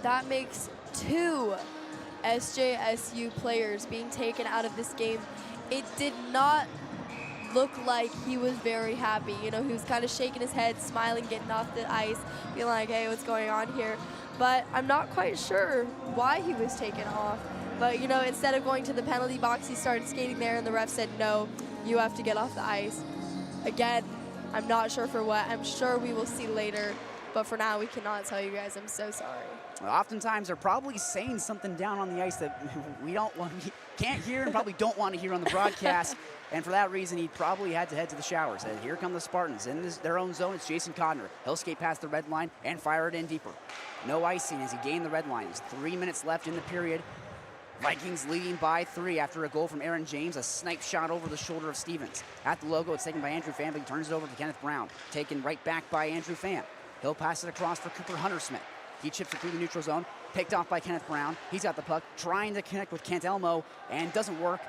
That makes 2 SJSU players being taken out of this game. It did not look like he was very happy. You know, he was kind of shaking his head, smiling, getting off the ice, being like, hey, what's going on here? But I'm not quite sure why he was taken off. But, you know, instead of going to the penalty box, he started skating there, and the ref said, no, you have to get off the ice. Again, I'm not sure for what. I'm sure we will see later. But for now, we cannot tell you guys. I'm so sorry. Well, oftentimes, they're probably saying something down on the ice that we can't hear and probably don't want to hear on the broadcast. And for that reason, he probably had to head to the showers. And here come the Spartans. In their own zone, it's Jason Codner. He'll skate past the red line and fire it in deeper. No icing as he gained the red line. There's 3 minutes left in the period. Vikings leading by 3 after a goal from Aaron James, a snipe shot over the shoulder of Stevens. At the logo, it's taken by Andrew Pham, but he turns it over to Kenneth Brown. Taken right back by Andrew Pham. He'll pass it across for Cooper Hunter-Smith. He chips it through the neutral zone, picked off by Kenneth Brown. He's got the puck, trying to connect with Kent Elmo, and doesn't work.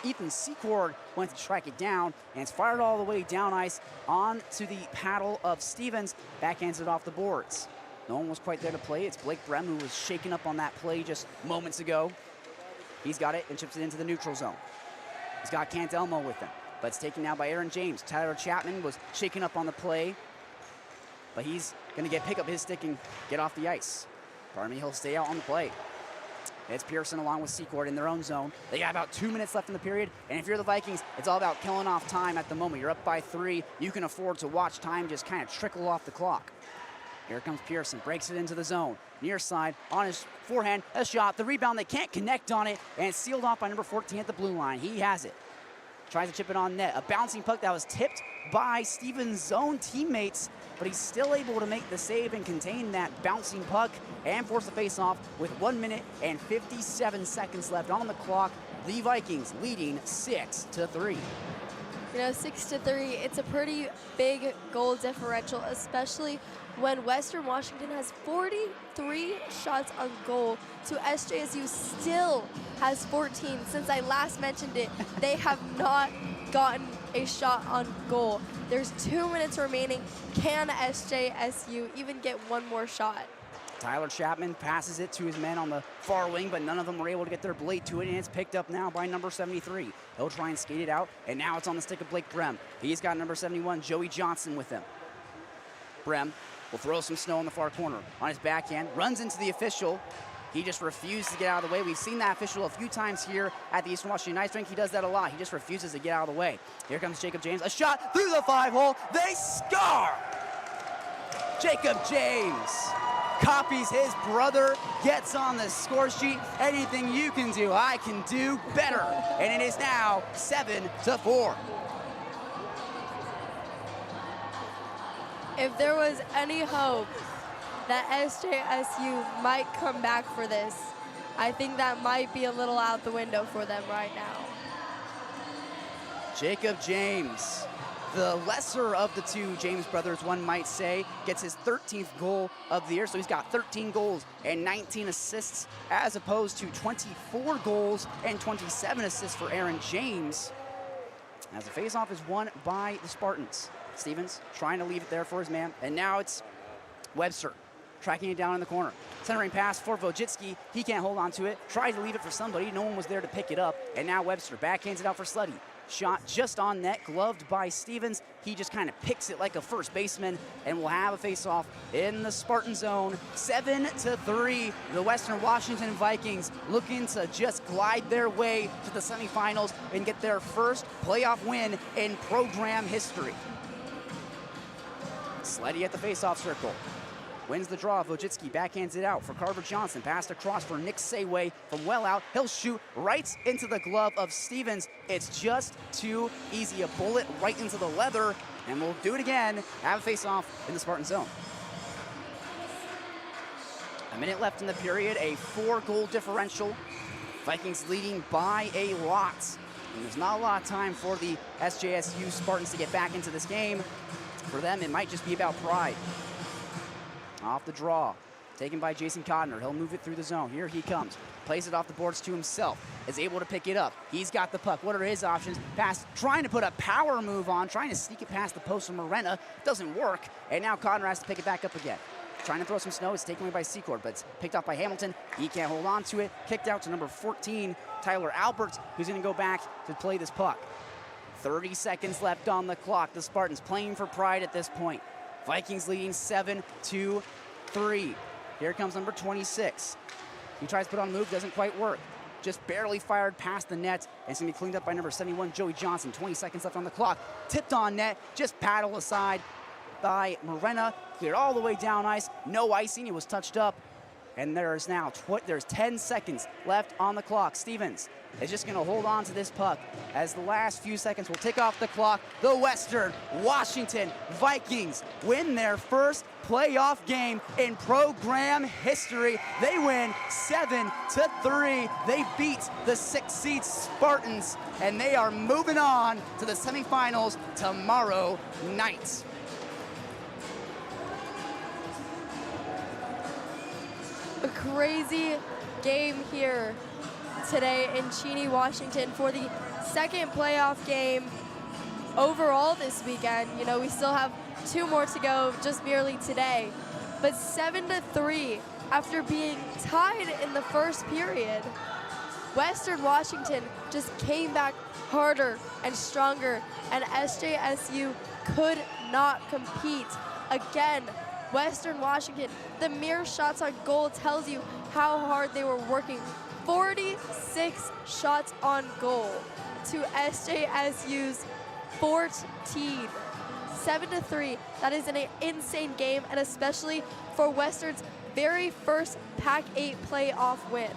Ethan Secord went to track it down, and it's fired all the way down ice onto the paddle of Stevens. Backhands it off the boards. No one was quite there to play. It's Blake Brem who was shaken up on that play just moments ago. He's got it and chips it into the neutral zone. He's got Kent Elmo with him, but it's taken now by Aaron James. Tyler Chapman was shaken up on the play, but he's going to pick up his stick and get off the ice. Pardon me, he'll stay out on the play. It's Pearson along with Secord in their own zone. They got about 2 minutes left in the period, and if you're the Vikings, it's all about killing off time at the moment. You're up by 3. You can afford to watch time just kind of trickle off the clock. Here comes Pearson, breaks it into the zone. Near side, on his forehand, a shot, the rebound, they can't connect on it, and it's sealed off by number 14 at the blue line. He has it. Tries to chip it on net. A bouncing puck that was tipped by Stevens' own teammates, but he's still able to make the save and contain that bouncing puck and force the face-off with 1 minute and 57 seconds left on the clock. The Vikings leading 6-3. You know, 6-3, it's a pretty big goal differential, especially when Western Washington has 43 shots on goal to SJSU still has 14. Since I last mentioned it, they have not gotten a shot on goal. There's 2 minutes remaining. Can SJSU even get one more shot? Tyler Chapman passes it to his men on the far wing, but none of them were able to get their blade to it, and it's picked up now by number 73. He'll try and skate it out, and now it's on the stick of Blake Brem. He's got number 71, Joey Johnson, with him. Brem will throw some snow in the far corner. On his backhand, runs into the official. He just refused to get out of the way. We've seen that official a few times here at the Eastern Washington Ice Rink. He does that a lot. He just refuses to get out of the way. Here comes Jacob James. A shot through the 5-hole. They score! Jacob James copies his brother, gets on the score sheet. Anything you can do, I can do better. And it is now 7-4. If there was any hope that SJSU might come back for this, I think that might be a little out the window for them right now. Jacob James, the lesser of the two James brothers, one might say, gets his 13th goal of the year. So he's got 13 goals and 19 assists, as opposed to 24 goals and 27 assists for Aaron James. As the faceoff is won by the Spartans. Stevens trying to leave it there for his man, and now it's Webster tracking it down in the corner. Centering pass for Wojcicki. He can't hold on to it. Tried to leave it for somebody. No one was there to pick it up, and now Webster backhands it out for Slye. Shot just on net, gloved by Stevens. He just kind of picks it like a first baseman, and we'll have a face-off in the Spartan zone. 7-3, the Western Washington Vikings looking to just glide their way to the semifinals and get their first playoff win in program history. Slye at the face-off circle. Wins the draw. Wojcicki backhands it out for Carver Johnson. Passed across for Nick Sayway from well out. He'll shoot right into the glove of Stevens. It's just too easy. A bullet right into the leather. And we'll do it again. Have a face-off in the Spartan zone. A minute left in the period. A 4-goal differential. Vikings leading by a lot. And there's not a lot of time for the SJSU Spartans to get back into this game. For them, it might just be about pride. Off the draw, taken by Jason Codner. He'll move it through the zone. Here he comes. Plays it off the boards to himself. Is able to pick it up. He's got the puck. What are his options? Pass, trying to put a power move on, trying to sneak it past the post of Morena. Doesn't work. And now Codner has to pick it back up again. Trying to throw some snow. It's taken away by Secord, but it's picked up by Hamilton. He can't hold on to it. Kicked out to number 14, Tyler Alberts, who's going to go back to play this puck. 30 seconds left on the clock. The Spartans playing for pride at this point. Vikings leading 7-3. Here comes number 26. He tries to put on a move, doesn't quite work. Just barely fired past the net, and it's going to be cleaned up by number 71, Joey Johnson. 20 seconds left on the clock. Tipped on net, just paddled aside by Morena. Cleared all the way down ice. No icing, it was touched up. And there's now 10 seconds left on the clock. Stevens is just going to hold on to this puck as the last few seconds will tick off the clock. The Western Washington Vikings win their first playoff game in program history. They win 7-3. They beat the 6-seed Spartans, and they are moving on to the semifinals tomorrow night. A crazy game here today in Cheney, Washington for the second playoff game overall this weekend. You know, we still have 2 more to go just merely today. But 7-3 after being tied in the first period. Western Washington just came back harder and stronger, and SJSU could not compete. Again, Western Washington, the mere shots on goal tells you how hard they were working. 46 shots on goal to SJSU's 14. 7-3, that is an insane game, and especially for Western's very first Pac-8 playoff win.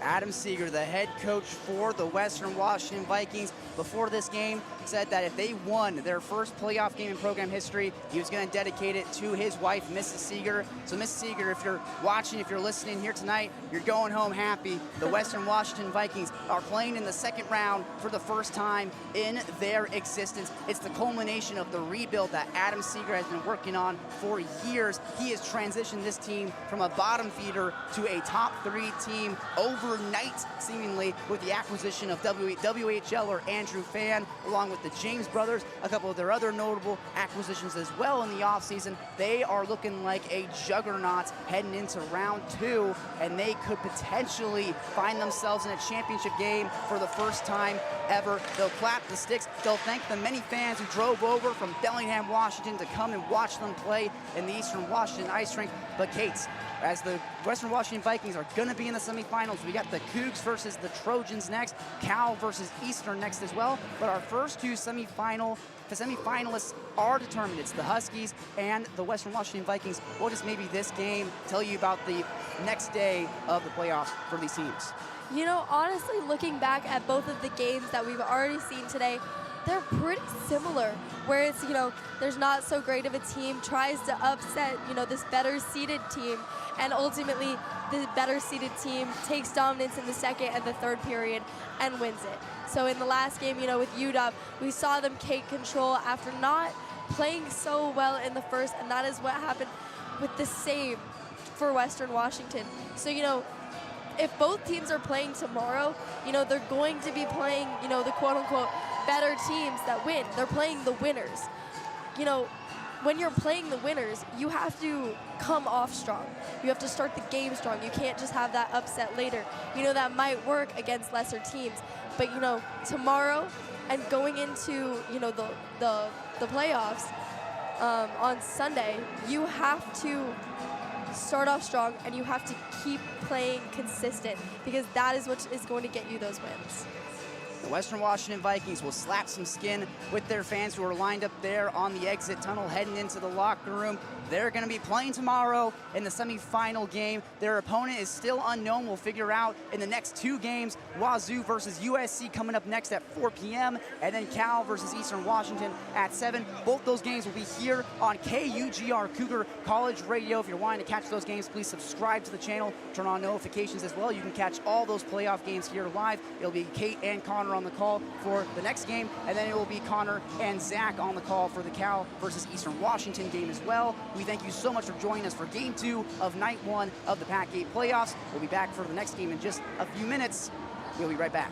Adam Seeger, the head coach for the Western Washington Vikings, before this game said that if they won their first playoff game in program history, he was going to dedicate it to his wife, Mrs. Seeger. So, Mrs. Seeger, if you're watching, if you're listening here tonight, you're going home happy. The Western Washington Vikings are playing in the second round for the first time in their existence. It's the culmination of the rebuild that Adam Seeger has been working on for years. He has transitioned this team from a bottom feeder to a top 3 team overnight, seemingly, with the acquisition of WHLer Andrew Fan, along with the James brothers, a couple of their other notable acquisitions as well in the offseason. They are looking like a juggernaut heading into round 2, and they could potentially find themselves in a championship game for the first time ever. They'll clap the sticks. They'll thank the many fans who drove over from Bellingham, Washington to come and watch them play in the Eastern Washington Ice Rink. But Kate, as the Western Washington Vikings are going to be in the semifinals, we got got the Cougs versus the Trojans next, Cal versus Eastern next as well. But our first two semifinalists are determined. It's the Huskies and the Western Washington Vikings. What does maybe this game tell you about the next day of the playoffs for these teams? You know, honestly, looking back at both of the games that we've already seen today, they're pretty similar, where it's, you know, there's not so great of a team, tries to upset, you know, this better seeded team, and ultimately the better seeded team takes dominance in the second and the third period and wins it. So in the last game, you know, with UW, we saw them take control after not playing so well in the first, and that is what happened with the same for Western Washington. So, you know, if both teams are playing tomorrow, you know, they're going to be playing, you know, the quote-unquote better teams that win. They're playing the winners. You know, when you're playing the winners, you have to come off strong. You have to start the game strong. You can't just have that upset later. You know, that might work against lesser teams. But, you know, tomorrow and going into, you know, the playoffs on Sunday, you have to start off strong, and you have to keep playing consistent, because that is what is going to get you those wins. The Western Washington Vikings will slap some skin with their fans who are lined up there on the exit tunnel heading into the locker room. They're going to be playing tomorrow in the semifinal game. Their opponent is still unknown. We'll figure out in the next two games. Wazoo versus USC coming up next at 4 p.m. and then Cal versus Eastern Washington at 7. Both those games will be here on KUGR Cougar College Radio. If you're wanting to catch those games, please subscribe to the channel. Turn on notifications as well. You can catch all those playoff games here live. It'll be Kate and Connor on the call for the next game, and then it will be Connor and Zach on the call for the Cal versus Eastern Washington game as well. We thank you so much for joining us for Game 2 of Night 1 of the Pac-8 Playoffs. We'll be back for the next game in just a few minutes. We'll be right back.